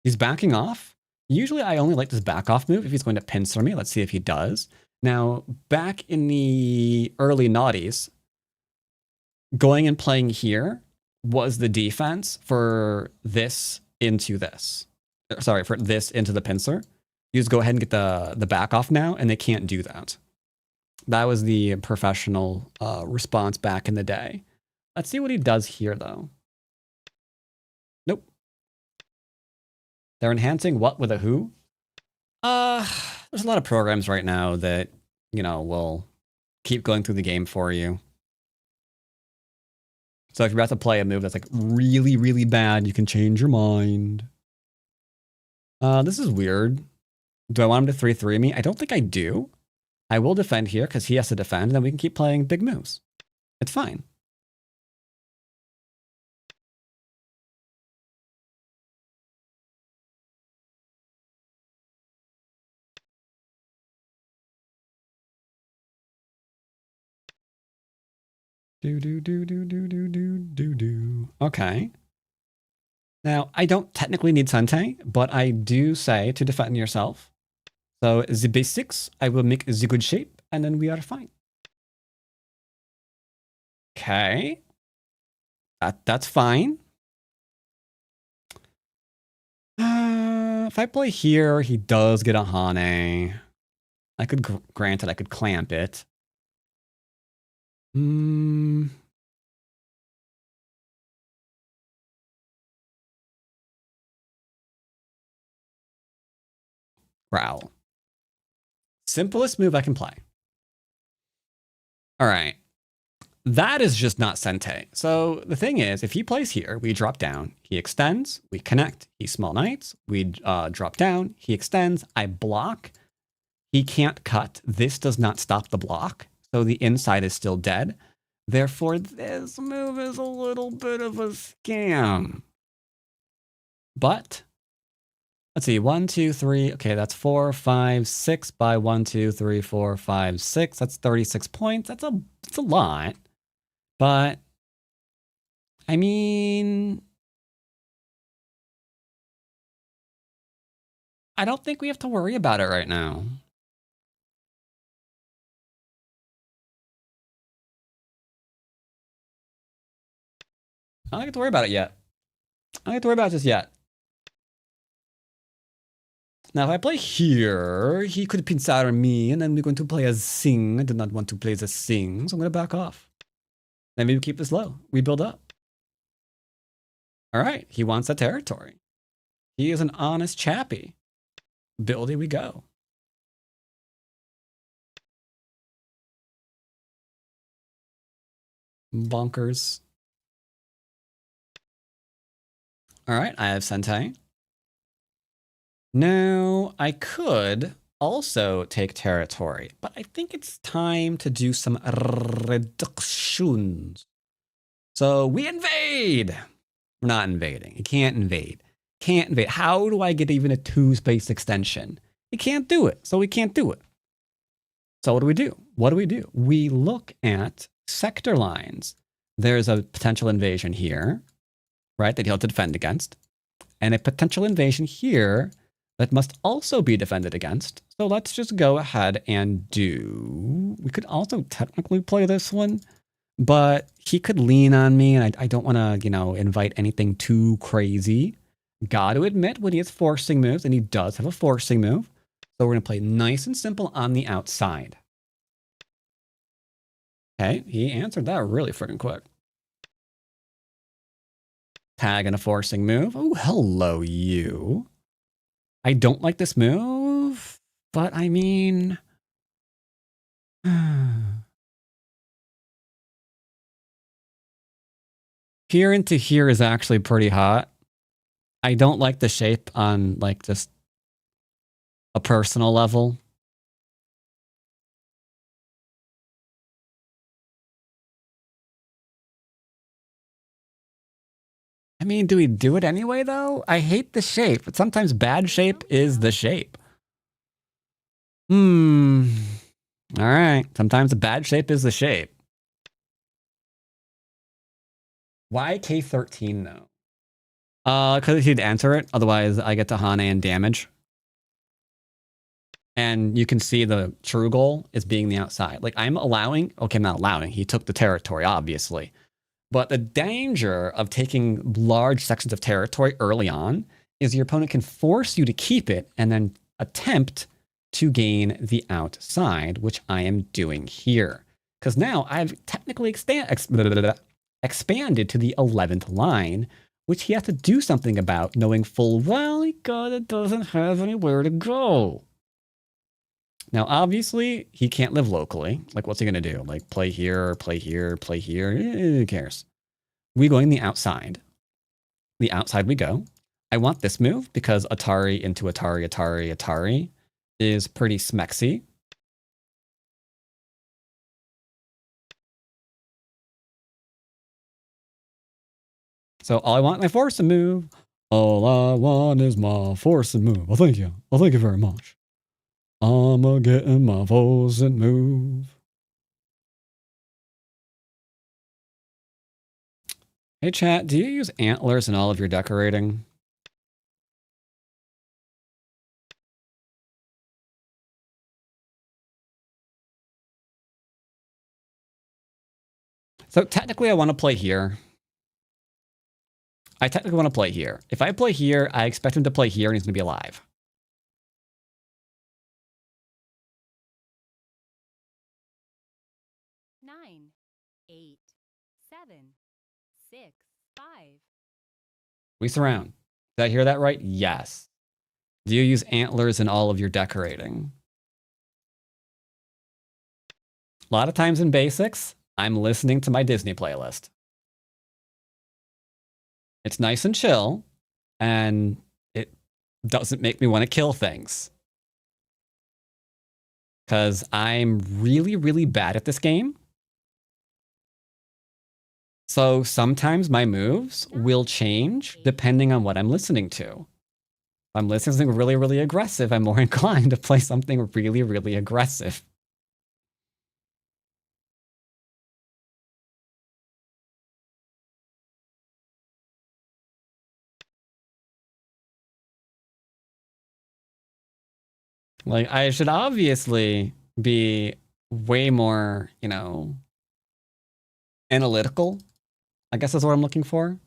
He's backing off. Usually I only like this back off move if he's going to pincer me. Let's see if he does. Now, back in the early noughties, going and playing here was the defense for this into this. Sorry, for this into the pincer. You just go ahead and get the back off now, and they can't do that. That was the professional response back in the day. Let's see what he does here, though. Nope. They're enhancing what with a who? There's a lot of programs right now that, you know, will keep going through the game for you. So if you're about to play a move that's like really, really bad, you can change your mind. This is weird. Do I want him to 3-3 me? I don't think I do. I will defend here because he has to defend, and then we can keep playing big moves. It's fine. Okay. Now, I don't technically need Sente, but I do say to defend yourself. So the basics, I will make the good shape, and then we are fine. Okay. That's fine. If I play here, he does get a Hane. I could, granted, I could clamp it. Growl. Simplest move I can play. All right. That is just not Sente. So the thing is, if he plays here, we drop down. He extends. We connect. He small knights. We drop down. He extends. I block. He can't cut. This does not stop the block. So the inside is still dead. Therefore, this move is a little bit of a scam. But let's see, 1, 2, 3. Okay, that's 4, 5, 6 by 1, 2, 3, 4, 5, 6. That's 36 points. That's a lot. But I mean, I don't think we have to worry about it right now. I don't have to worry about it yet. I don't have to worry about it just yet. Now, if I play here, he could pincer on me, and then we're going to play a Sing. I do not want to play the Sing, so I'm going to back off. Then maybe keep this low. We build up. All right, he wants that territory. He is an honest chappy. Building we go. Bonkers. All right, I have Sente. Now, I could also take territory, but I think it's time to do some reductions. So we invade. We're not invading. You can't invade. Can't invade. How do I get even a 2-space extension? You can't do it, so we can't do it. So what do we do? What do we do? We look at sector lines. There's a potential invasion here, right, that he'll have to defend against, and a potential invasion here that must also be defended against. So let's just go ahead and do... We could also technically play this one, but he could lean on me, and I don't want to, you know, invite anything too crazy. Got to admit, when he has forcing moves, and he does have a forcing move, so we're going to play nice and simple on the outside. Okay, he answered that really freaking quick. Tag and a forcing move. Oh, hello, you. I don't like this move, but I mean... Here into here is actually pretty hot. I don't like the shape on, like, just a personal level. I mean, do we do it anyway, though? I hate the shape, but sometimes bad shape is the shape. All right. Sometimes a bad shape is the shape. Why K13, though? Because he'd answer it. Otherwise, I get to Hane and damage. And you can see the true goal is being the outside. Like, I'm allowing... Okay, I'm not allowing. He took the territory, obviously. But the danger of taking large sections of territory early on is your opponent can force you to keep it and then attempt to gain the outside, which I am doing here. Because now I've technically expanded to the 11th line, which he has to do something about, knowing full well he doesn't have anywhere to go. Now, obviously, he can't live locally. Like, what's he going to do? Like, play here, play here, play here? Who cares? We going the outside. The outside we go. I want this move because Atari into Atari, Atari, Atari is pretty smexy. So all I want is my force to move. All I want is my force to move. Well, thank you. Well, thank you very much. I'ma get in my force and move. Hey, chat, do you use antlers in all of your decorating? So technically I want to play here. I technically want to play here. If I play here, I expect him to play here and he's going to be alive. Nine, 8, 7, 6, 5. We surround. Did I hear that right? Yes. Do you use antlers in all of your decorating? A lot of times in basics, I'm listening to my Disney playlist. It's nice and chill, and it doesn't make me want to kill things. Because I'm really, really bad at this game. So sometimes my moves will change depending on what I'm listening to. If I'm listening to something really, really aggressive, I'm more inclined to play something really, really aggressive. Like, I should obviously be way more, you know, analytical. I guess that's what I'm looking for.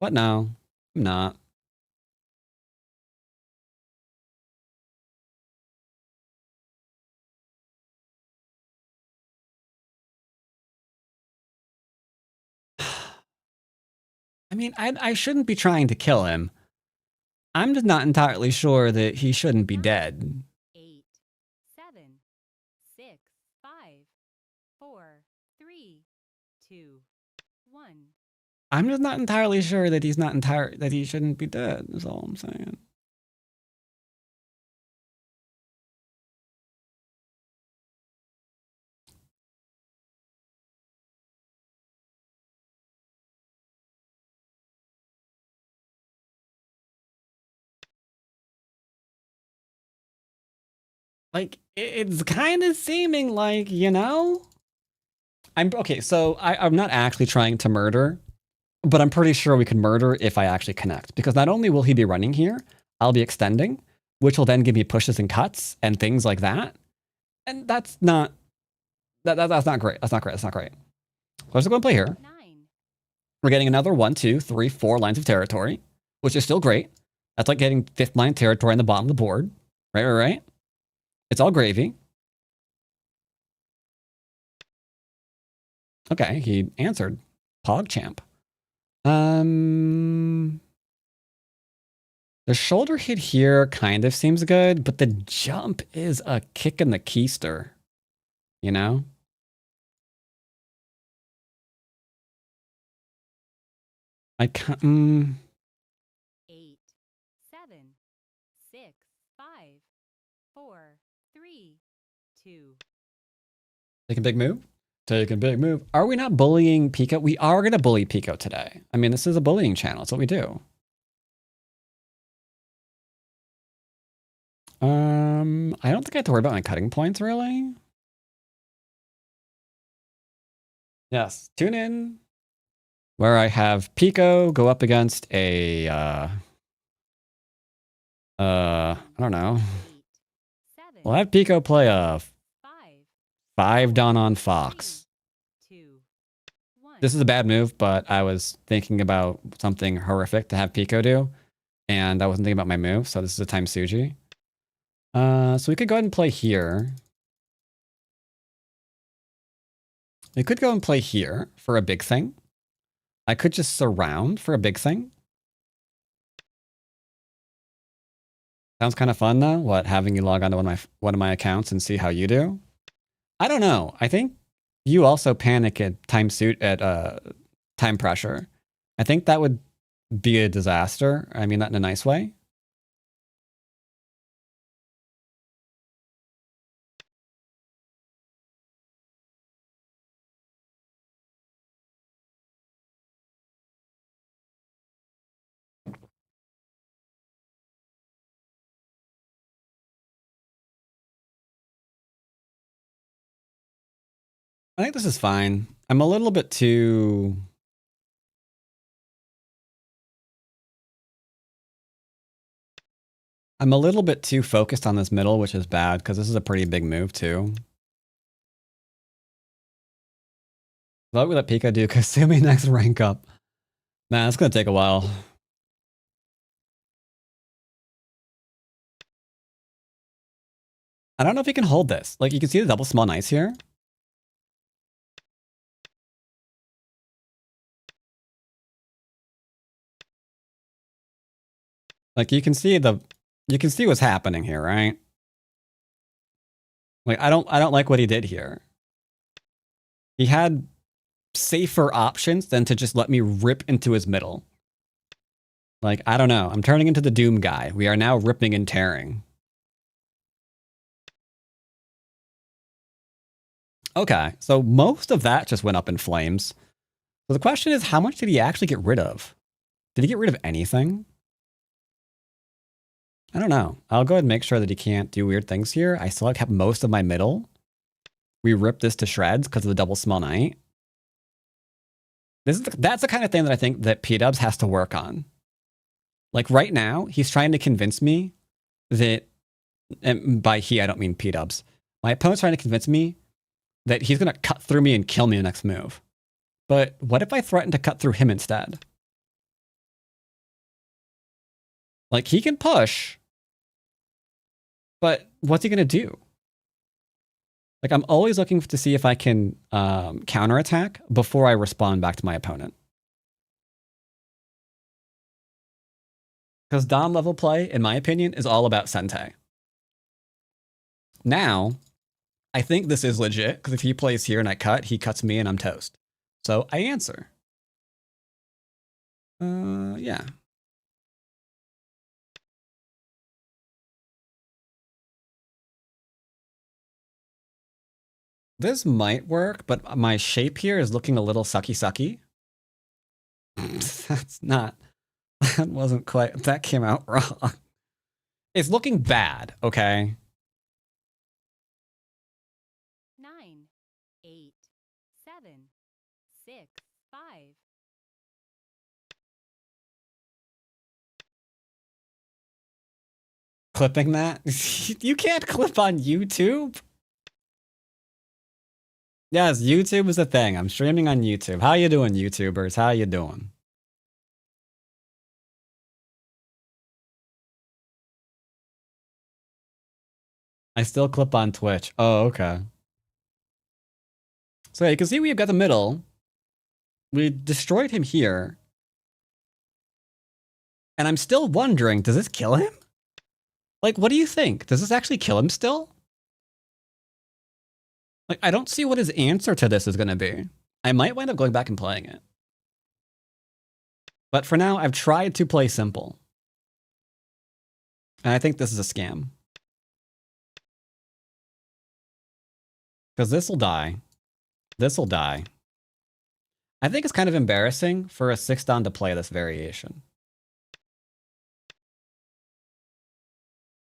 But no, I'm not. I mean, I shouldn't be trying to kill him. I'm just not entirely sure that he shouldn't be dead. 8, 7, 6, 5, 4, 3, 2, 1. I'm just not entirely sure that that he shouldn't be dead, is all I'm saying. Like, it's kind of seeming like, you know? Okay, so I'm not actually trying to murder, but I'm pretty sure we can murder if I actually connect. Because not only will he be running here, I'll be extending, which will then give me pushes and cuts and things like that. And that's not... That's not great. That's not great. That's not great. Let's go and play here. 9. We're getting another 1, 2, 3, 4 lines of territory, which is still great. That's like getting 5th line territory on the bottom of the board. Right. It's all gravy. Okay, he answered. PogChamp. The shoulder hit here kind of seems good, but the jump is a kick in the keister. You know? I can't... 8, 7, 6, 5, 4, 3, 2. Take a big move? Take a big move. Are we not bullying Pico? We are going to bully Pico today. I mean, this is a bullying channel. It's what we do. I don't think I have to worry about my cutting points, really. Yes, tune in. where I have Pico go up against a I don't know. 8, 7, Well, I have Pico play a 5, 5 down on Fox. 2, 1. This is a bad move, but I was thinking about something horrific to have Pico do, and I wasn't thinking about my move, so this is a time Suji. So we could go ahead and play here. We could go and play here for a big thing. I could just surround for a big thing. Sounds kind of fun though. What, having you log on to one of my accounts and see how you do? I don't know. I think you also panic at time pressure. I think that would be a disaster. I mean that in a nice way. I think this is fine. I'm a little bit too... I'm a little bit too focused on this middle, which is bad, because this is a pretty big move, too. What would let Pika do? Kasumi next rank up. Man, it's going to take a while. I don't know if he can hold this. Like, you can see the double small knights here. Like, you can see what's happening here, right? Like, I don't like what he did here. He had safer options than to just let me rip into his middle. Like, I don't know. I'm turning into the Doom guy. We are now ripping and tearing. Okay, so most of that just went up in flames. So the question is, how much did he actually get rid of? Did he get rid of anything? I don't know. I'll go ahead and make sure that he can't do weird things here. I still have most of my middle. We ripped this to shreds because of the double small knight. That's the kind of thing that I think that P-Dubs has to work on. Like right now, he's trying to convince me that, and by he, I don't mean P-Dubs. My opponent's trying to convince me that he's going to cut through me and kill me in the next move. But what if I threaten to cut through him instead? Like, he can push, but what's he going to do? Like, I'm always looking to see if I can counterattack before I respond back to my opponent. Because Dom level play, in my opinion, is all about Sente. Now, I think this is legit, because if he plays here and I cut, he cuts me and I'm toast. So I answer. Yeah. This might work, but my shape here is looking a little sucky. That's not... That wasn't quite... That came out wrong. It's looking bad, okay? 9, 8, 7, 6, 5. Clipping that? You can't clip on YouTube? Yes, YouTube is a thing. I'm streaming on YouTube. How you doing, YouTubers? How you doing? I still clip on Twitch. Oh, okay. So yeah, you can see we've got the middle. We destroyed him here. And I'm still wondering, does this kill him? Like, what do you think? Does this actually kill him still? Like, I don't see what his answer to this is going to be. I might wind up going back and playing it. But for now, I've tried to play simple. And I think this is a scam. Because this will die. This will die. I think it's kind of embarrassing for a 6-dan to play this variation.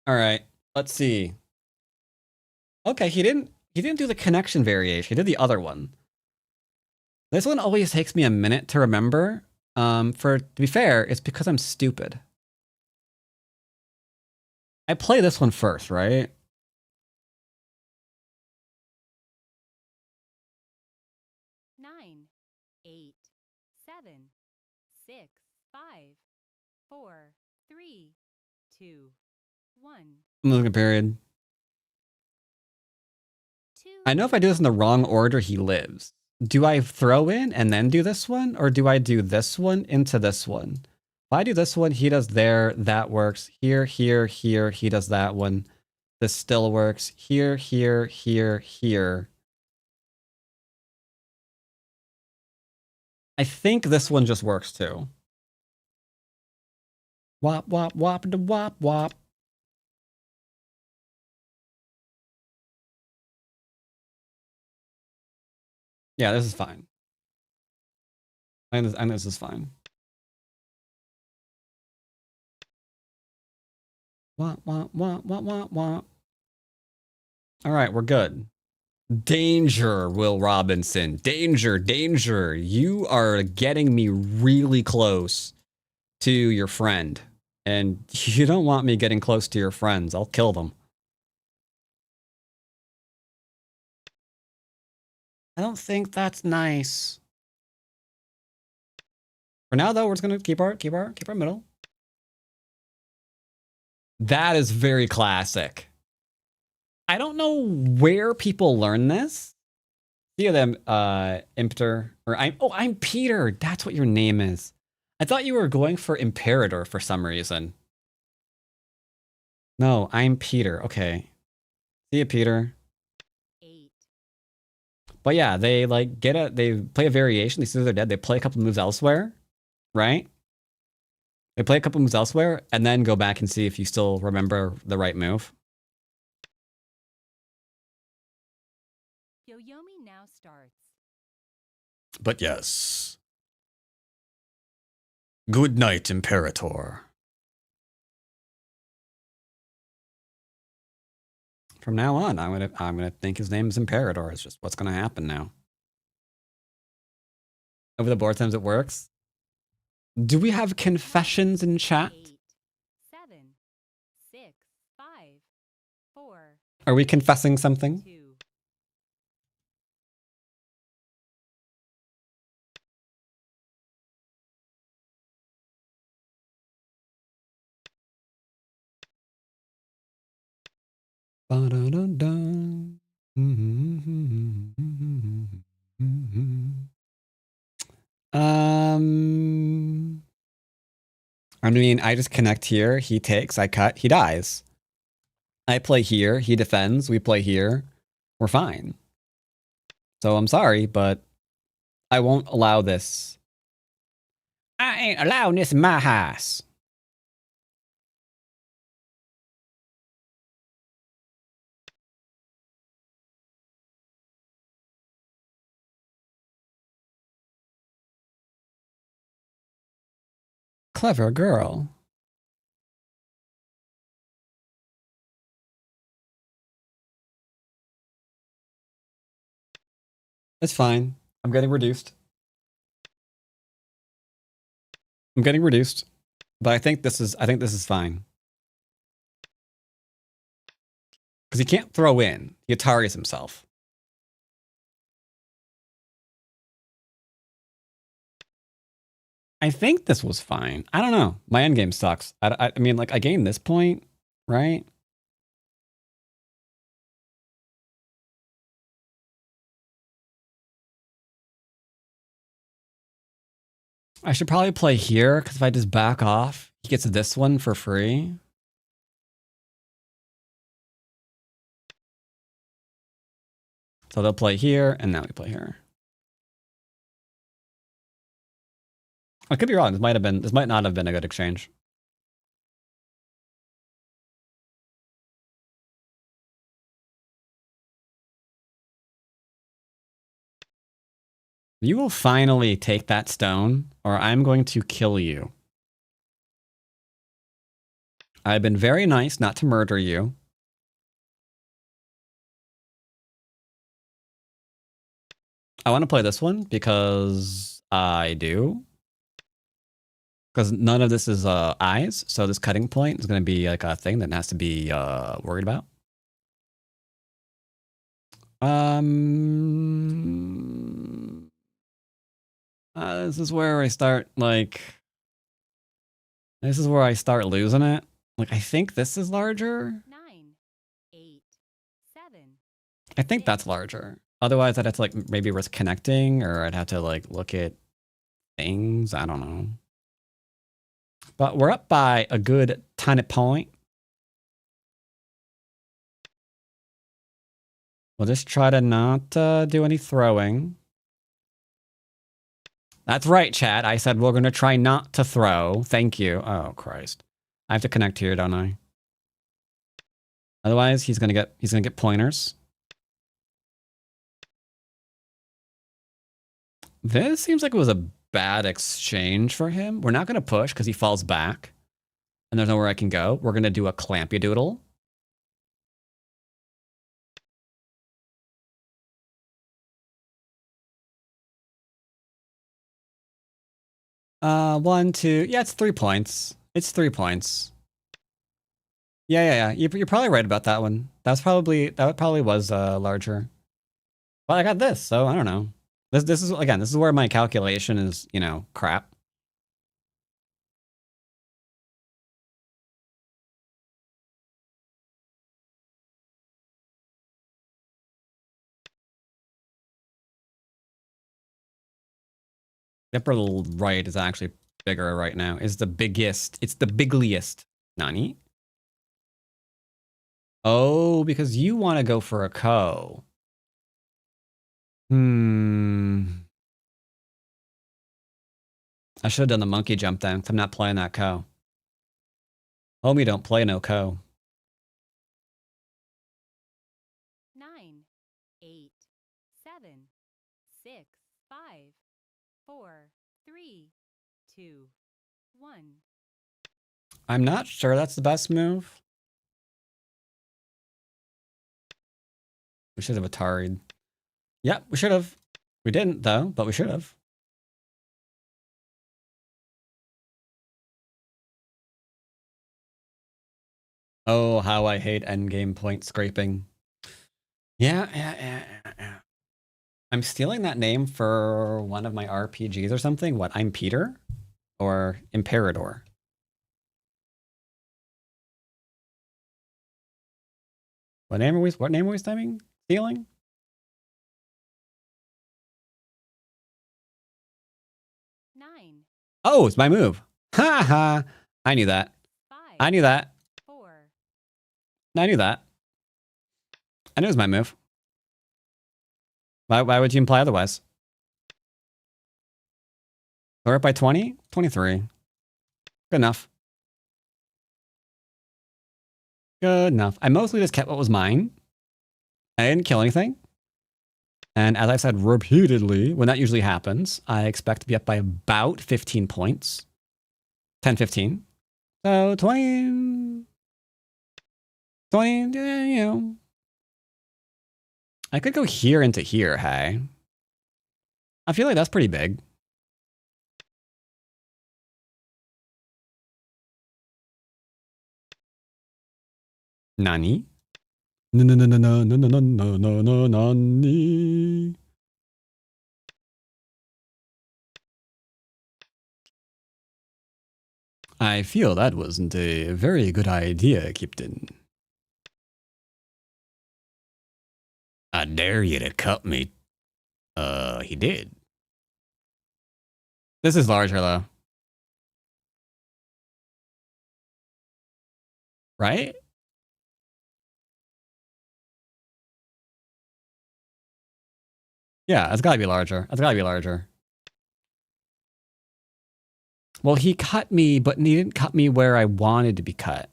All right, let's see. Okay, he didn't do the connection variation. He did the other one. This one always takes me a minute to remember. To be fair, it's because I'm stupid. I play this one first, right? Nine, 8, 7, 6, 5, 4, 3, 2, 1. I'm looking at period. 2. I know if I do this in the wrong order, he lives. Do I throw in and then do this one? Or do I do this one into this one? If I do this one, he does there, that works. Here, here, here, he does that one. This still works. Here, here, here, here. I think this one just works too. Wop, wop, wop, da wop, wop. Yeah, this is fine. I think this is fine. Wop, wop, wop, wop, wop, wop. All right, we're good. Danger, Will Robinson. Danger, danger. You are getting me really close to your friend. And you don't want me getting close to your friends. I'll kill them. I don't think that's nice. For now, though, we're just gonna keep our middle. That is very classic. I don't know where people learn this. See them, Impter, or I'm Peter. That's what your name is. I thought you were going for Imperator for some reason. No, I'm Peter. Okay. See ya, Peter. 8. But yeah, they like they play a variation. They see they're dead. They play a couple moves elsewhere, right? They play a couple moves elsewhere and then go back and see if you still remember the right move. Yoyomi now starts. But yes. Good night, Imperator. From now on, I'm gonna think his name is Imperator. It's just what's gonna happen now. Over the board times it works. Do we have confessions in chat? 8, 7, 6, 5, 4. Are we confessing something? 2. Ba-da-da-da. I mean, I just connect here. He takes, I cut, he dies. I play here, he defends, we play here. We're fine. So I'm sorry, but I won't allow this. I ain't allowing this in my house. Clever girl. It's fine. I'm getting reduced. I'm getting reduced. But I think this is fine. Because he can't throw in. He Ataris himself. I think this was fine. I don't know. My endgame sucks. I mean, like, I gained this point, right? I should probably play here, because if I just back off, he gets this one for free. So they'll play here, and now we play here. I could be wrong. This might not have been a good exchange. You will finally take that stone, or I'm going to kill you. I've been very nice not to murder you. I want to play this one because I do. Because none of this is eyes, so this cutting point is going to be like a thing that has to be worried about. This is where I start, like... This is where I start losing it. Like, I think this is larger. 9, 8, 7. I think that's larger. Otherwise, I'd have to, like, maybe risk connecting, or I'd have to, like, look at things. I don't know. But we're up by a good tiny point. We'll just try to not do any throwing. That's right, chat. I said we're going to try not to throw. Thank you. Oh, Christ. I have to connect here, don't I? Otherwise, he's going to get pointers. This seems like it was a bad exchange for him. We're not going to push because he falls back. And there's nowhere I can go. We're going to do a clampy doodle. One, two. Yeah, it's 3 points. It's 3 points. Yeah. You're probably right about that one. That probably was larger. But I got this, so I don't know. This is where my calculation is, you know, crap. The upper right is actually bigger right now. Is the biggest. It's the bigliest. Nani? Oh, because you want to go for a ko. I should have done the monkey jump then, 'cause I'm not playing that ko. Homie don't play no ko. 9, 8, 7, 6, 5, 4, 3, 2, 1. I'm not sure that's the best move. We should have Atari'd. Yep, we should have. We didn't, though, but we should have. Oh, how I hate endgame point scraping. Yeah. I'm stealing that name for one of my RPGs or something. What, I'm Peter? Or Imperador? What name are we stealing? Oh, it's my move. Ha ha. I knew that. 5, I knew that. 4. I knew that. I knew it was my move. Why would you imply otherwise? We're up by 20? 23. Good enough. Good enough. I mostly just kept what was mine. I didn't kill anything. And as I've said repeatedly, when that usually happens, I expect to be up by about 15 points. 10, 15. So 20, you know. I could go here into here, hey. I feel like that's pretty big. Nani? No, nani. I feel that wasn't a very good idea, Captain. I dare you to cut me. He did. This is larger, though. Right? Yeah, it's gotta be larger. It's gotta be larger. Well, he cut me, but he didn't cut me where I wanted to be cut.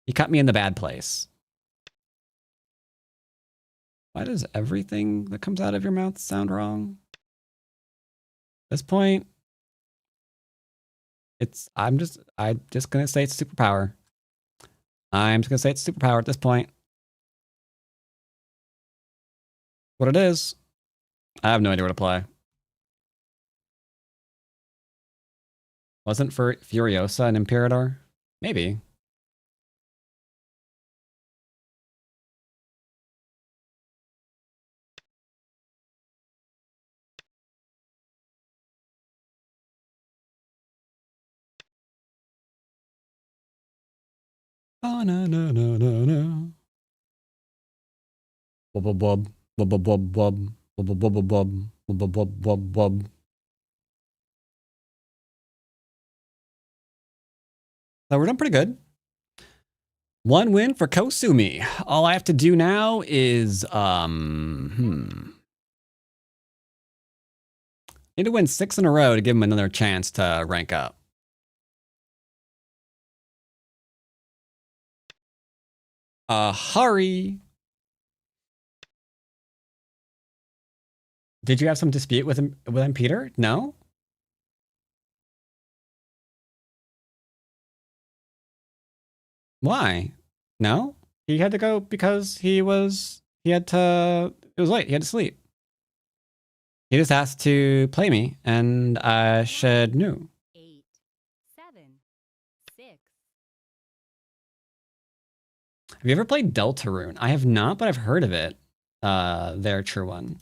He cut me in the bad place. Why does everything that comes out of your mouth sound wrong? At this point, I'm just gonna say it's superpower. I'm just gonna say it's superpower at this point. What it is. I have no idea what to play. Wasn't Furiosa an Imperator? Maybe. Oh, no, no, no, no, no. Wub, wub, wub. Wub, wub, wub, wub. Wub, wub, wub, wub. Wub, wub, wub, wub, wub. So we're doing pretty good. 1 win for Kosumi. All I have to do now is, need to win 6 in a row to give him another chance to rank up. Hurry. Did you have some dispute with him, Peter? No? Why? No? He had to go because it was late. He had to sleep. He just asked to play me, and I said no. 8, 7, 6. Have you ever played Deltarune? I have not, but I've heard of it. There, true one.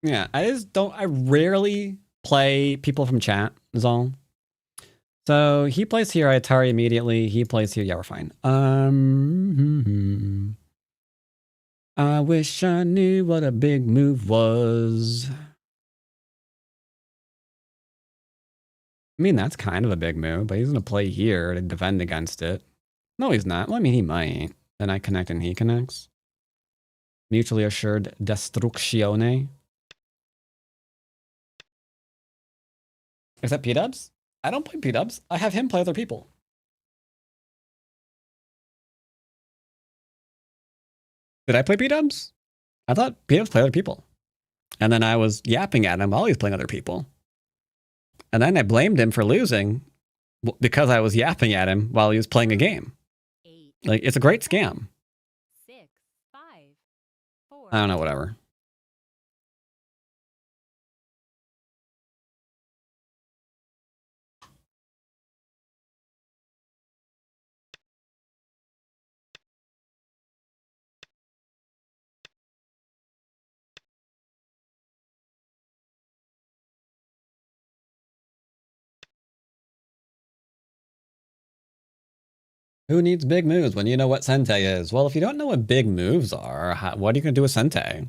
Yeah, I rarely play people from chat, is all. So he plays here, I Atari immediately. He plays here, yeah, we're fine. I wish I knew what a big move was. I mean, that's kind of a big move, but he's going to play here to defend against it. No, he's not. Well, I mean, he might. Then I connect and he connects. Mutually assured destructione. Is that P-dubs? I don't play P-dubs. I have him play other people. Did I play P-dubs? I thought P-dubs play other people. And then I was yapping at him while he was playing other people. And then I blamed him for losing because I was yapping at him while he was playing a game. 8, Like, it's a great scam. 6, 5, 4. I don't know, whatever. Who needs big moves when you know what Sentei is? Well, if you don't know what big moves are, what are you going to do with Sentei?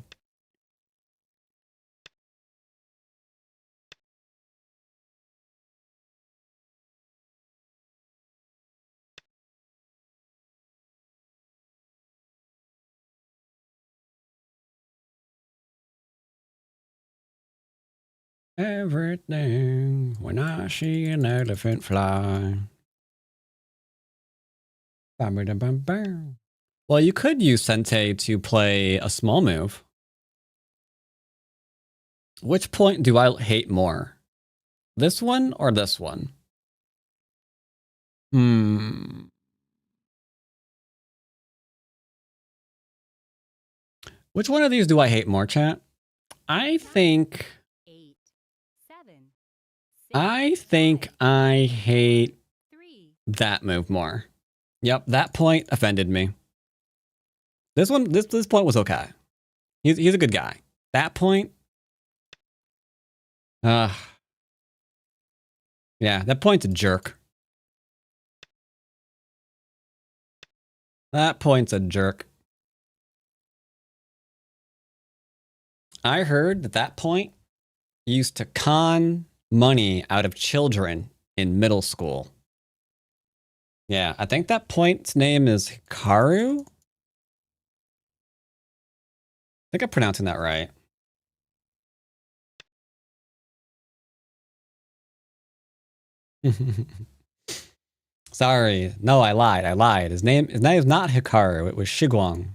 Everything when I see an elephant fly. Well, you could use Sentei to play a small move. Which point do I hate more? This one or this one? Which one of these do I hate more, chat? I think 8, 7, 6, I hate 3. that move more. Yep, that point offended me. This point was okay. He's a good guy. That point, yeah, that point's a jerk. That point's a jerk. I heard that point used to con money out of children in middle school. Yeah, I think that point's name is Hikaru. I think I'm pronouncing that right. Sorry. No, I lied. His name is not Hikaru. It was Shiguang.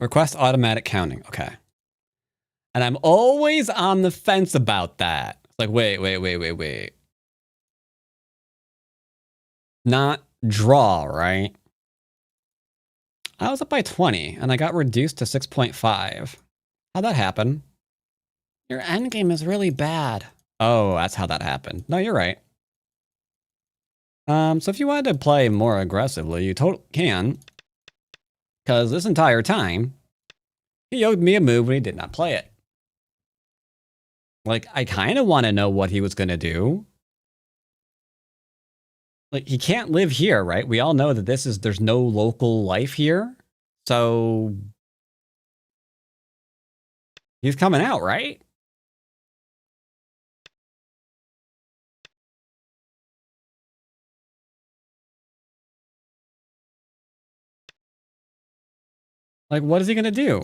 Request automatic counting. Okay. And I'm always on the fence about that. It's like, wait. Not draw, right? I was up by 20 and I got reduced to 6.5. How'd that happen? Your endgame is really bad. Oh, that's how that happened. No, you're right. So if you wanted to play more aggressively, you totally can. Because this entire time, he owed me a move when he did not play it. Like, I kind of want to know what he was going to do. Like, he can't live here, right? We all know that there's no local life here. So, he's coming out, right? Like, what is he going to do?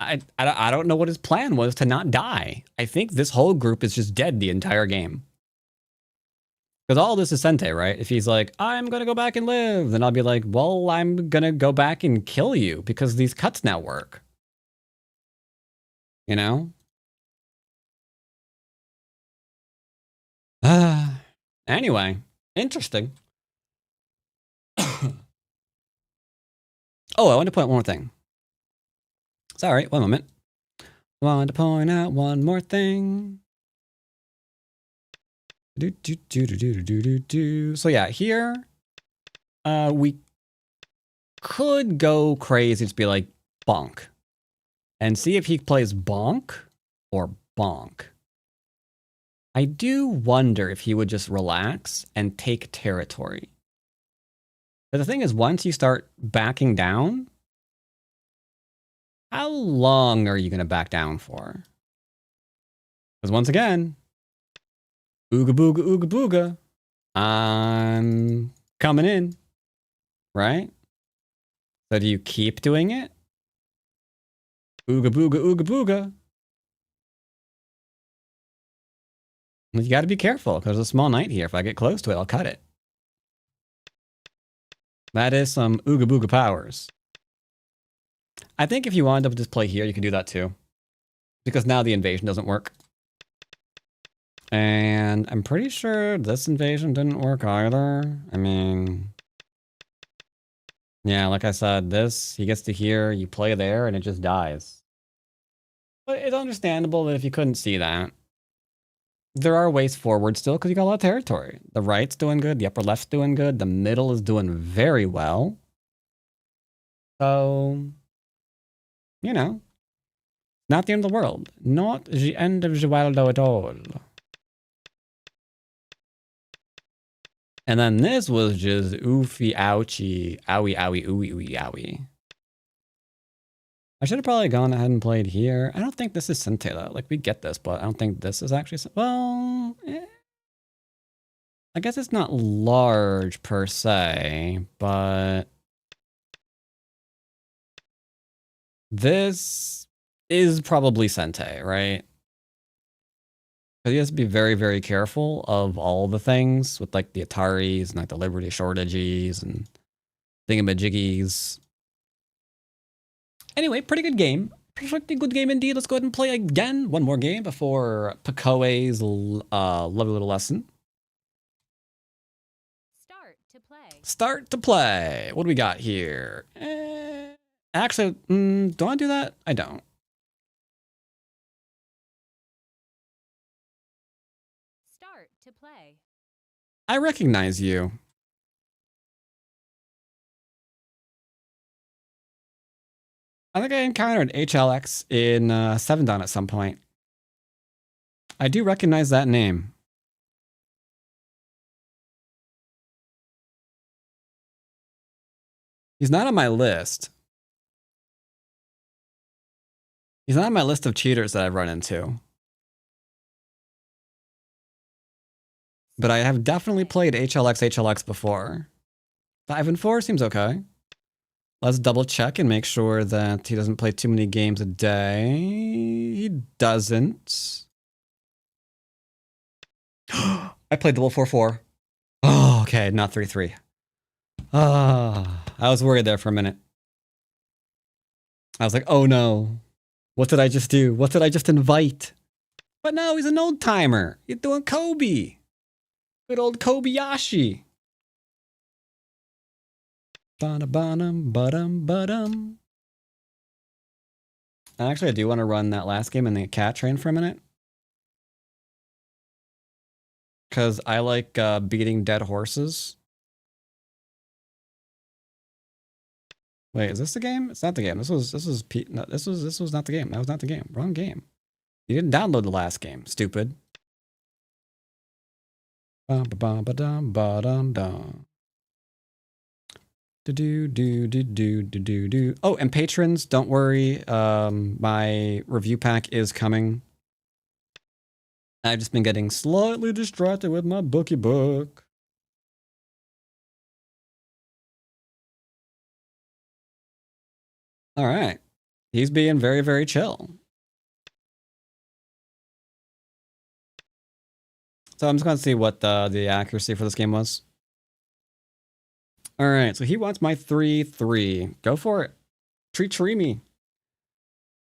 I don't know what his plan was to not die. I think this whole group is just dead the entire game. Because all this is Sente, right? If he's like, I'm going to go back and live, then I'll be like, well, I'm going to go back and kill you because these cuts now work. You know? Anyway, interesting. Oh, I want to point out one more thing. Sorry, one moment. Want to point out one more thing. So yeah, here we could go crazy, just be like bonk, and see if he plays bonk or bonk. I do wonder if he would just relax and take territory. But the thing is, once you start backing down, how long are you going to back down for? Because once again, ooga booga, I'm coming in, right? So do you keep doing it? Ooga booga. You got to be careful because there's a small knight here. If I get close to it, I'll cut it. That is some ooga booga powers. I think if you wanted to just play here, you can do that too. Because now the invasion doesn't work. And I'm pretty sure this invasion didn't work either. I mean... yeah, like I said, this, he gets to here, you play there, and it just dies. But it's understandable that if you couldn't see that, there are ways forward still because you got a lot of territory. The right's doing good, the upper left's doing good, the middle is doing very well. So, you know, not the end of the world. Not the end of the world at all. And then this was just oofy, ouchie, owie, ooey, owie. I should have probably gone ahead and played here. I don't think this is Sente though. Like, we get this, but I don't think this is actually... well, I guess it's not large per se, but... this is probably Sente, right? Because he has to be very, very careful of all the things with like the Ataris and like the Liberty shortages and thingamajiggies. Anyway, pretty good game. Pretty good game indeed. Let's go ahead and play again. One more game before Pakoe's lovely little lesson. Start to play. What do we got here? Actually, do I do that? I don't. Start to play. I recognize you. I think I encountered HLX in 7 Dawn at some point. I do recognize that name. He's not on my list. He's not on my list of cheaters that I've run into. But I have definitely played HLX before. 5 and 4 seems okay. Let's double check and make sure that he doesn't play too many games a day. He doesn't. I played double 4-4. Oh, okay, not 3-3. Ah, I was worried there for a minute. I was like, oh no. What did I just do? What did I just invite? But no, he's an old timer. You're doing Kobe. Good old Kobayashi. Ba-da-ba-dum. Actually, I do want to run that last game in the cat train for a minute. Because I like beating dead horses. Wait, is this the game? It's not the game. This was not the game. That was not the game. Wrong game. You didn't download the last game, stupid. Ba-ba-ba-dum-ba-dum-dum. Do. Oh, and patrons, don't worry. My review pack is coming. I've just been getting slightly distracted with my bookie book. All right. He's being very, very chill. So I'm just going to see what the accuracy for this game was. All right. So he wants my 3-3. Go for it. Tree me.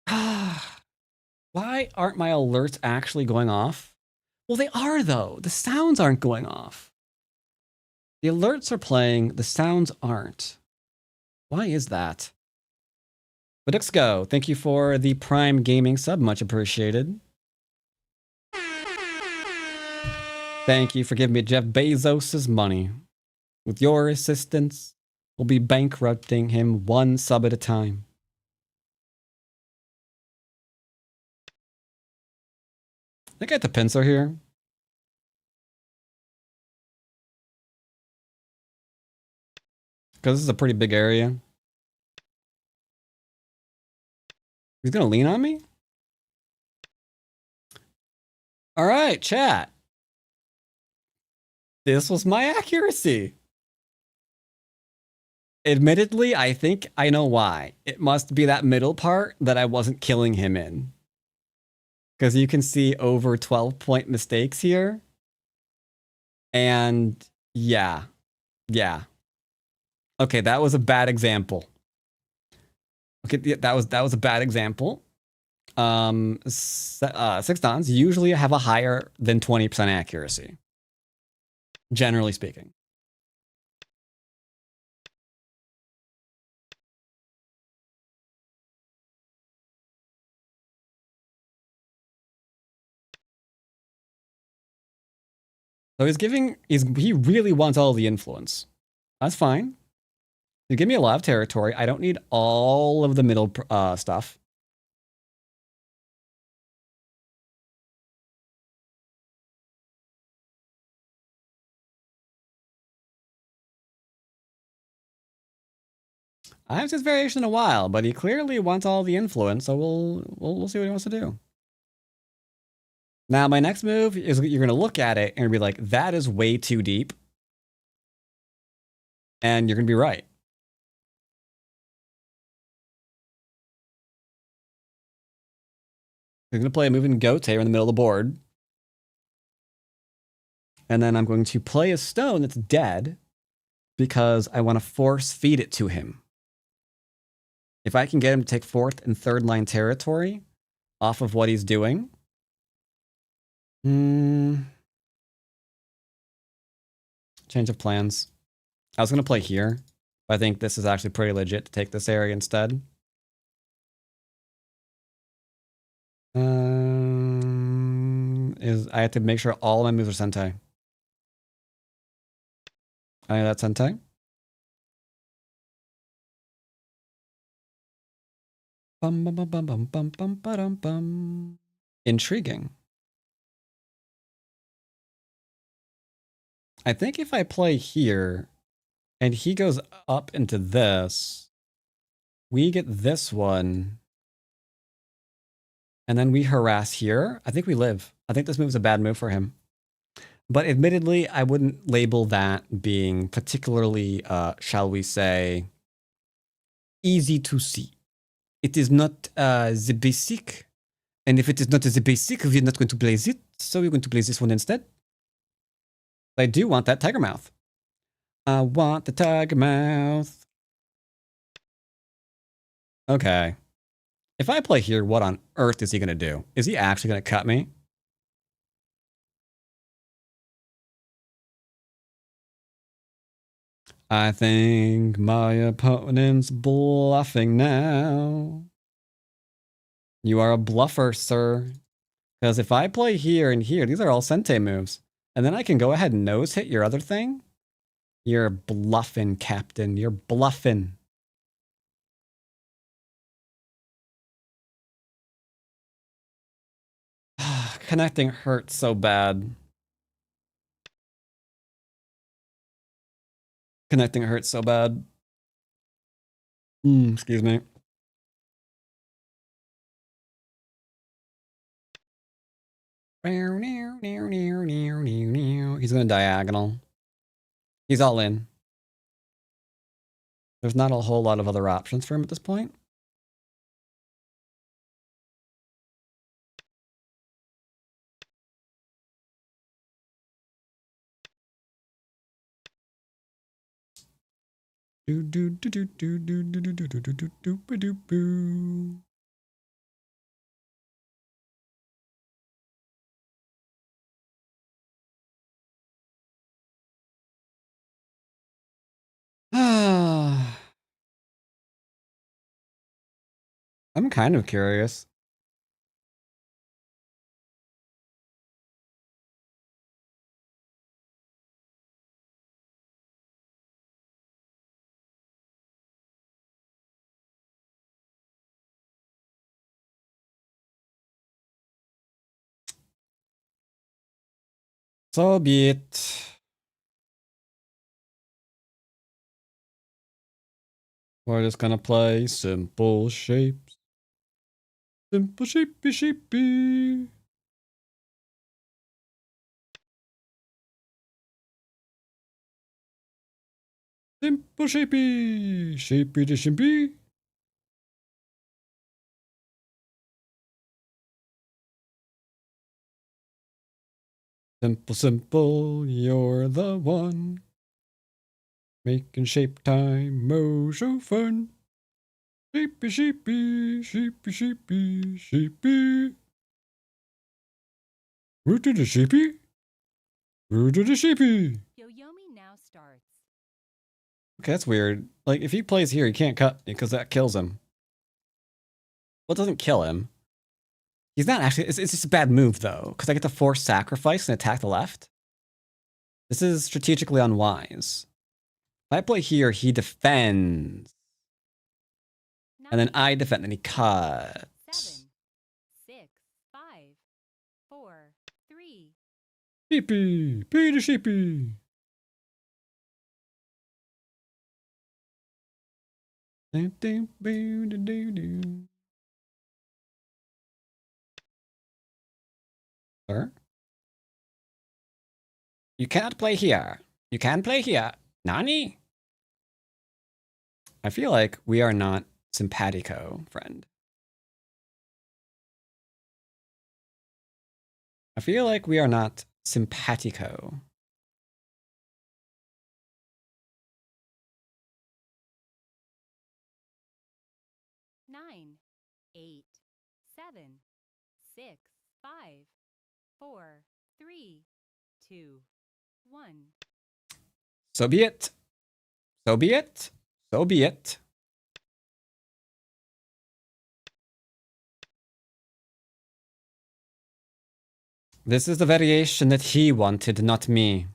Why aren't my alerts actually going off? Well, they are, though. The sounds aren't going off. The alerts are playing. The sounds aren't. Why is that? Baduk Go, thank you for the Prime Gaming sub. Much appreciated. Thank you for giving me Jeff Bezos' money. With your assistance, we'll be bankrupting him one sub at a time. I think I have the pincer here. Because this is a pretty big area. He's going to lean on me? All right, chat. This was my accuracy. Admittedly, I think I know why. It must be that middle part that I wasn't killing him in. Because you can see over 12-point mistakes here. And yeah. Okay, that was a bad example. Okay, that was a bad example. 6 dons usually have a higher than 20% accuracy. Generally speaking. So he really wants all the influence. That's fine. You give me a lot of territory. I don't need all of the middle stuff. I haven't seen this variation in a while, but he clearly wants all the influence, so we'll see what he wants to do. Now, my next move is you're going to look at it and be like, that is way too deep. And you're going to be right. I'm going to play a moving goat here in the middle of the board. And then I'm going to play a stone that's dead because I want to force feed it to him. If I can get him to take 4th and 3rd line territory off of what he's doing. Change of plans. I was going to play here, but I think this is actually pretty legit to take this area instead. I have to make sure all my moves are Sentai. I know that Sentai. Intriguing. I think if I play here and he goes up into this, we get this one. And then we harass here. I think we live. I think this move is a bad move for him. But admittedly, I wouldn't label that being particularly, shall we say, easy to see. It is not the basic. And if it is not the basic, we're not going to play it. So we're going to play this one instead. I do want that tiger mouth. I want the tiger mouth. Okay. If I play here, what on earth is he going to do? Is he actually going to cut me? I think my opponent's bluffing now. You are a bluffer, sir. Because if I play here and here, these are all Sente moves. And then I can go ahead and nose hit your other thing. You're bluffing, Captain. You're bluffing. Connecting hurts so bad. Connecting hurts so bad. Excuse me. He's going to diagonal. He's all in. There's not a whole lot of other options for him at this point. I'm kind of curious. So be it. We're just gonna play simple shapes. Simple shapey shapey. Simple shapey. Shapey to shapey. Simple, simple, you're the one. Making shape time, so fun. Sheepy, sheepy, sheepy, sheepy, sheepy. Root to the sheepy. Root to the sheepy. Yoyomi now starts. Okay, that's weird. Like, if he plays here, he can't cut because that kills him. Well, it doesn't kill him. He's not actually... It's just a bad move, though, because I get to force sacrifice and attack the left. This is strategically unwise. If I play here, he defends. And then I defend, and he cuts. 7, 6, 5, 4, 3. Sheepy! Peter Sheepy! Sir? You cannot play here. You can play here. Nani? I feel like we are not simpatico, friend. I feel like we are not simpatico. Nine, 8, 7, 6, 5, 4, 3, 2, 1. So be it. So be it. So be it. This is the variation that he wanted, not me.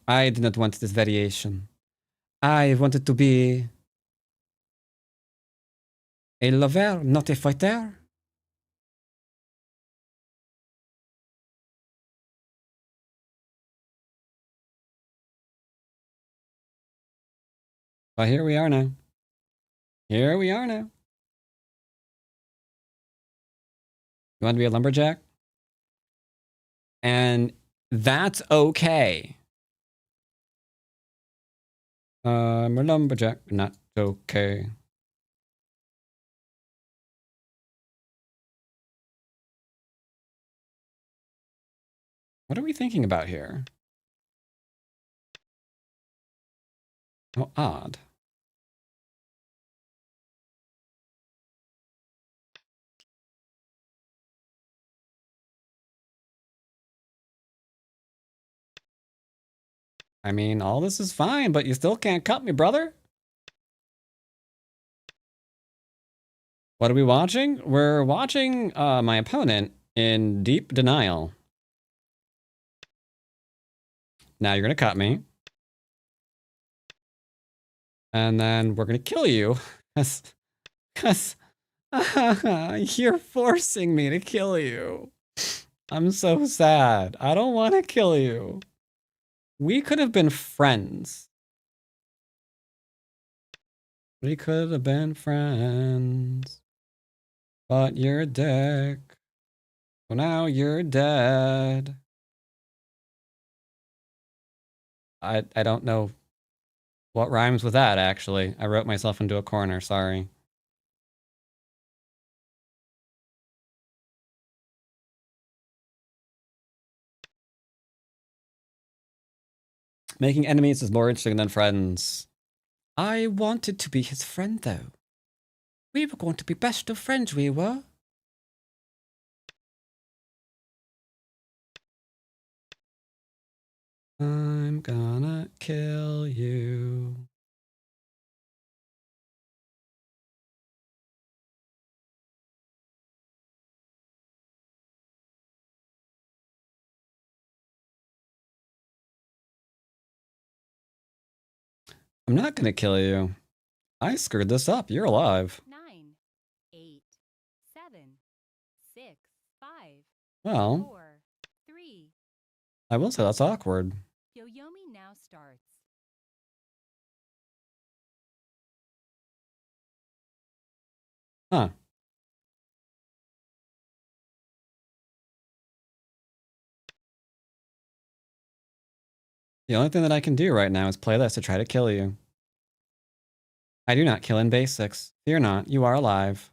I did not want this variation. I wanted to be a lover, not a fighter. But here we are now. Here we are now. You want to be a lumberjack? And that's okay. I'm a lumberjack, not okay. What are we thinking about here? How odd. I mean, all this is fine, but you still can't cut me, brother. What are we watching? We're watching my opponent in deep denial. Now you're gonna cut me. And then we're gonna kill you. Cause you're forcing me to kill you. I'm so sad. I don't want to kill you. We could have been friends. We could have been friends. But you're a dick. So now you're dead. I don't know what rhymes with that, actually. I wrote myself into a corner, sorry. Making enemies is more interesting than friends. I wanted to be his friend, though. We were going to be best of friends, we were. I'm gonna kill you. I'm not gonna kill you. I screwed this up. You're alive. 9, 8, 7, 6, 5, Well, 4, 3. I will say that's awkward. Yoyomi now starts. Huh. The only thing that I can do right now is play this to try to kill you. I do not kill in basics. Fear not, you are alive.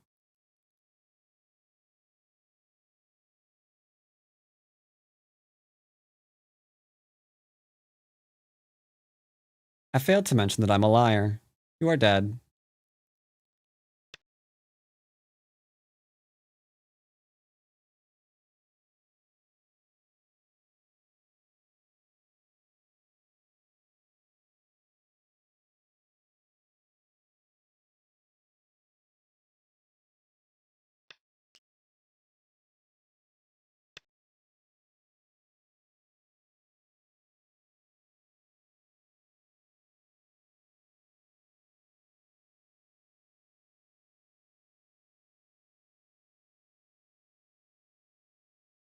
I failed to mention that I'm a liar. You are dead.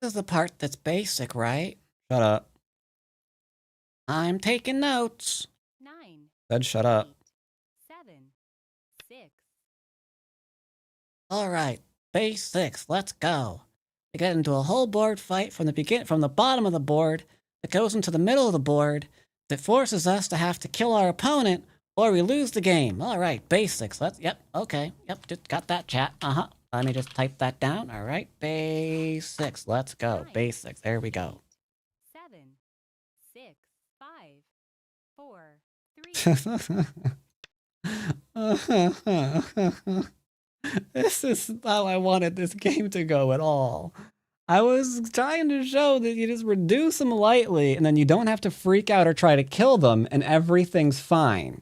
This is the part that's basic, right? Shut up. I'm taking notes. 9, Said shut up. 8, 7, 6. All right, basics. Let's go. We get into a whole board fight from the bottom of the board. It goes into the middle of the board. That forces us to have to kill our opponent, or we lose the game. All right, basics. Okay. Yep, just got that, chat. Let me just type that down. All right, basics. Let's go. 9, Basics. There we go. 7, 6, 5, 4, 3. This is how I wanted this game to go at all. I was trying to show that you just reduce them lightly and then you don't have to freak out or try to kill them and everything's fine.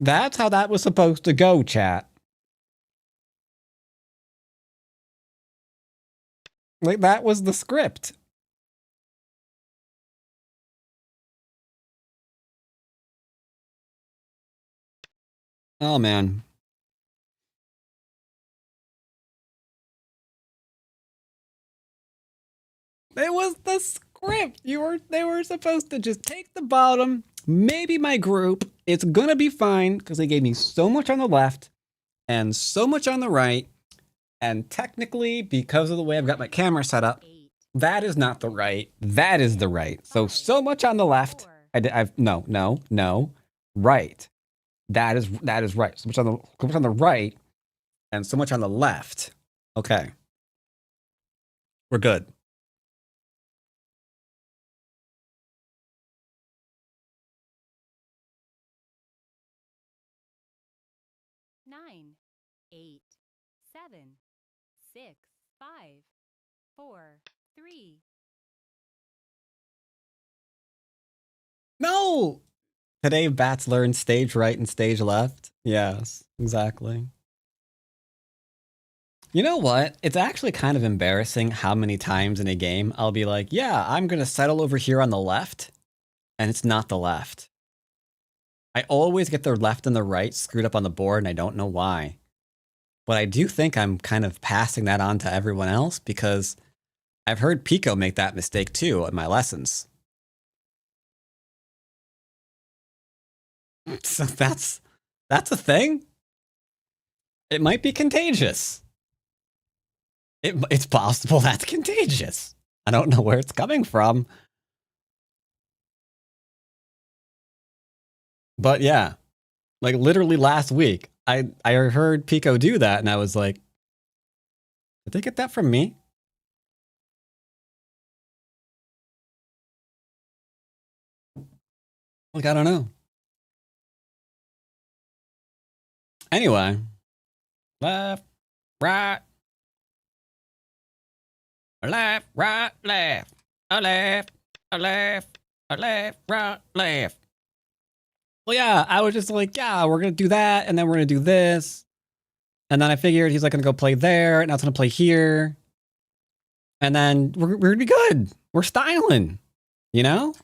That's how that was supposed to go, chat. Like, that was the script. Oh, man. It was the script. They were supposed to just take the bottom, maybe my group. It's gonna be fine because they gave me so much on the left and so much on the right. And technically, because of the way I've got my camera set up, 8, that is not the right. That is the right. So much on the left. 4. No. Right. That is right. So much on the right and so much on the left. Okay. We're good. Nine, 8, 7, 6, 5, 4, 3. No! Today, bats learn stage right and stage left. Yes, exactly. You know what? It's actually kind of embarrassing how many times in a game I'll be like, yeah, I'm going to settle over here on the left, and it's not the left. I always get the left and the right screwed up on the board, and I don't know why. But I do think I'm kind of passing that on to everyone else because I've heard Pico make that mistake too in my lessons. So that's a thing. It might be contagious. It's possible that's contagious. I don't know where it's coming from. But yeah, like literally last week, I heard Pico do that and I was like, did they get that from me? Like, I don't know. Anyway, left, right, left, right, left, a left, a left, a left, right, left. Well, yeah, I was just like, yeah, we're going to do that, and then we're going to do this. And then I figured he's like going to go play there, and I was going to play here. And then we're going to be good. We're styling, you know?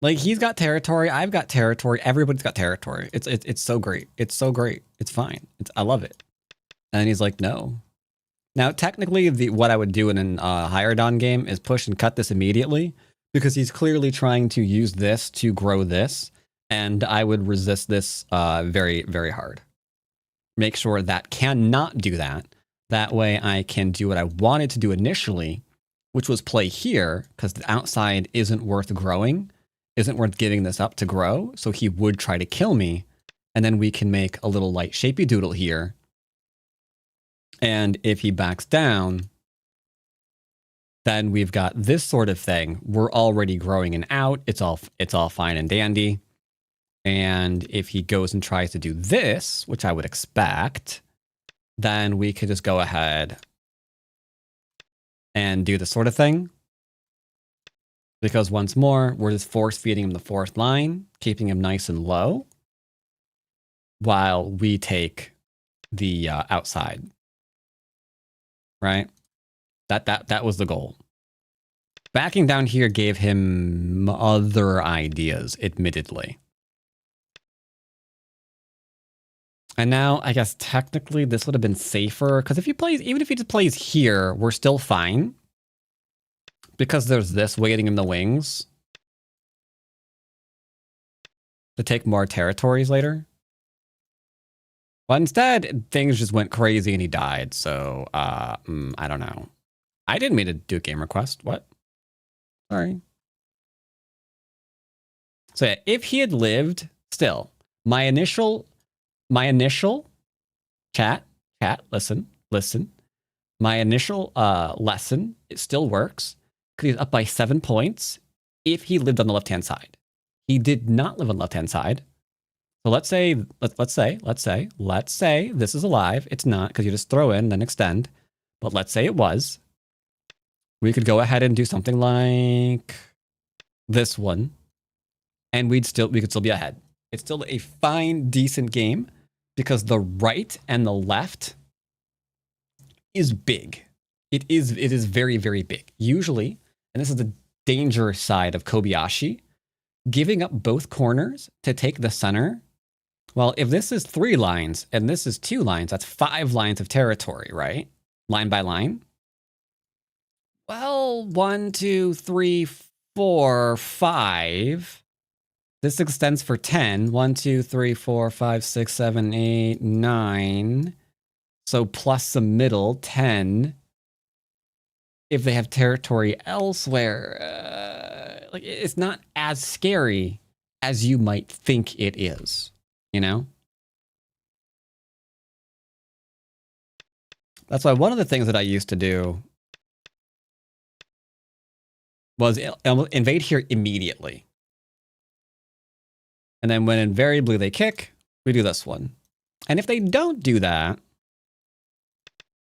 Like, he's got territory, I've got territory, everybody's got territory. It's so great. It's so great. It's fine. I love it. And he's like, no. Now, technically, what I would do in a higher Dawn game is push and cut this immediately, because he's clearly trying to use this to grow this, and I would resist this very, very hard. Make sure that cannot do that. That way I can do what I wanted to do initially, which was play here, because the outside isn't worth growing, isn't worth giving this up to grow, so he would try to kill me, and then we can make a little light shapy doodle here. And if he backs down, then we've got this sort of thing. We're already growing and out. It's all fine and dandy. And if he goes and tries to do this, which I would expect, then we could just go ahead and do this sort of thing. Because once more, we're just force feeding him the fourth line, keeping him nice and low, while we take the outside. Right? That was the goal. Backing down here gave him other ideas, admittedly. And now, I guess technically this would have been safer, because if he plays, even if he just plays here, we're still fine. Because there's this waiting in the wings to take more territories later. But instead, things just went crazy and he died. So, I don't know. I didn't mean to do a game request. What? Sorry. So yeah, if he had lived, still, my initial chat, listen. My initial lesson, it still works. Because he's up by 7 points if he lived on the left-hand side. He did not live on the left-hand side. So let's say this is alive. It's not, because you just throw in, then extend. But let's say it was. We could go ahead and do something like this one. And we could still be ahead. It's still a fine, decent game. Because the right and the left is big. It is very, very big. Usually, and this is the dangerous side of Kobayashi, giving up both corners to take the center. Well, if this is 3 lines and this is 2 lines, that's 5 lines of territory, right? Line by line. Well, 1, 2, 3, 4, 5. This extends for 10. 1, 2, 3, 4, 5, 6, 7, 8, 9. So plus the middle, 10. If they have territory elsewhere, like it's not as scary as you might think it is, you know? That's why one of the things that I used to do was invade here immediately. And then when invariably they kick, we do this one. And if they don't do that,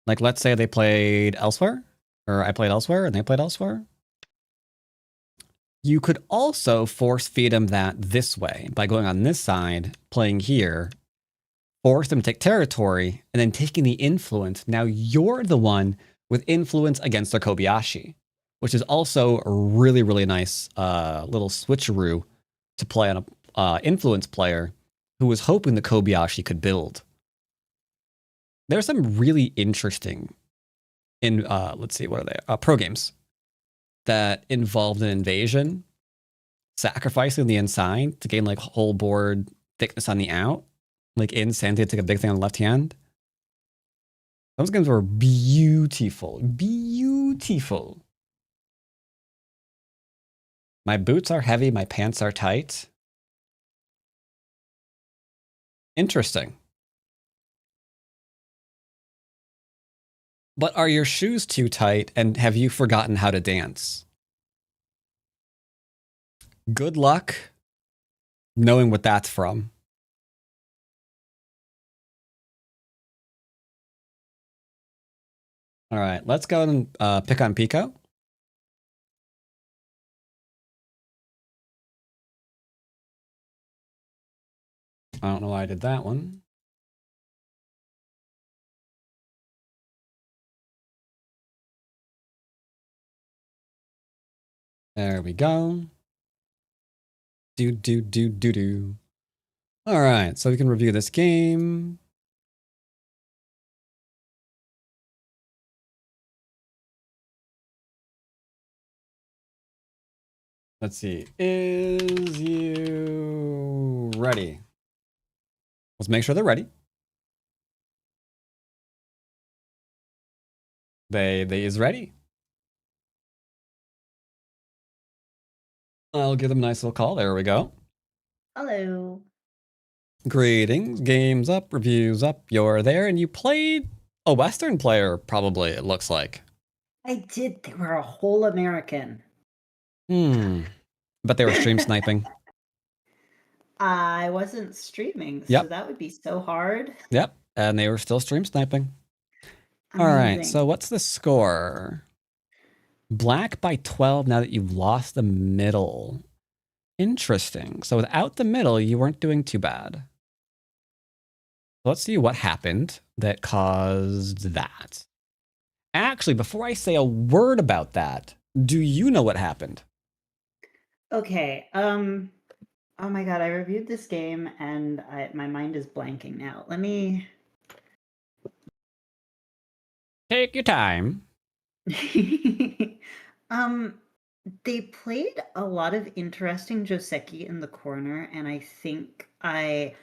Like, let's say they played elsewhere, or I played elsewhere and they played elsewhere. You could also force feed them that this way by going on this side, playing here, force them to take territory, and then taking the influence. Now you're the one with influence against their Kobayashi, which is also a really, really nice little switcheroo to play on a influence player who was hoping the Kobayashi could build. There's some really interesting let's see, what are they? Pro games that involved an invasion, sacrificing the inside to gain like whole board thickness on the out. Like in Sandy, take a big thing on the left hand. Those games were beautiful. Beautiful. My boots are heavy, my pants are tight. Interesting. But are your shoes too tight, and have you forgotten how to dance? Good luck knowing what that's from. All right, let's go and pick on Pico. I don't know why I did that one. There we go. Do. All right, so we can review this game. Let's see. Is you ready? Let's make sure they're ready. They is ready. I'll give them a nice little call. There we go. Hello. Greetings. Games up, reviews up. You're there, and you played a Western player, probably, it looks like. I did. They were a whole American. But they were stream sniping. I wasn't streaming, Yep. so that would be so hard. Yep, and they were still stream sniping. Amazing. All right, so what's the score? Black by 12 now that you've lost the middle. Interesting. So without the middle, you weren't doing too bad. Let's see what happened that caused that. Actually, before I say a word about that, do you know what happened? Okay. Oh my god, I reviewed this game and my mind is blanking now. Let me Take your time. They played a lot of interesting Joseki in the corner, and I think and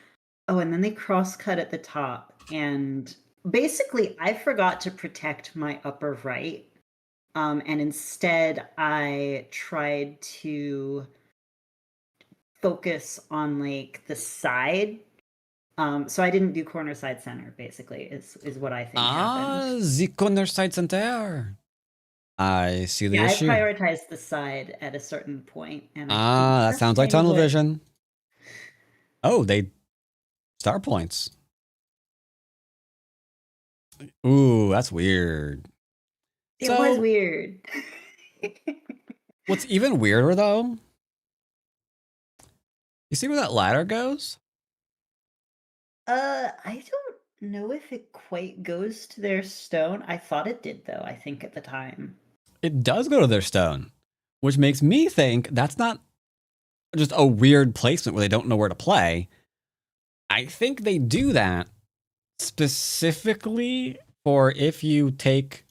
then they cross-cut at the top, and basically I forgot to protect my upper right, and instead I tried to focus on like the side. So I didn't do corner, side, center, basically, is what I think happened. The corner, side, center. I see the issue. I prioritized the side at a certain point, and that sounds like tunnel vision. Oh, they star points. Ooh, that's weird. It was weird. What's even weirder though? You see where that ladder goes? I don't know if it quite goes to their stone. I thought it did, though, I think at the time. It does go to their stone, which makes me think that's not just a weird placement where they don't know where to play. I think they do that specifically for if you take,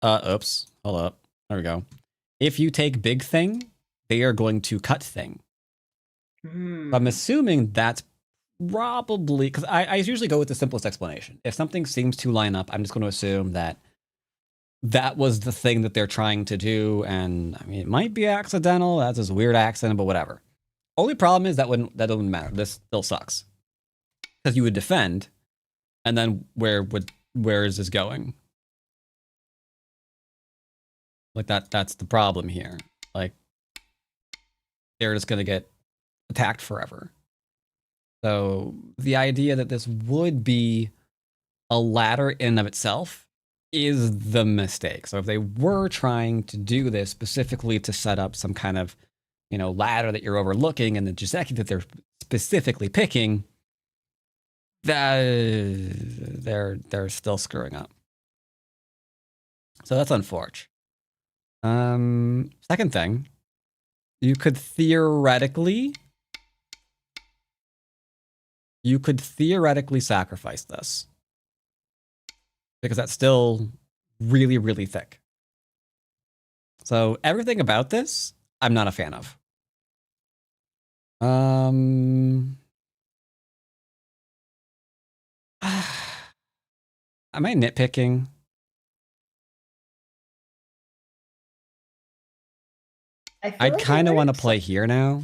oops, hold up. There we go. If you take big thing, they are going to cut thing. I'm assuming that's probably, because I usually go with the simplest explanation. If something seems to line up, I'm just going to assume that that was the thing that they're trying to do. And I mean, it might be accidental. That's this weird accident, but whatever. Only problem is that doesn't matter. This still sucks. Because you would defend, and then where is this going? Like that's the problem here. Like they're just gonna get attacked forever. So the idea that this would be a ladder in and of itself is the mistake. So if they were trying to do this specifically to set up some kind of, ladder that you're overlooking and the Joseki that they're specifically picking, that they're still screwing up. So that's unfortunate. Second thing, you could theoretically sacrifice this because that's still really, really thick. So everything about this, I'm not a fan of. Am I nitpicking? I'd kind of want to play here now.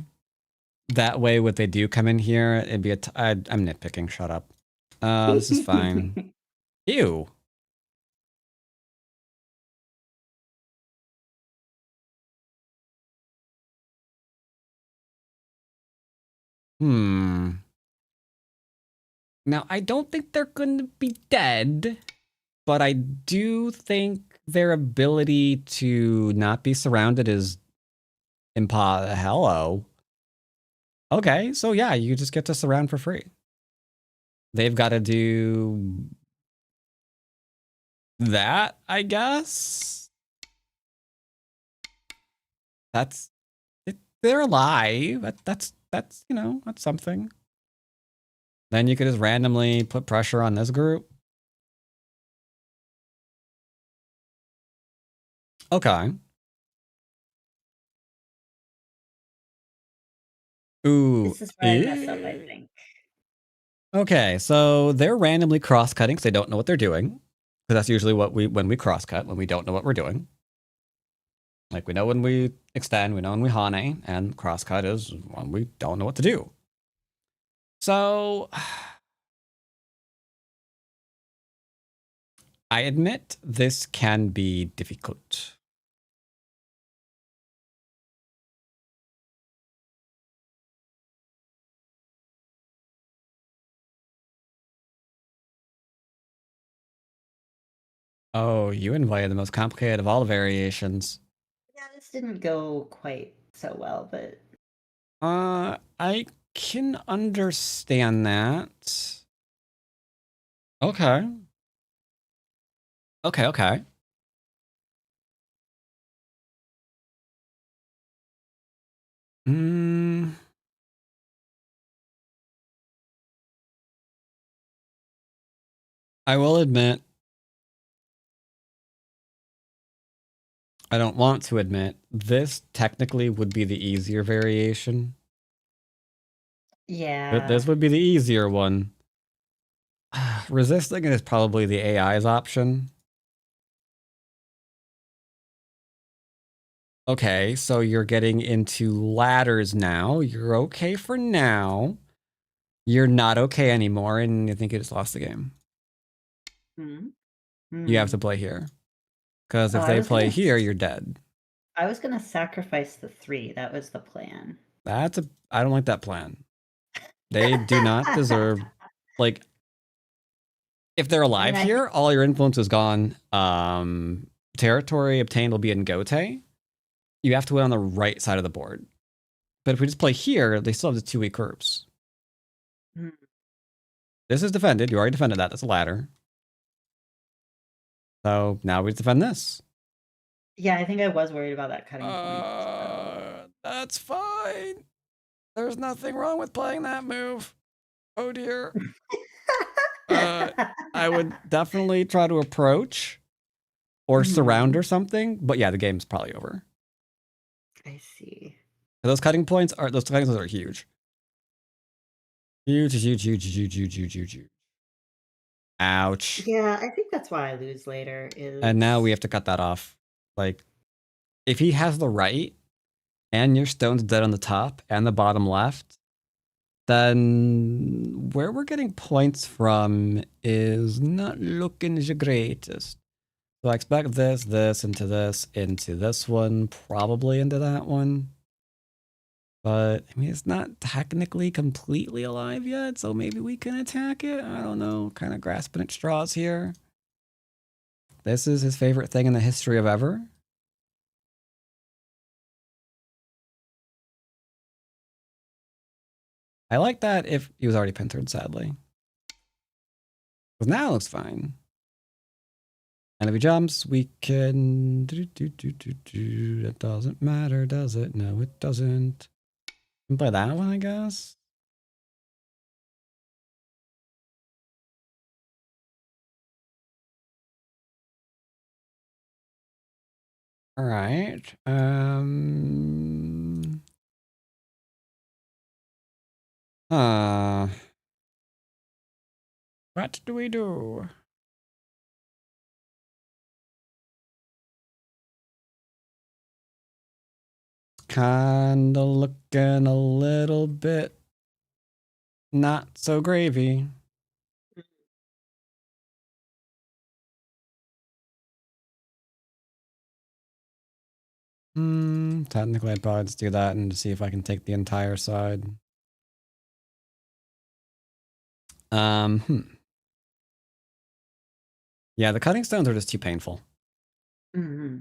That way, if they do come in here, it'd be I'm nitpicking. Shut up. This is fine. Ew. Now, I don't think they're going to be dead, but I do think their ability to not be surrounded is hello. Okay, so yeah, you just get to surround for free. They've got to do that, I guess. That's it. They're alive. That's that's something. Then you could just randomly put pressure on this group. Okay. Ooh. This is where I mess up, I think. Okay, so they're randomly cross-cutting because they don't know what they're doing. Because that's usually when we cross-cut, when we don't know what we're doing. Like, we know when we extend, we know when we hane, and cross-cut is when we don't know what to do. So, I admit this can be difficult. Oh, you invited the most complicated of all the variations. Yeah, this didn't go quite so well, but... I can understand that. Okay. Okay. I will admit, I don't want to admit, this technically would be the easier variation. Yeah. But this would be the easier one. Resisting is probably the AI's option. Okay, so you're getting into ladders now. You're okay for now. You're not okay anymore, and I think you just lost the game. You have to play here. Because if they play here, you're dead. I was going to sacrifice the 3. That was the plan. I don't like that plan. They do not deserve, like, if they're alive here, all your influence is gone. Territory obtained will be in Gote. You have to win on the right side of the board. But if we just play here, they still have the 2 weak groups. This is defended. You already defended that. That's a ladder. So now we defend this. Yeah, I think I was worried about that cutting point. So. That's fine. There's nothing wrong with playing that move. Oh dear. I would definitely try to approach or surround or something. But yeah, the game's probably over. I see. Those cutting points are huge. Huge. Ouch. Yeah, I think that's why I lose later. And now we have to cut that off. Like, if he has the right, and your stone's dead on the top and the bottom left, then where we're getting points from is not looking the greatest. So I expect this, into this one, probably into that one. But, I mean, it's not technically completely alive yet, so maybe we can attack it. I don't know, kind of grasping at straws here. This is his favorite thing in the history of ever. I like that if he was already pintered, sadly. Because now it looks fine. And if he jumps, we can... It doesn't matter, does it? No, it doesn't. We can play that one, I guess. All right. What do we do? Kinda looking a little bit not so gravy. Technically I'd probably just do that and see if I can take the entire side. Yeah, the cutting stones are just too painful. Mm-hmm.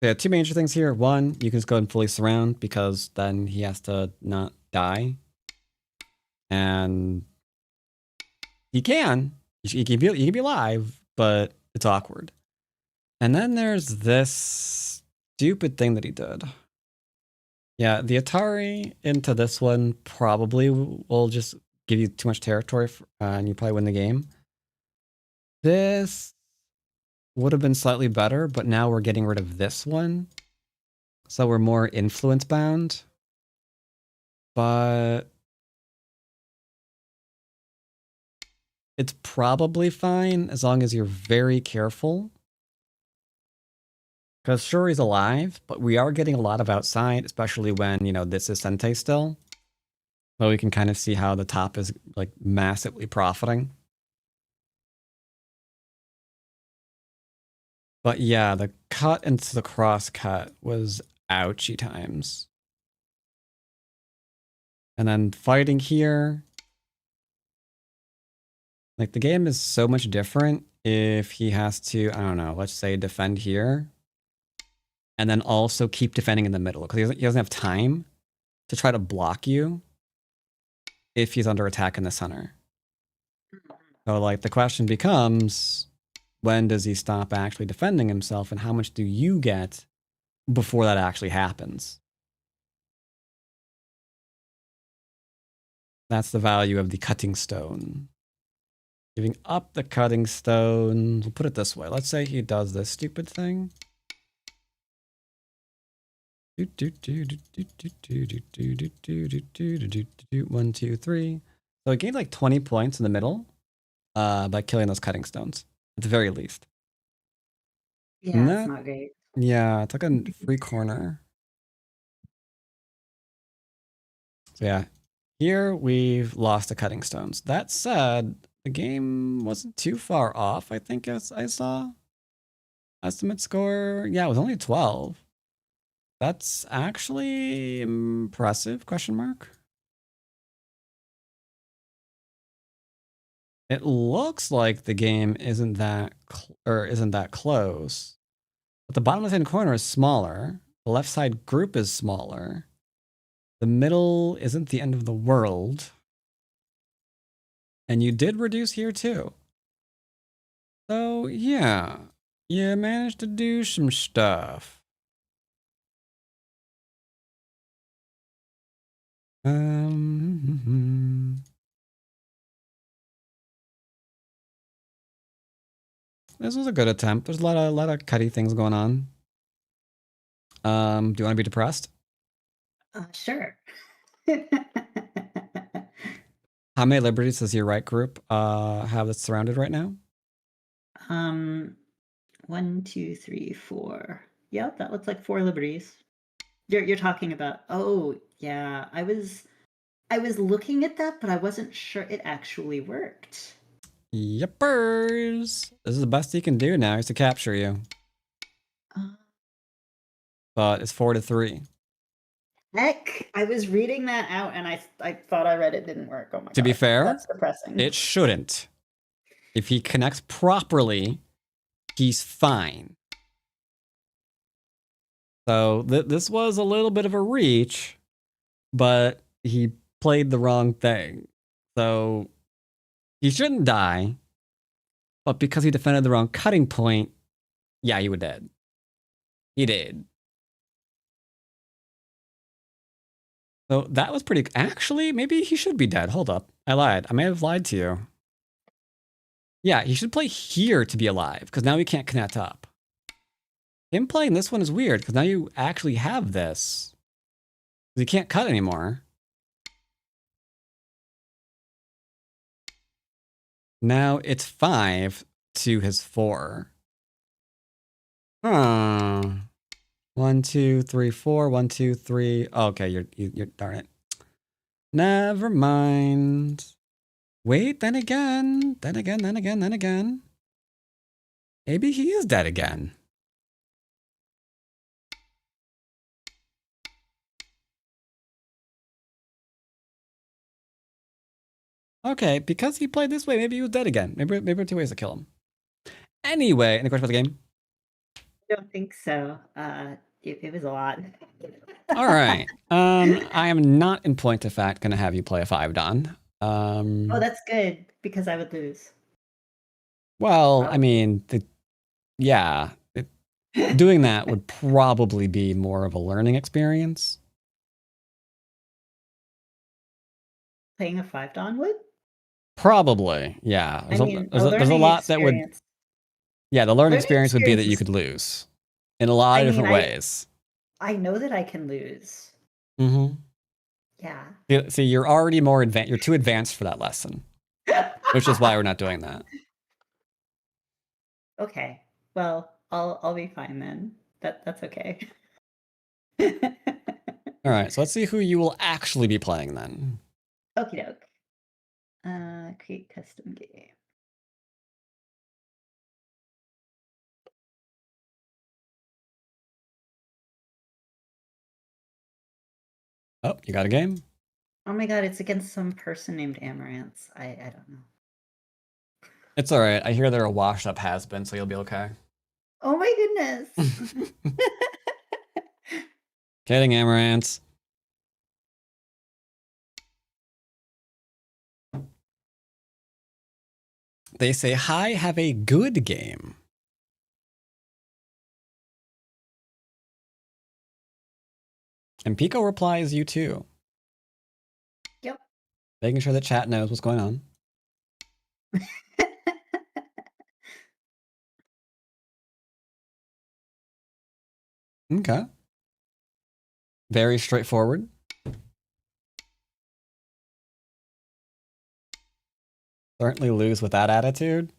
Yeah, two major things here. One, you can just go ahead and fully surround because then he has to not die. And he can. You can be alive, but it's awkward. And then there's this stupid thing that he did. Yeah, the Atari into this one probably will just give you too much territory and you probably win the game. This would have been slightly better, but now we're getting rid of this one. So we're more influence bound. But it's probably fine as long as you're very careful. Because sure, he's alive, but we are getting a lot of outside, especially when, you know, this is Sente still. So we can kind of see how the top is, like, massively profiting. But yeah, the cut into the cross cut was ouchy times. And then fighting here. Like, the game is so much different if he has to, I don't know, let's say defend here. And then also keep defending in the middle. Because he doesn't have time to try to block you if he's under attack in the center. So, like, the question becomes, when does he stop actually defending himself, and how much do you get before that actually happens? That's the value of the cutting stone. Giving up the cutting stone. We'll put it this way. Let's say he does this stupid thing. 1, 2, 3. So he gained like 20 points in the middle by killing those cutting stones, at the very least. Yeah, that's not great. Yeah, it's like a free corner. So yeah, here we've lost the cutting stones. That said, the game wasn't too far off, I think, as I saw. Estimate score, yeah, it was only 12. That's actually impressive, question mark. It looks like the game isn't that close. But the bottom left-hand corner is smaller. The left side group is smaller. The middle isn't the end of the world. And you did reduce here too. So yeah, you managed to do some stuff. This was a good attempt. There's a lot of cutty things going on. Do you want to be depressed? Sure. How many liberties does your right group have that's surrounded right now? 1, 2, 3, 4. Yep, that looks like 4 liberties. You're talking about, oh yeah, I was looking at that, but I wasn't sure it actually worked. Yepers. This is the best he can do now, is to capture you. But it's 4 to 3. heck? I was reading that out and I thought I read it didn't work. Oh my To be god. fair, That's depressing. it shouldn't. If he connects properly, he's fine. So this was a little bit of a reach, but he played the wrong thing. So he shouldn't die, but because he defended the wrong cutting point, yeah, he would dead. He did. So that was pretty... Actually, maybe he should be dead. Hold up. I lied. I may have lied to you. Yeah, he should play here to be alive, because now he can't connect up. Him playing this one is weird, because now you actually have this. You can't cut anymore. Now it's 5 to his 4. Huh. 1, 2, 3, 4. 1, 2, 3. Oh, okay, you're darn it. Never mind. Wait, then again. Maybe he is dead again. Okay, because he played this way, maybe he was dead again. Maybe there are 2 ways to kill him. Anyway, any questions about the game? I don't think so. It was a lot. All right. I am not, in point of fact, going to have you play a 5 Don. Oh, that's good because I would lose. Well, Wow. I mean, doing that would probably be more of a learning experience. Playing a 5 Don would? Probably, yeah. I mean, There's a lot that would... Yeah, the learning experience would be that you could lose in a lot of different ways. I know that I can lose. Mm-hmm. Yeah. See, you're already more advanced. You're too advanced for that lesson, which is why we're not doing that. Okay. Well, I'll be fine then. That's okay. All right, so let's see who you will actually be playing then. Okie doke. Create custom game. Oh, you got a game? Oh my god, it's against some person named Amaranth. I don't know. It's all right. I hear they're a washed-up has-been, so you'll be okay. Oh my goodness. Kidding, Amaranth. They say, hi, have a good game. And Pico replies, you too. Yep. Making sure that chat knows what's going on. Okay. Very straightforward. Certainly lose with that attitude.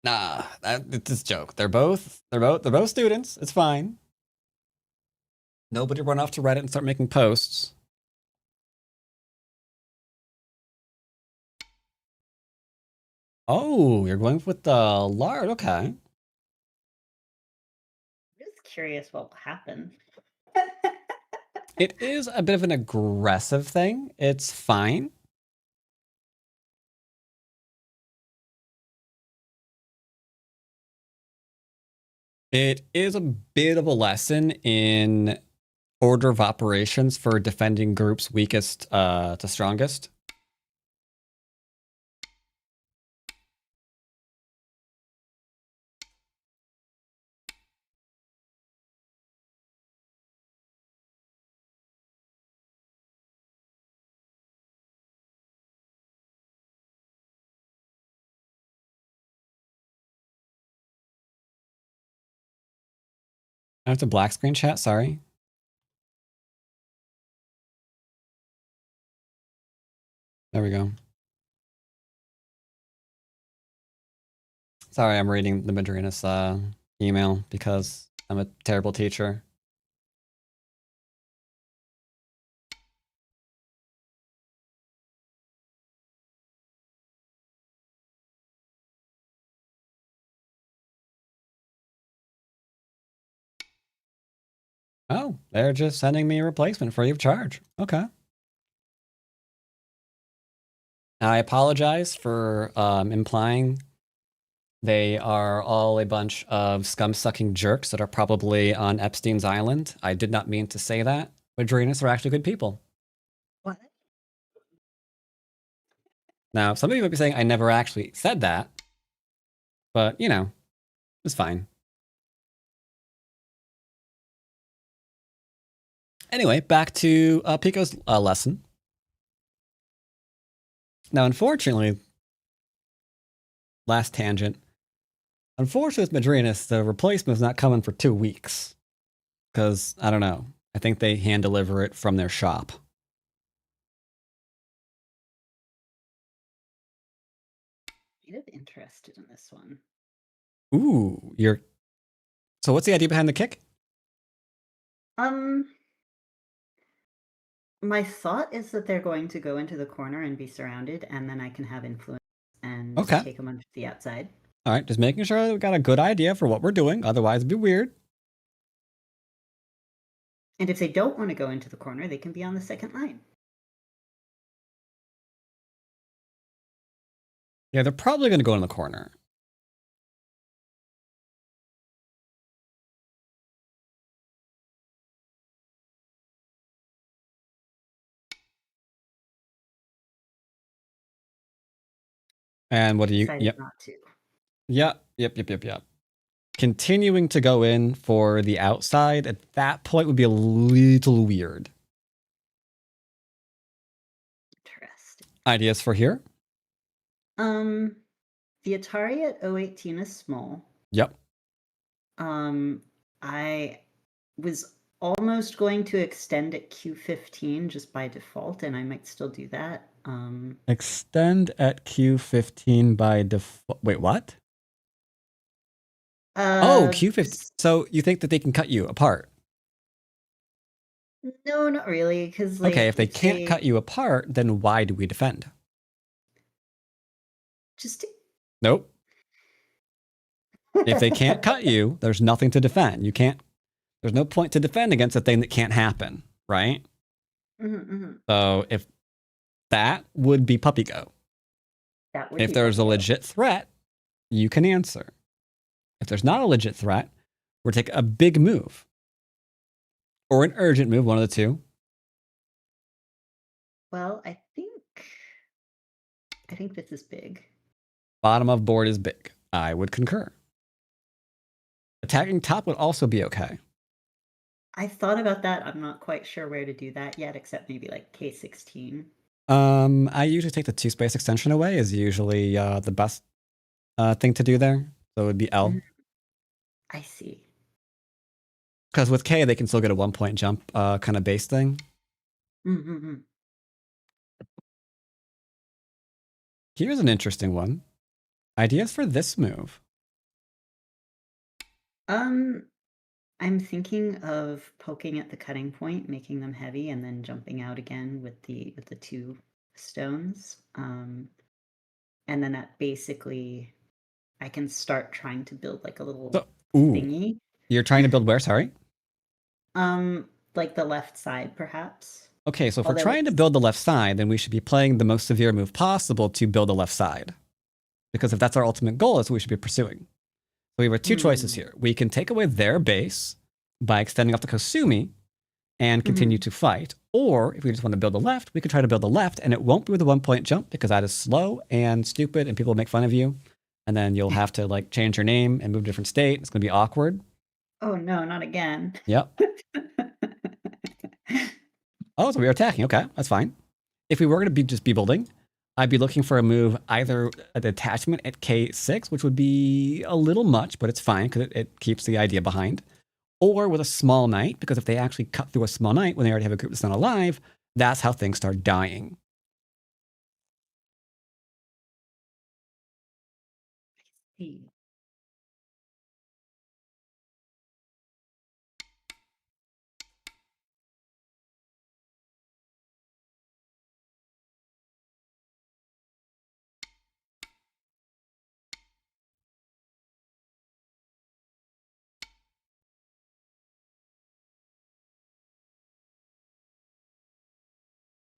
Nah, it's just a joke. They're both students. It's fine. Nobody run off to Reddit and start making posts. Oh, you're going with the lard. Okay. I'm just curious what will happen. It is a bit of an aggressive thing. It's fine. It is a bit of a lesson in order of operations for defending groups weakest to strongest. I have to black screen chat, sorry. There we go. Sorry, I'm reading the Madrinas email because I'm a terrible teacher. Oh, they're just sending me a replacement free of charge. Okay. I apologize for implying they are all a bunch of scum-sucking jerks that are probably on Epstein's Island. I did not mean to say that. Madrinas are actually good people. What? Now, some of you might be saying I never actually said that, but, you know, it's fine. Anyway, back to Pico's lesson. Now, unfortunately, last tangent. Unfortunately, with Madrinas, the replacement is not coming for 2 weeks. Because, I don't know. I think they hand deliver it from their shop. Kind of interested in this one. Ooh, you're... So what's the idea behind the kick? My thought is that they're going to go into the corner and be surrounded, and then I can have influence and take them onto the outside. All right, just making sure that we've got a good idea for what we're doing. Otherwise, it'd be weird. And if they don't want to go into the corner, they can be on the second line. Yeah, they're probably going to go in the corner. And what do you... Decided not to. Yep. Continuing to go in for the outside at that point would be a little weird. Interesting. Ideas for here? The Atari at 018 is small. Yep. I was almost going to extend at Q15 just by default, and I might still do that. Extend at Q15 by default. Wait, what? Oh, Q15. So you think that they can cut you apart? No, not really. Because okay, if they can't cut you apart, then why do we defend? Nope. If they can't cut you, there's nothing to defend. You can't. There's no point to defend against a thing that can't happen, right? So if that would be puppy go. If there's a legit threat, you can answer. If there's not a legit threat, we're taking a big move. Or an urgent move, one of the two. Well, I think this is big. Bottom of board is big. I would concur. Attacking top would also be okay. I thought about that. I'm not quite sure where to do that yet, except maybe like K16. I usually take the 2-space extension away is usually the best thing to do there. So it would be L. I see. Because with K, they can still get a 1-point jump kind of base thing. Here's an interesting one. Ideas for this move? I'm thinking of poking at the cutting point, making them heavy, and then jumping out again with the 2 stones. And then that basically, I can start trying to build like a little thingy. You're trying to build where? Sorry. Like the left side, perhaps. Okay, so if we're trying to build the left side, then we should be playing the most severe move possible to build the left side. Because if that's our ultimate goal, that's what we should be pursuing. So we have 2 choices here. We can take away their base by extending off the Kosumi and continue to fight. Or if we just want to build the left, we could try to build the left, and it won't be with a 1-point jump because that is slow and stupid, and people will make fun of you. And then you'll have to like change your name and move to a different state. It's going to be awkward. Oh no, not again. Yep. Oh, so we are attacking. Okay, that's fine. If we were going to just be building, I'd be looking for a move, either a detachment at K6, which would be a little much, but it's fine because it keeps the idea behind. Or with a small knight, because if they actually cut through a small knight when they already have a group that's not alive, that's how things start dying. I see.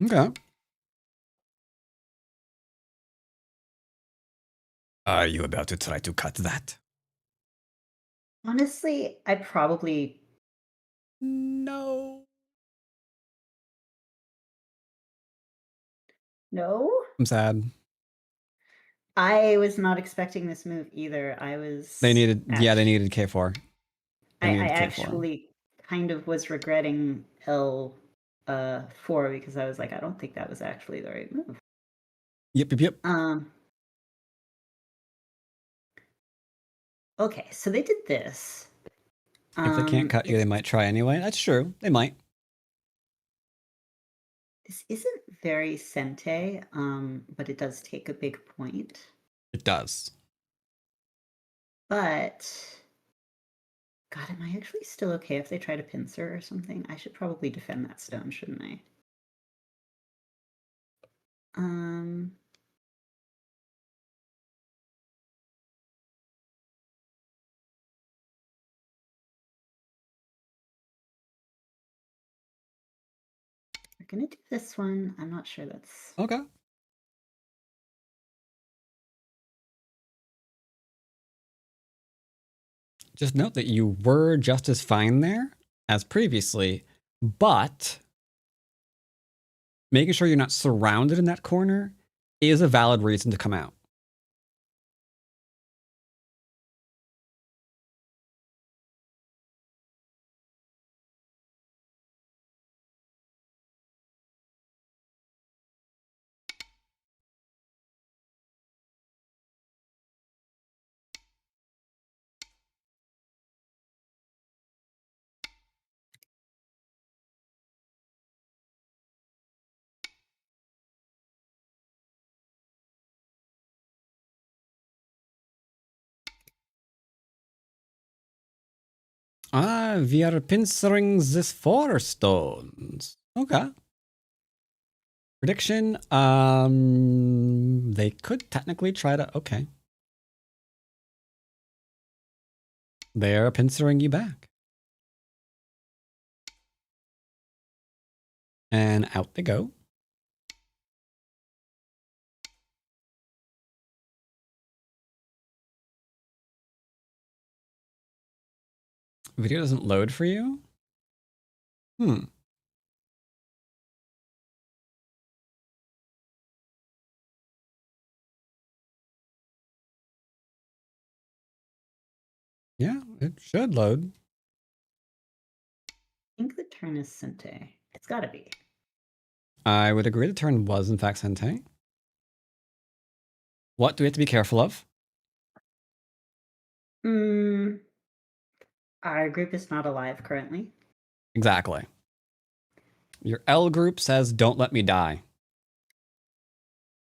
Okay. Are you about to try to cut that? Honestly, I probably No. no. I'm sad. I was not expecting this move either. They needed K4. They I needed K4. actually kind of was regretting L4 because I was like, I don't think that was actually the right move. Yep. Okay, so they did this. If they can't cut you, they might try anyway. That's true. They might. This isn't very Sente, but it does take a big point. It does. But God, am I actually still okay if they try to pincer or something? I should probably defend that stone, shouldn't I? We're gonna do this one. I'm not sure that's Okay. Just note that you were just as fine there as previously, but making sure you're not surrounded in that corner is a valid reason to come out. We are pincering this 4 stones. Okay. Prediction, they could technically try to, okay. They are pincering you back. And out they go. Video doesn't load for you? Yeah, it should load. I think the turn is Sente. It's gotta be. I would agree the turn was in fact Sente. What do we have to be careful of? Our group is not alive currently. Exactly. Your L group says, don't let me die.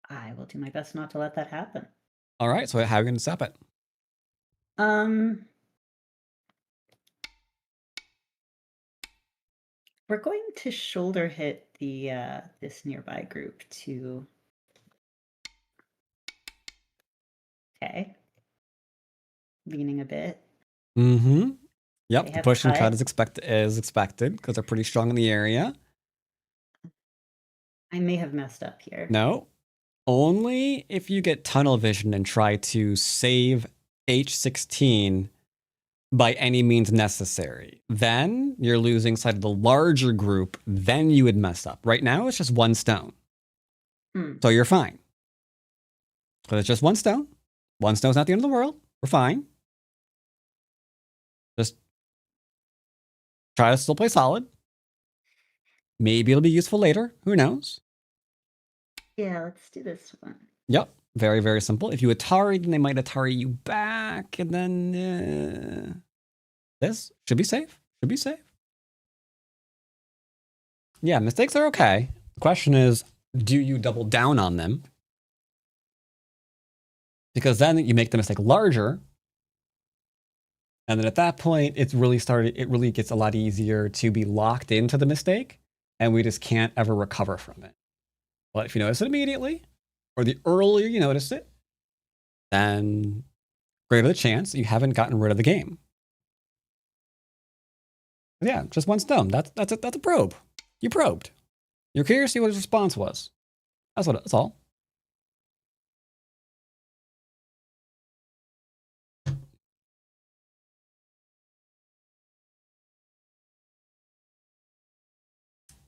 I will do my best not to let that happen. All right, so how are you going to stop it? We're going to shoulder hit the this nearby group to. Okay. Leaning a bit. Mm-hmm. Yep, They the have push and cut. cut is expected because they're pretty strong in the area. I may have messed up here. No. Only if you get tunnel vision and try to save H16 by any means necessary. Then you're losing sight of the larger group, then you would mess up. Right now, it's just 1 stone. So you're fine. Because it's just 1 stone. 1 stone's not the end of the world. We're fine. Just try to still play solid. Maybe it'll be useful later. Who knows? Yeah, let's do this one. Yep. Very, very simple. If you Atari, then they might Atari you back. And then this should be safe. Should be safe. Yeah, mistakes are okay. The question is, do you double down on them? Because then you make the mistake larger. And then at that point, it really gets a lot easier to be locked into the mistake. And we just can't ever recover from it. But if you notice it immediately, or the earlier you notice it, then greater the chance that you haven't gotten rid of the game. But yeah, just 1 stone. That's a probe. You probed. You're curious to see what his response was. That's all.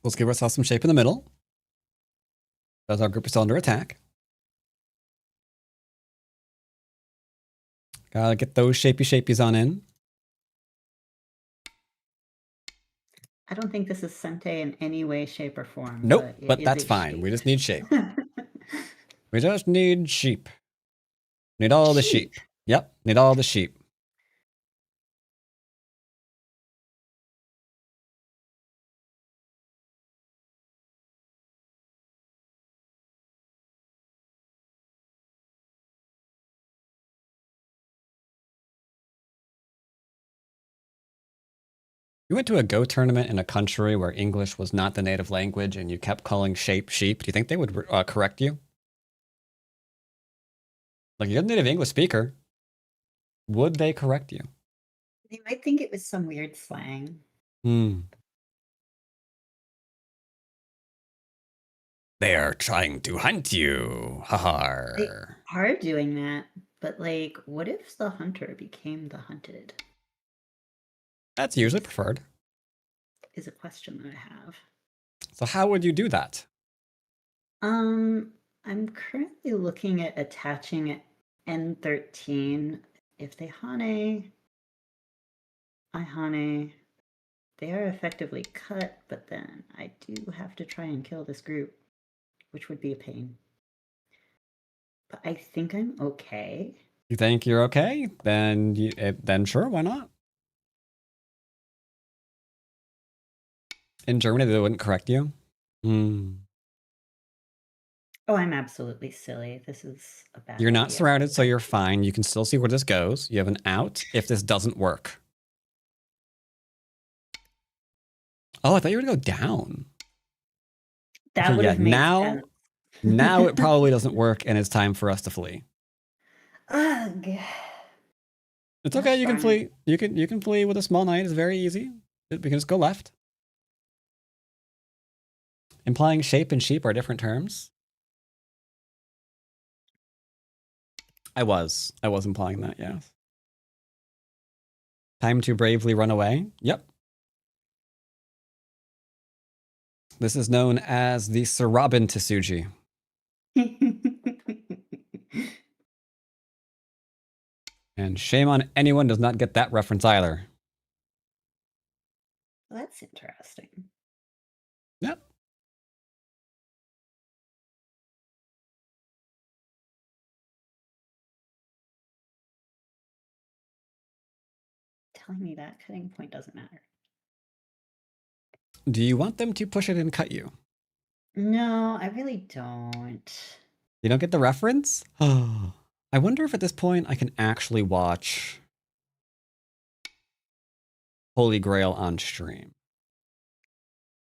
Let's give ourselves some shape in the middle. As our group is still under attack. Gotta get those shapies on in. I don't think this is Sente in any way, shape, or form. Nope, it but is that's a fine. shape. We just need shape. We just need sheep. Need all the sheep. Yep, need all the sheep. You went to a Go tournament in a country where English was not the native language and you kept calling shape sheep. Do you think they would correct you? Like, you're a native English speaker. Would they correct you? They might think it was some weird slang. Hmm. They are trying to hunt you. They Har. are doing that, but like, what if the hunter became the hunted? That's usually preferred. Is a question that I have. So how would you do that? I'm currently looking at attaching N13. If they Hane, I Hane, they are effectively cut, but then I do have to try and kill this group, which would be a pain. But I think I'm okay. You think you're okay? Then sure, why not? In Germany, they wouldn't correct you. Hmm. Oh, I'm absolutely silly. This is a bad You're not idea. surrounded, so you're fine. You can still see where this goes. You have an out if this doesn't work. Oh, I thought you were going to go down. That Okay, would yeah, have made sense. now it probably doesn't work, and it's time for us to flee. Ugh. It's okay. Gosh You can darn flee. You can flee with a small knight. It's very easy. We can just go left. Implying shape and sheep are different terms. I was implying that. Yes. Time to bravely run away. Yep. This is known as the Sarabin Tsuji. And shame on anyone does not get that reference either. That's interesting. Yep. Telling me that cutting point doesn't matter. Do you want them to push it and cut you? No, I really don't. You don't get the reference? Oh. I wonder if at this point I can actually watch Holy Grail on stream.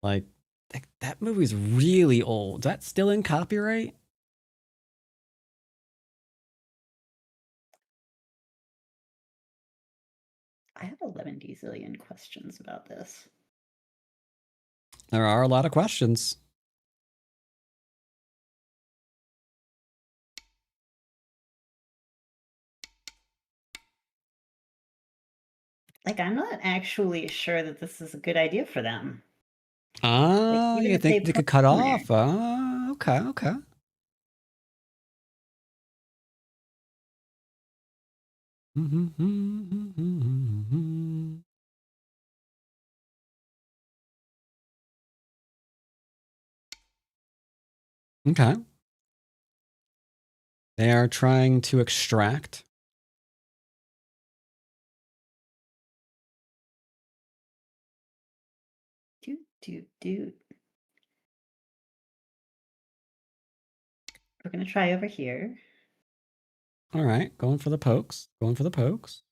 Like, that movie's really old. Is that still in copyright? I have 11 zillion questions about this. There are a lot of questions. Like, I'm not actually sure that this is a good idea for them. Ah, even you if think they they could put cut it in there. off? Ah, okay, okay. Okay. They are trying to extract. Dude. We're gonna try over here. All right, going for the pokes. Going for the pokes.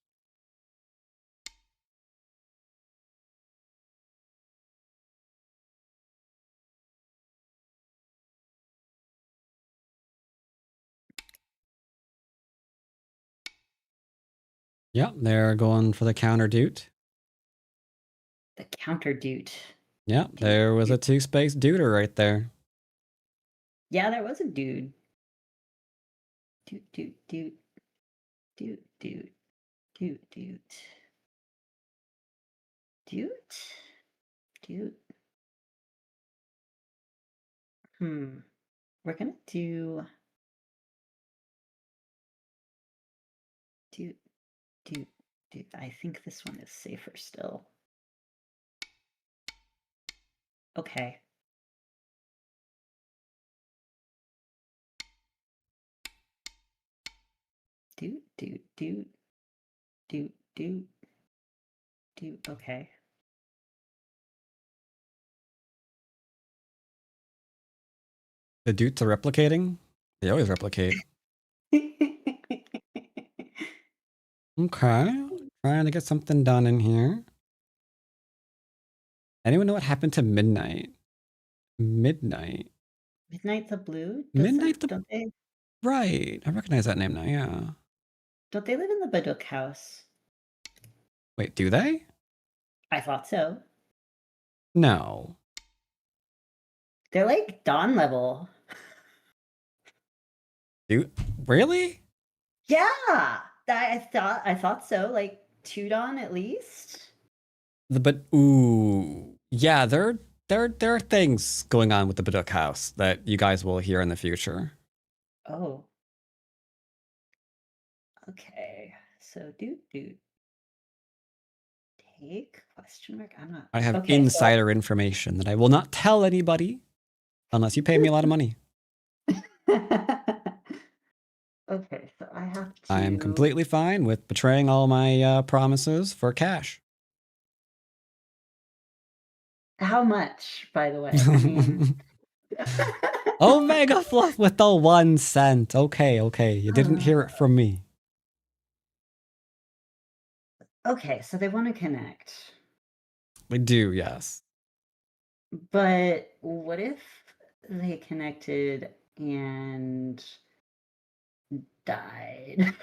Yep, they're going for the counter dude. The counter dude. Yeah, there was a 2-space duder right there. Yeah, there was a dude. Dude. We're gonna do I think this one is safer still. Okay. Okay. The dudes are replicating? They always replicate. Okay. Trying to get something done in here. Anyone know what happened to Midnight? Midnight. Midnight the Blue? Midnight the... Don't they Right. I recognize that name now, yeah. live in the Baduk house? Wait, do they? I thought so. No. They're like Dawn level. Really? Yeah. I thought so. Like 2 Dawn at least. Ooh. Yeah, there are things going on with the Baduk house that you guys will hear in the future. Oh. Okay. So take question mark. I'm not. I have Okay, insider information that I will not tell anybody unless you pay me a lot of money. Okay, so I have to. I am completely fine with betraying all my promises for cash. How much, by the way? I mean... Omega Fluff with the 1 cent. Okay. You didn't hear it from me. Okay, so they want to connect. We do, yes. But what if they connected and died?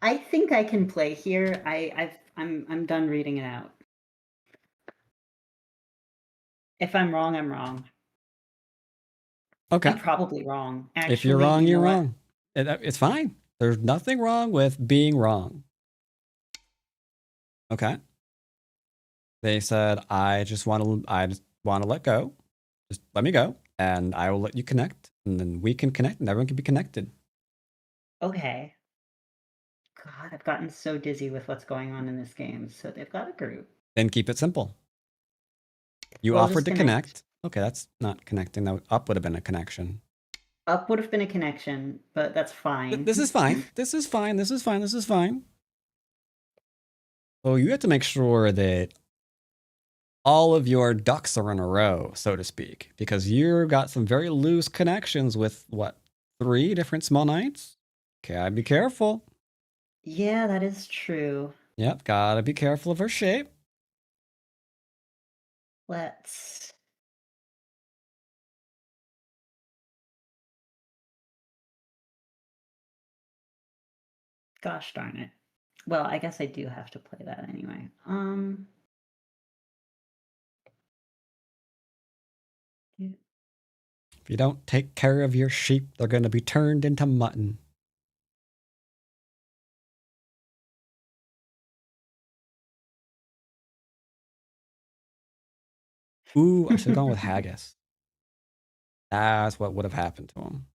I think I can play here. I'm done reading it out. If I'm wrong, I'm wrong. Okay. I'm probably wrong. Actually, if you're wrong, you know you're what? wrong. It's fine. There's nothing wrong with being wrong. Okay. They said, I just want to let go. Just let me go, and I will let you connect, and then we can connect, and everyone can be connected. Okay. God, I've gotten so dizzy with what's going on in this game. So they've got a group. Then keep it simple. You We'll offered just to connect. Okay, that's not connecting. Up would have been a connection. Up would have been a connection, but that's fine. This is fine. This is fine. This is fine. This is fine. Oh, you have to make sure that all of your ducks are in a row, so to speak, because you got some very loose connections with, what, 3 different small knights? Gotta be careful. Yeah, that is true. Yep, gotta be careful of her shape. Let's... Gosh darn it. Well, I guess I do have to play that anyway. If you don't take care of your sheep, they're gonna be turned into mutton. Ooh, I should have gone with haggis. That's what would have happened to him.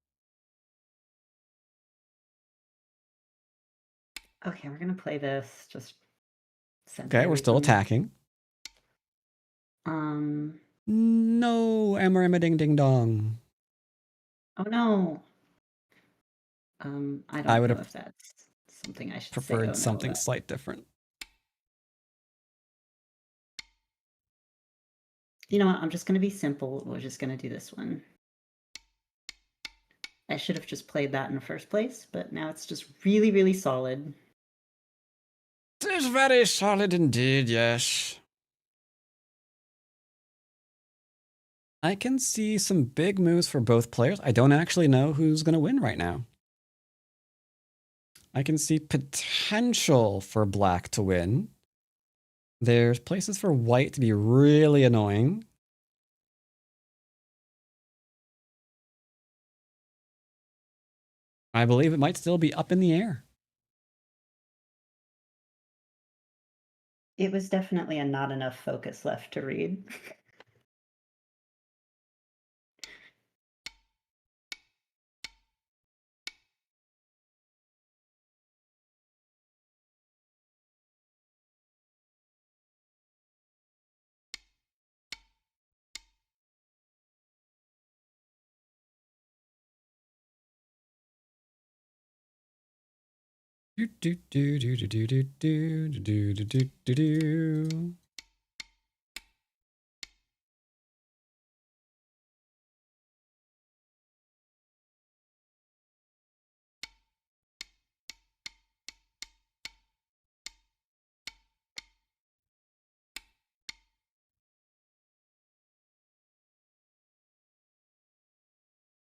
Okay, we're gonna play this. Just okay, we're still attacking. No, Emma ding ding dong. Oh no. I would know if that's something I should preferred say. something slight different. You know what? I'm just gonna be simple. We're just gonna do this one. I should have just played that in the first place, but now it's just really, really solid. It is very solid indeed, yes. I can see some big moves for both players. I don't actually know who's going to win right now. I can see potential for black to win. There's places for white to be really annoying. I believe it might still be up in the air. It was definitely a not enough focus left to read. Do do do do do do do do do do do do do.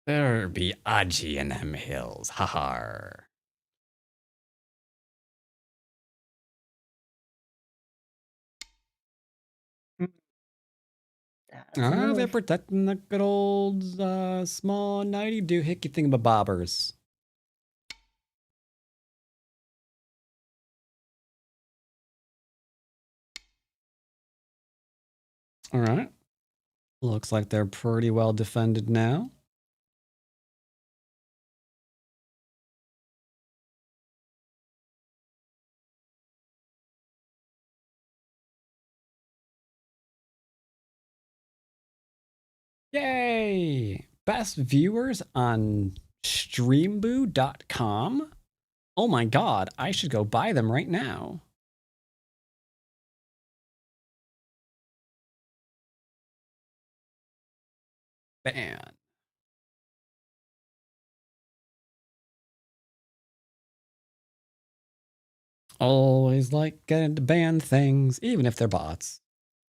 There be Aji in them hills, ha. They're protecting the good old small nighty do hickey thingamabobbers. All right. Looks like they're pretty well defended now. Yay! Best viewers on streamboo.com. Oh my god, I should go buy them right now. Ban. Always like getting to ban things, even if they're bots.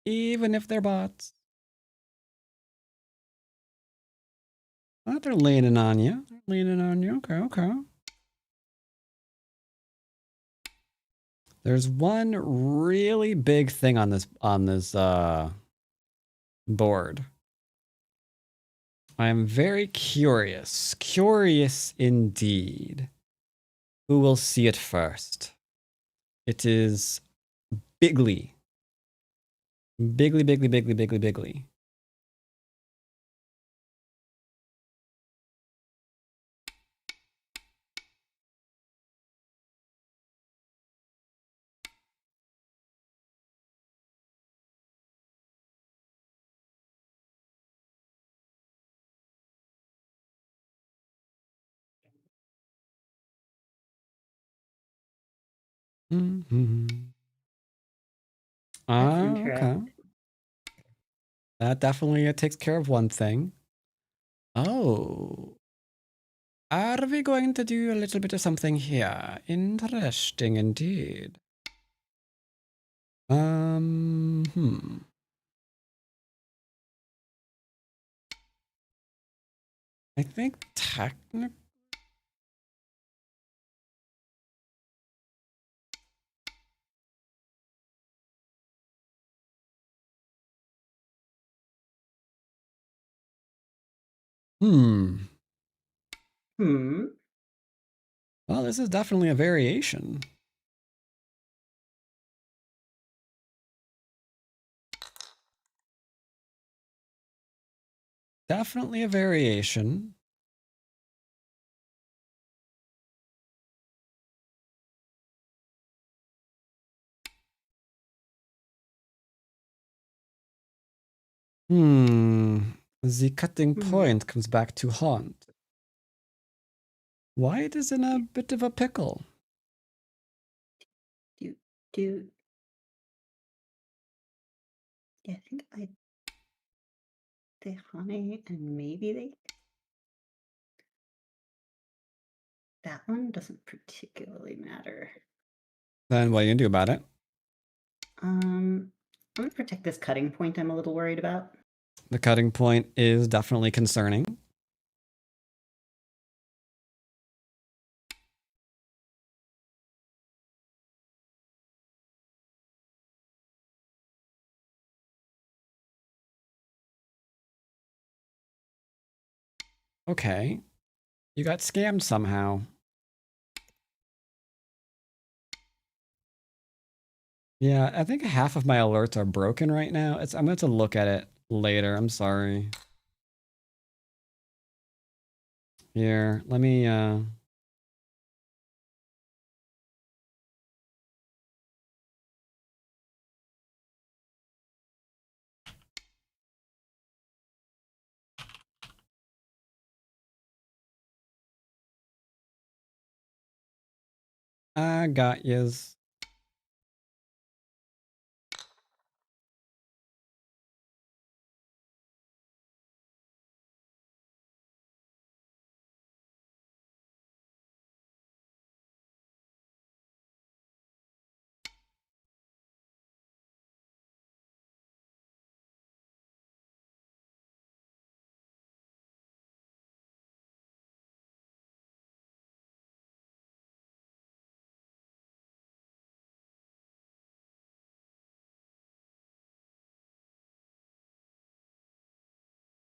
Even if they're bots. Oh, they're leaning on you. They're leaning on you. Okay. There's one really big thing on this board. I am very curious. Curious indeed. Who will see it first? It is Bigly. Bigly. Mm-hmm. That's Okay. interesting. That definitely takes care of one thing. Oh. Are we going to do a little bit of something here? Interesting indeed. I think technically. Hmm. Well, this is definitely a variation. Definitely a variation. The cutting point comes back to haunt. White is in a bit of a pickle. Yeah, I think they honey and maybe they. That one doesn't particularly matter. Then what are you gonna do about it? I'm gonna protect this cutting point I'm a little worried about. The cutting point is definitely concerning. Okay. You got scammed somehow. Yeah, I think half of my alerts are broken right now. I'm going to have to look at it later. I'm sorry. Here, let me I got yous.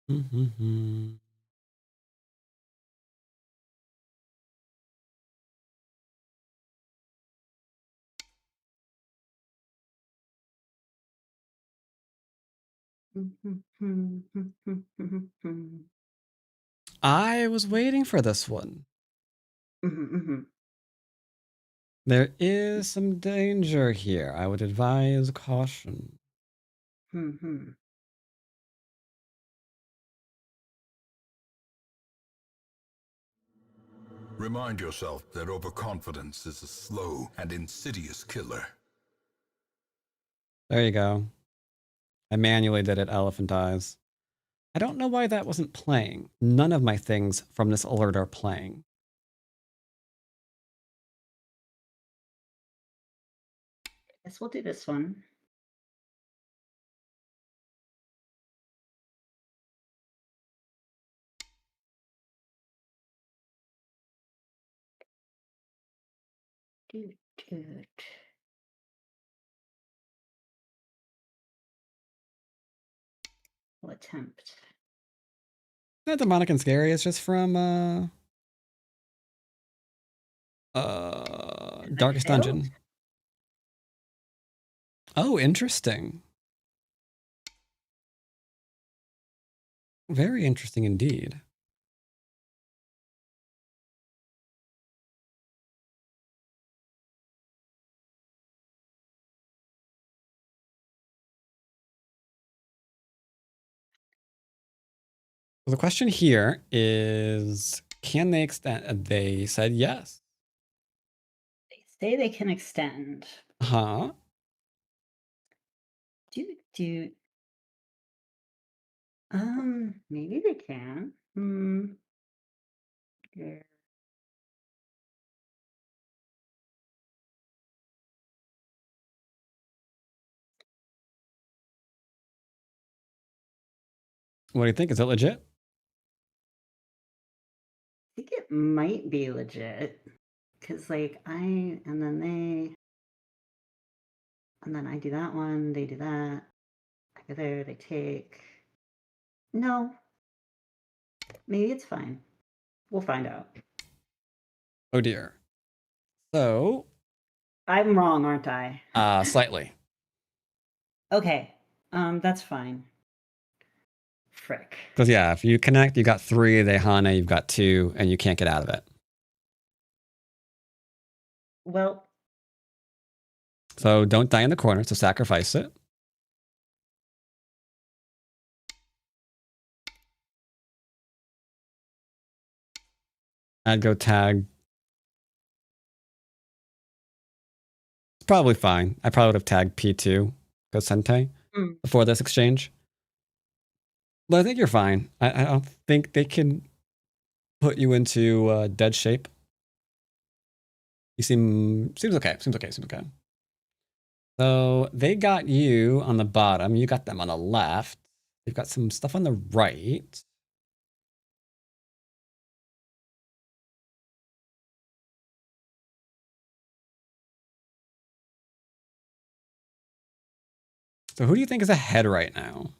Mm-hmm. I was waiting for this one. There is some danger here. I would advise caution. Remind yourself that overconfidence is a slow and insidious killer. There you go. I manually did it, elephant eyes. I don't know why that wasn't playing. None of my things from this alert are playing. Guess we'll do this one. We'll attempt. Not demonic and scary. It's just from Darkest Dungeon. Oh, interesting. Very interesting indeed. So the question here is, can they extend? They said yes. They say they can extend. Huh? Maybe they can. Yeah. What do you think? Is it legit? I think it might be legit. Cause like and then I do that one, they do that. I go there, they take. No. Maybe it's fine. We'll find out. Oh dear. So I'm wrong, aren't I? slightly. Okay. That's fine. Frick. Because yeah, if you connect, you got 3, they Hana, you've got 2, and you can't get out of it. Well. So don't die in the corner, so sacrifice it. I'd go tag. It's probably fine. I probably would have tagged P2, go Sente, before this exchange. But I think you're fine. I don't think they can put you into dead shape. You seems okay. Seems okay. So they got you on the bottom. You got them on the left. They've got some stuff on the right. So who do you think is ahead right now?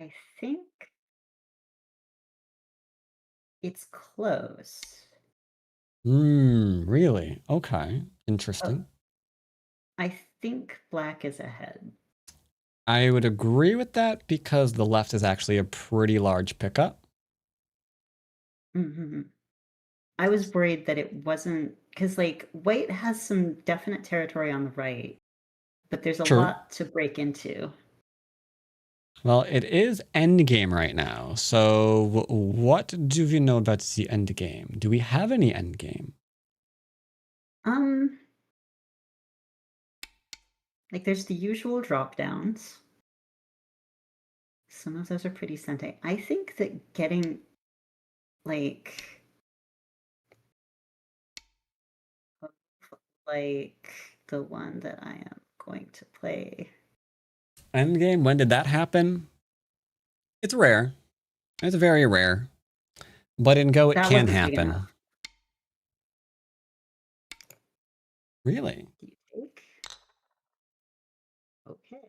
I think it's close. Really? Okay. Oh, Interesting. I think black is ahead. I would agree with that because the left is actually a pretty large pickup. Hmm. I was worried that it wasn't because, like, white has some definite territory on the right, but there's a True. lot to break into. Well, it is endgame right now. So what do we know about the endgame? Do we have any endgame? Like, there's the usual drop downs. Some of those are pretty sente. I think that getting, like the one that I am going to play. Endgame, when did that happen? It's rare. It's very rare. But in Go, it That can wasn't big happen. enough. Really? Do you take? Okay.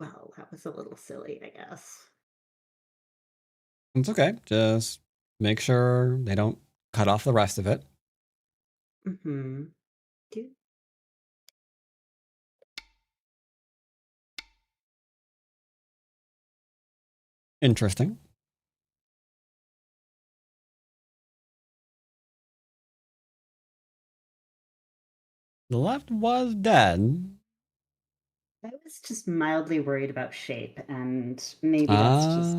Well, that was a little silly, I guess. It's okay. Just make sure they don't cut off the rest of it. Mm-hmm. Interesting. The left was dead. I was just mildly worried about shape, and maybe that's just...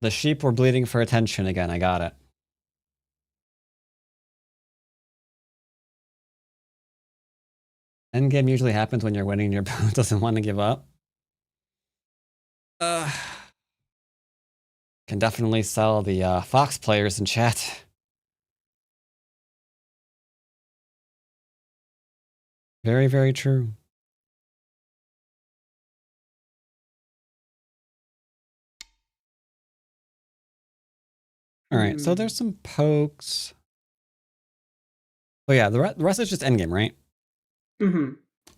The sheep were bleeding for attention again. I got it. Endgame usually happens when you're winning and your opponent doesn't want to give up. Can definitely sell the Fox players in chat. Very, very true. All right, so there's some pokes. Oh yeah, the rest is just endgame, right? Mm-hmm.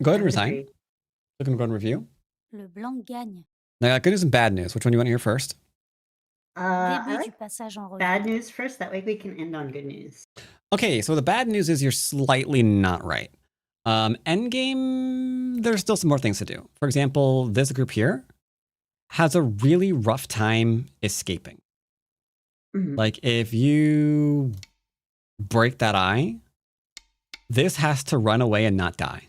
Go ahead and resign. Looking to go and review. Le blanc gagne. Now, I got good news and bad news. Which one do you want to hear first? I Début du like passage en revue. bad news first. That way we can end on good news. Okay, so the bad news is you're slightly not right. Endgame, there's still some more things to do. For example, this group here has a really rough time escaping. Mhm. Like, if you break that eye, this has to run away and not die.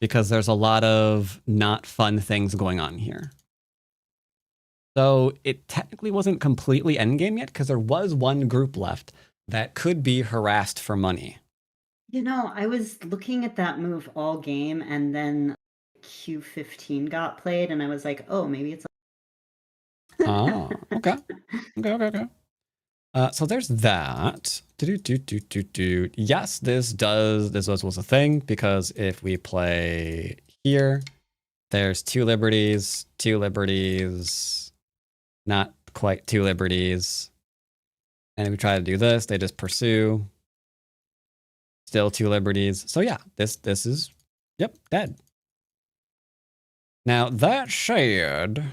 Because there's a lot of not fun things going on here. So it technically wasn't completely endgame yet, because there was one group left that could be harassed for money. You know, I was looking at that move all game, and then Q15 got played, and I was like, oh, maybe it's... Oh, okay. Okay. So there's that. Yes, this was a thing, because if we play here, there's two liberties, not quite two liberties. And if we try to do this, they just pursue. Still two liberties. So yeah, this is, yep, dead. Now that said,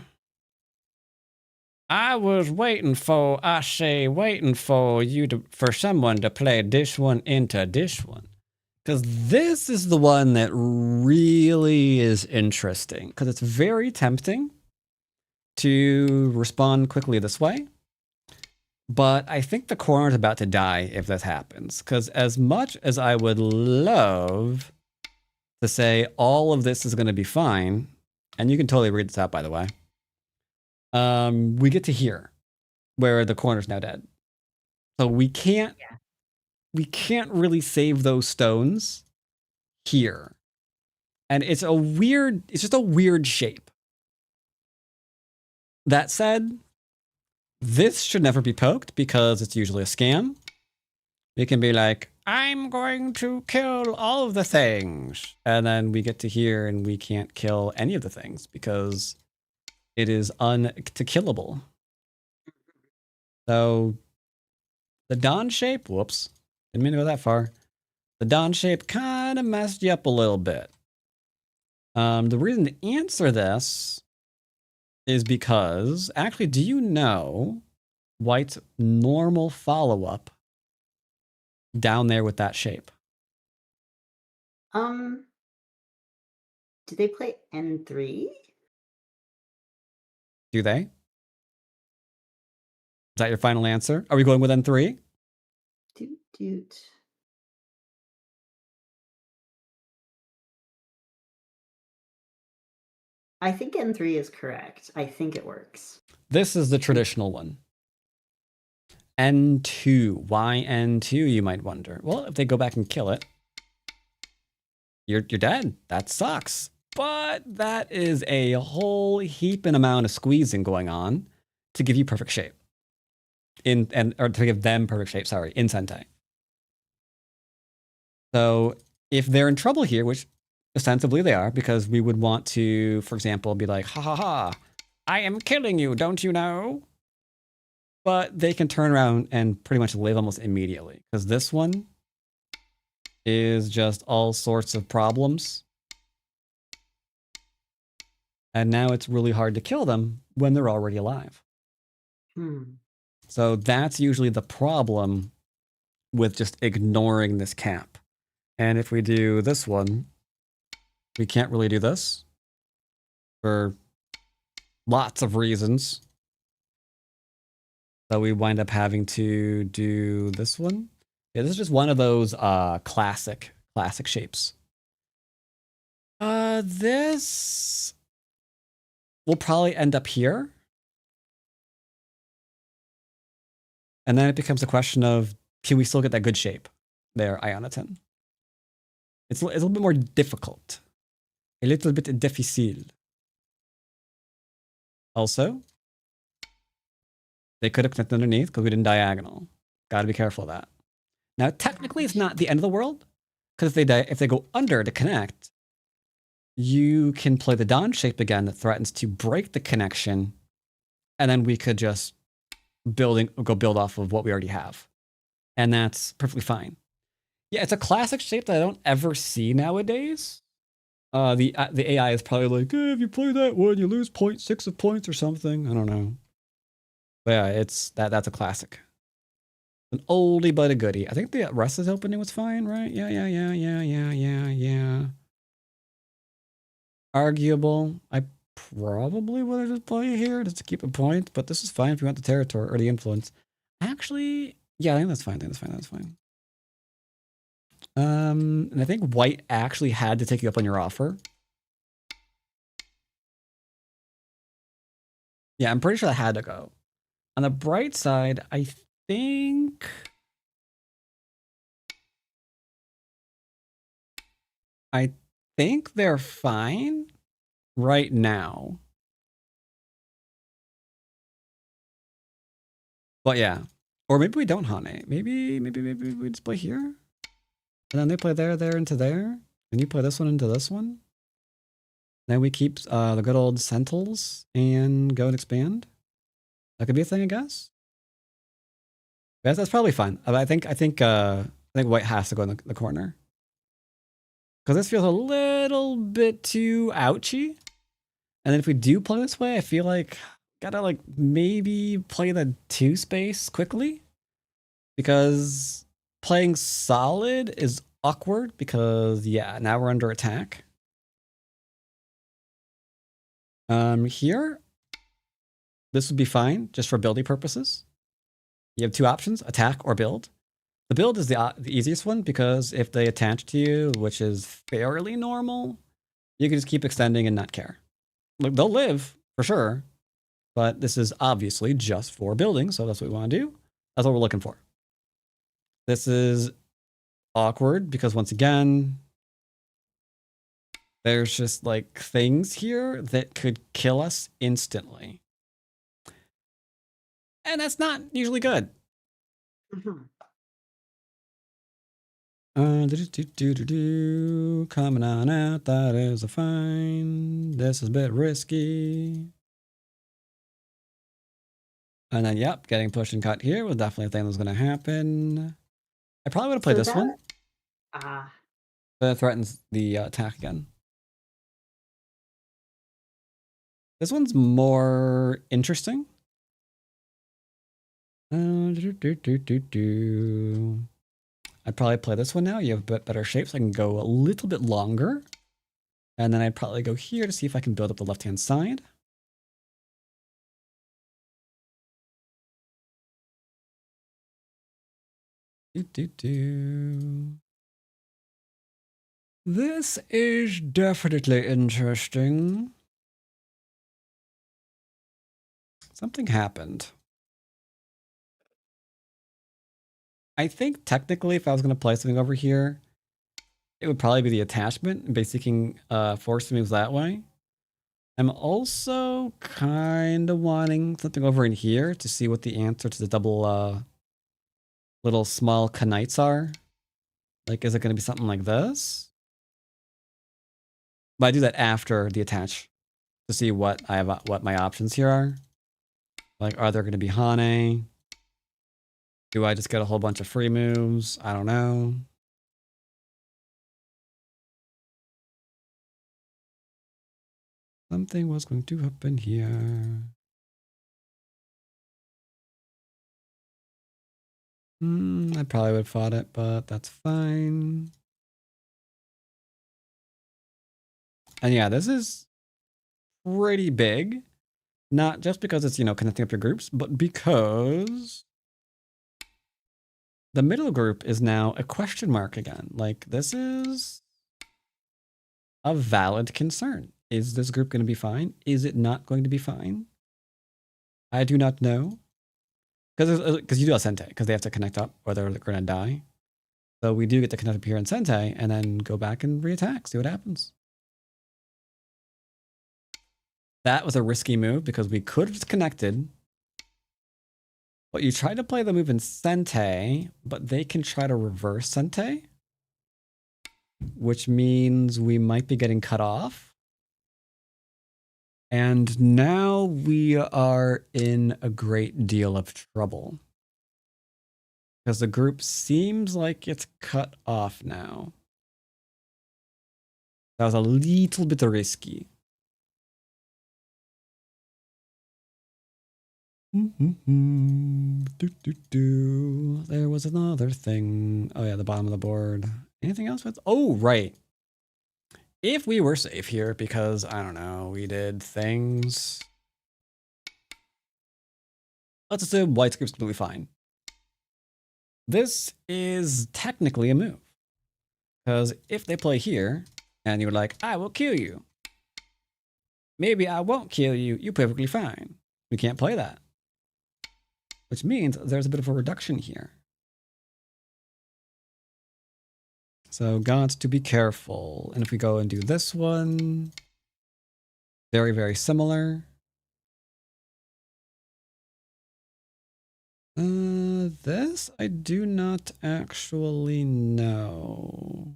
I was waiting for for someone to play this one into this one. Because this is the one that really is interesting. Because it's very tempting to respond quickly this way. But I think the corner is about to die if this happens. Because as much as I would love to say all of this is going to be fine, and you can totally read this out, by the way, we get to here where the corner's now dead. So we can't really save those stones here. And it's just a weird shape. That said, this should never be poked because it's usually a scam. We can be like, I'm going to kill all of the things. And then we get to here and we can't kill any of the things because it is unkillable. So The Dawn shape, whoops, didn't mean to go that far. The Dawn shape kind of messed you up a little bit. The reason to answer this is because, actually, do you know White's normal follow-up down there with that shape? Do they play N3? Do they? Is that your final answer? Are we going with N3? Doot doot. I think N3 is correct. I think it works. This is the traditional one. N2. Why N2, you might wonder? Well, if they go back and kill it, you're dead. That sucks. But that is a whole heaping amount of squeezing going on to give you perfect shape. Or to give them perfect shape, sorry, in Sentai. So if they're in trouble here, which ostensibly they are, because we would want to, for example, be like, ha ha ha, I am killing you, don't you know? But they can turn around and pretty much live almost immediately, because this one is just all sorts of problems. And now it's really hard to kill them when they're already alive. So that's usually the problem with just ignoring this cap. And if we do this one, we can't really do this for lots of reasons. So we wind up having to do this one. Yeah, this is just one of those classic shapes. This will probably end up here. And then it becomes a question of, can we still get that good shape there, Ionaton? It's a little bit more difficult. A little bit difficile. Also, they could have connected underneath because we didn't diagonal. Got to be careful of that. Now, technically, it's not the end of the world, because if they go under to connect, you can play the Dawn shape again that threatens to break the connection, and then we could just go build off of what we already have, and that's perfectly fine. Yeah, it's a classic shape that I don't ever see nowadays. The AI is probably like, if you play that one, you lose 0.6 of points or something. I don't know. But yeah, that's a classic. An oldie but a goodie. I think the rest of the opening was fine, right? Yeah. Arguable. I probably would have just played here just to keep a point, but this is fine if you want the territory or the influence. Actually, yeah, I think that's fine. That's fine. And I think White actually had to take you up on your offer. Yeah, I'm pretty sure that had to go. On the bright side, I think they're fine right now. But yeah. Or maybe we don't, Hane. Maybe we just play here. And then they play there, into there. And you play this one into this one. Then we keep the good old Centils and go and expand. That could be a thing, I guess. Yeah, that's probably fine. I think White has to go in the corner. Because this feels a little bit too ouchy. And then if we do play this way, I feel like gotta like maybe play the 2 space quickly. Because playing solid is awkward because yeah, now we're under attack. Here, this would be fine just for building purposes. You have 2 options, attack or build. The build is the easiest one because if they attach to you, which is fairly normal, you can just keep extending and not care. Look, they'll live for sure, but this is obviously just for building, so that's what we want to do. That's what we're looking for. This is awkward because once again, there's just like things here that could kill us instantly. And that's not usually good. Coming on out, that is a fine. This is a bit risky. And then, yep, getting pushed and cut here was definitely a thing that was going to happen. I probably would have played this one. Ah. But it threatens the attack again. This one's more interesting. I'd probably play this one now. You have a bit better shape, so I can go a little bit longer. And then I'd probably go here to see if I can build up the left-hand side. This is definitely interesting. Something happened. I think technically if I was going to play something over here, it would probably be the attachment, basically force moves that way. I'm also kind of wanting something over in here to see what the answer to the double little small knights are. Like, is it going to be something like this? But I do that after the attach to see what I have, what my options here are. Like, are there going to be Hane? Do I just get a whole bunch of free moves? I don't know. Something was going to happen here. I probably would have fought it, but that's fine. And yeah, this is pretty big. Not just because it's, you know, connecting up your groups, but because the middle group is now a question mark again. Like, this is a valid concern. Is this group going to be fine? Is it not going to be fine? I do not know. Because you do have Sente, because they have to connect up or they're going to die. So we do get to connect up here in Sente and then go back and reattack, see what happens. That was a risky move because we could have just connected. But you try to play the move in Sente, but they can try to reverse Sente, which means we might be getting cut off. And now we are in a great deal of trouble. Because the group seems like it's cut off now. That was a little bit risky. There was another thing. Oh yeah, the bottom of the board. Anything else with? Oh, right. If we were safe here, because, I don't know, we did things. Let's assume white's group's completely fine. This is technically a move. Because if they play here, and you're like, I will kill you. Maybe I won't kill you. You're perfectly fine. We can't play that. Which means there's a bit of a reduction here. So got to be careful. And if we go and do this one, very, very similar. This I do not actually know.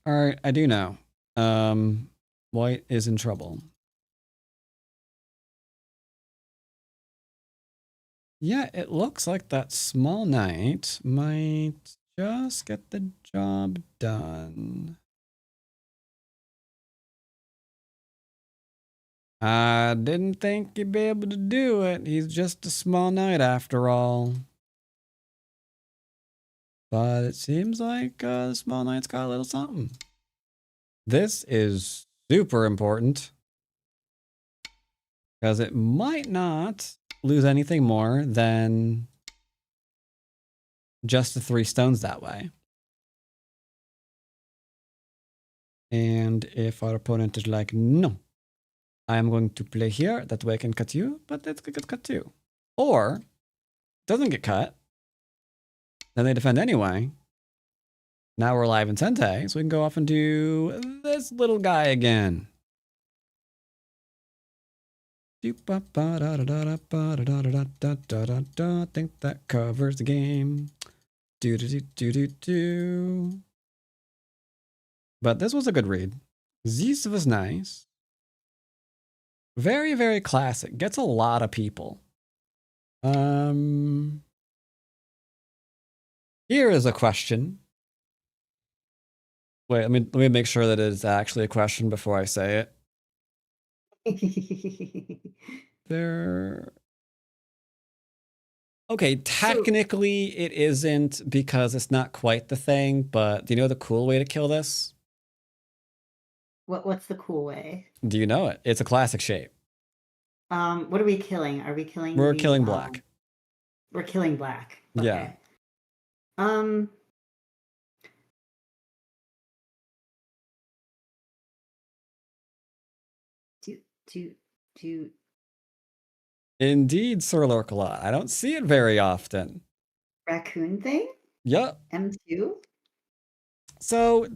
All right, I do know. White is in trouble. Yeah, it looks like that small knight might just get the job done. I didn't think he'd be able to do it. He's just a small knight after all. But it seems like the small knight's got a little something. This is super important. Because it might not lose anything more than just the 3 stones that way. And if our opponent is like, no, I am going to play here, that way I can cut you, but it gets cut too. Or, doesn't get cut, then they defend anyway. Now we're live in Sente, so we can go off and do this little guy again. I think that covers the game. But this was a good read. This was nice. Very, very classic. Gets a lot of people. Here is a question. Wait, let me make sure that it is actually a question before I say it. There. Okay, technically it isn't because it's not quite the thing, but do you know the cool way to kill this? What's the cool way? Do you know it? It's a classic shape. What are we killing? Are we killing? We're killing black. We're killing black. Okay. Yeah. Do Indeed, Sir Lorkalot. I don't see it very often. raccoon thing? Yep. M2? So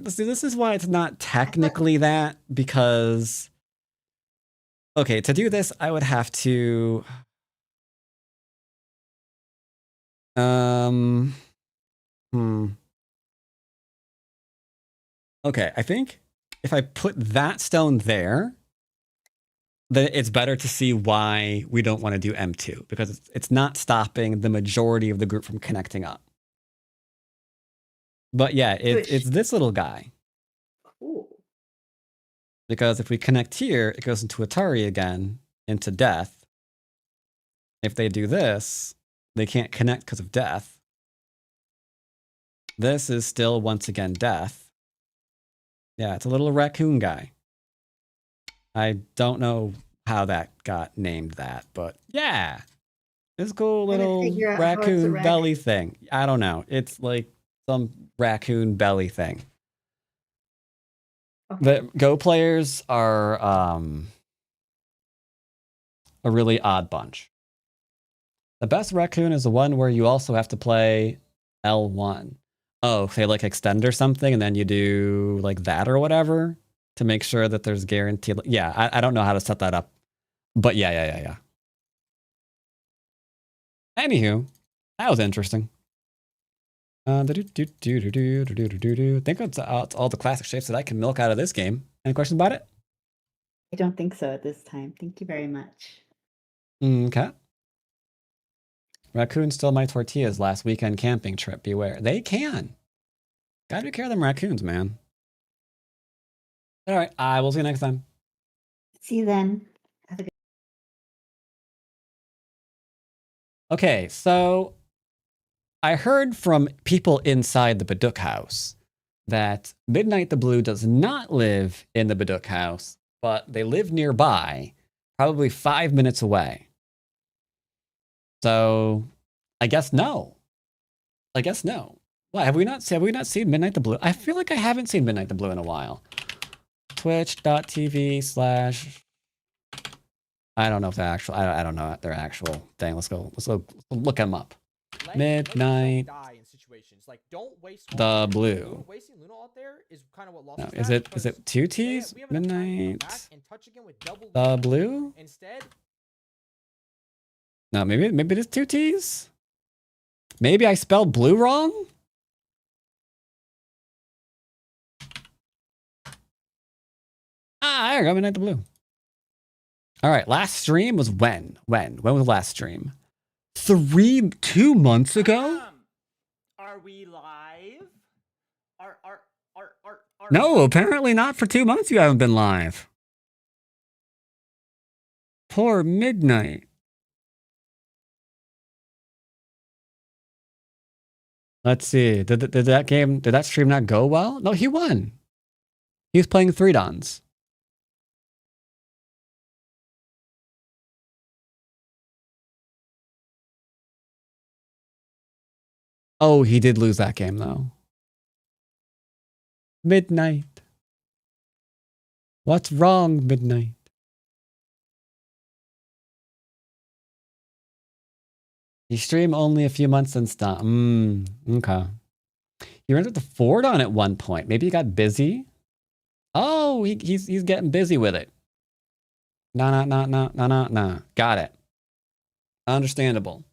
see, this is why it's not technically that, because okay, to do this, I would have to Okay, I think if I put that stone there, then it's better to see why we don't want to do M2, because it's not stopping the majority of the group from connecting up. But yeah, it's this little guy. Ooh. Because if we connect here, it goes into Atari again, into death. If they do this, they can't connect because of death. This is still, once again, death. Yeah, it's a little raccoon guy. I don't know how that got named that, but yeah. This cool little raccoon belly thing. I don't know. It's like some raccoon belly thing. Okay. The Go players are a really odd bunch. The best raccoon is the one where you also have to play L1. Oh, say like extend or something, and then you do like that or whatever to make sure that there's guaranteed. Yeah, I don't know how to set that up, but yeah. Anywho, that was interesting. I think it's all the classic shapes that I can milk out of this game. Any questions about it? I don't think so at this time. Thank you very much. Okay. Raccoons stole my tortillas last weekend camping trip. Beware. They can. Gotta be careful of them raccoons, man. All right. I will see you next time. See you then. Have a good. Okay, so I heard from people inside the Baduk house that Midnight the Blue does not live in the Baduk house, but they live nearby, probably 5 minutes away. So I guess no. Why have we not seen Midnight the Blue? I feel like I haven't seen Midnight the Blue in a while. Twitch.tv/ I don't know if they're actual. I don't know their actual thing. Let's go look them up. Midnight the Blue. No, is it 2 T's? Midnight the Blue? No, maybe it is 2 T's. Maybe I spelled blue wrong. There we go. Midnight the Blue. All right, last stream was when? When was the last stream? 2 months ago? Are we live? No, apparently not. For 2 months you haven't been live. Poor Midnight. Let's see. Did that stream not go well? No, he won. He was playing 3 Dons. Oh, he did lose that game, though. Midnight. What's wrong, Midnight? You stream only a few months and stop. Okay. He rented the Ford on at one point. Maybe he got busy. Oh, he's getting busy with it. Nah. Got it. Understandable.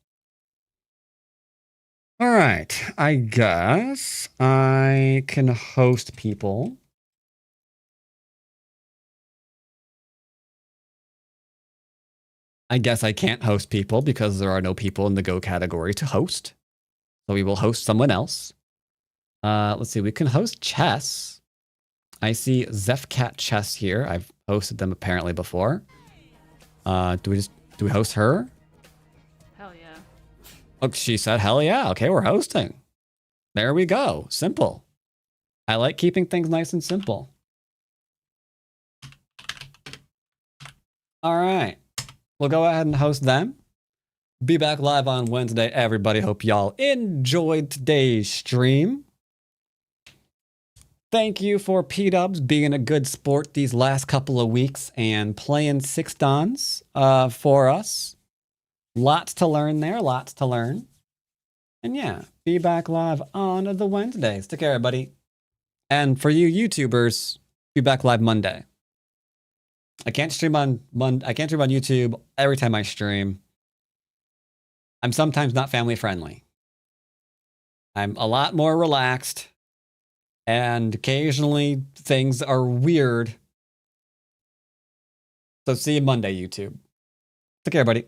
All right. I guess I can host people. I guess I can't host people because there are no people in the Go category to host. So we will host someone else. Let's see. We can host Chess. I see Zephcat Chess here. I've hosted them apparently before. Do we host her? Hell yeah. Oh, she said, hell yeah. Okay, we're hosting. There we go. Simple. I like keeping things nice and simple. All right. We'll go ahead and host them. Be back live on Wednesday, everybody. Hope y'all enjoyed today's stream. Thank you for P-Dubs being a good sport these last couple of weeks and playing 6 Dons for us. Lots to learn there, lots to learn. And yeah, be back live on the Wednesdays. Take care, everybody. And for you YouTubers, be back live Monday. I can't stream on YouTube every time I stream. I'm sometimes not family friendly. I'm a lot more relaxed. And occasionally things are weird. So see you Monday, YouTube. Take care, everybody.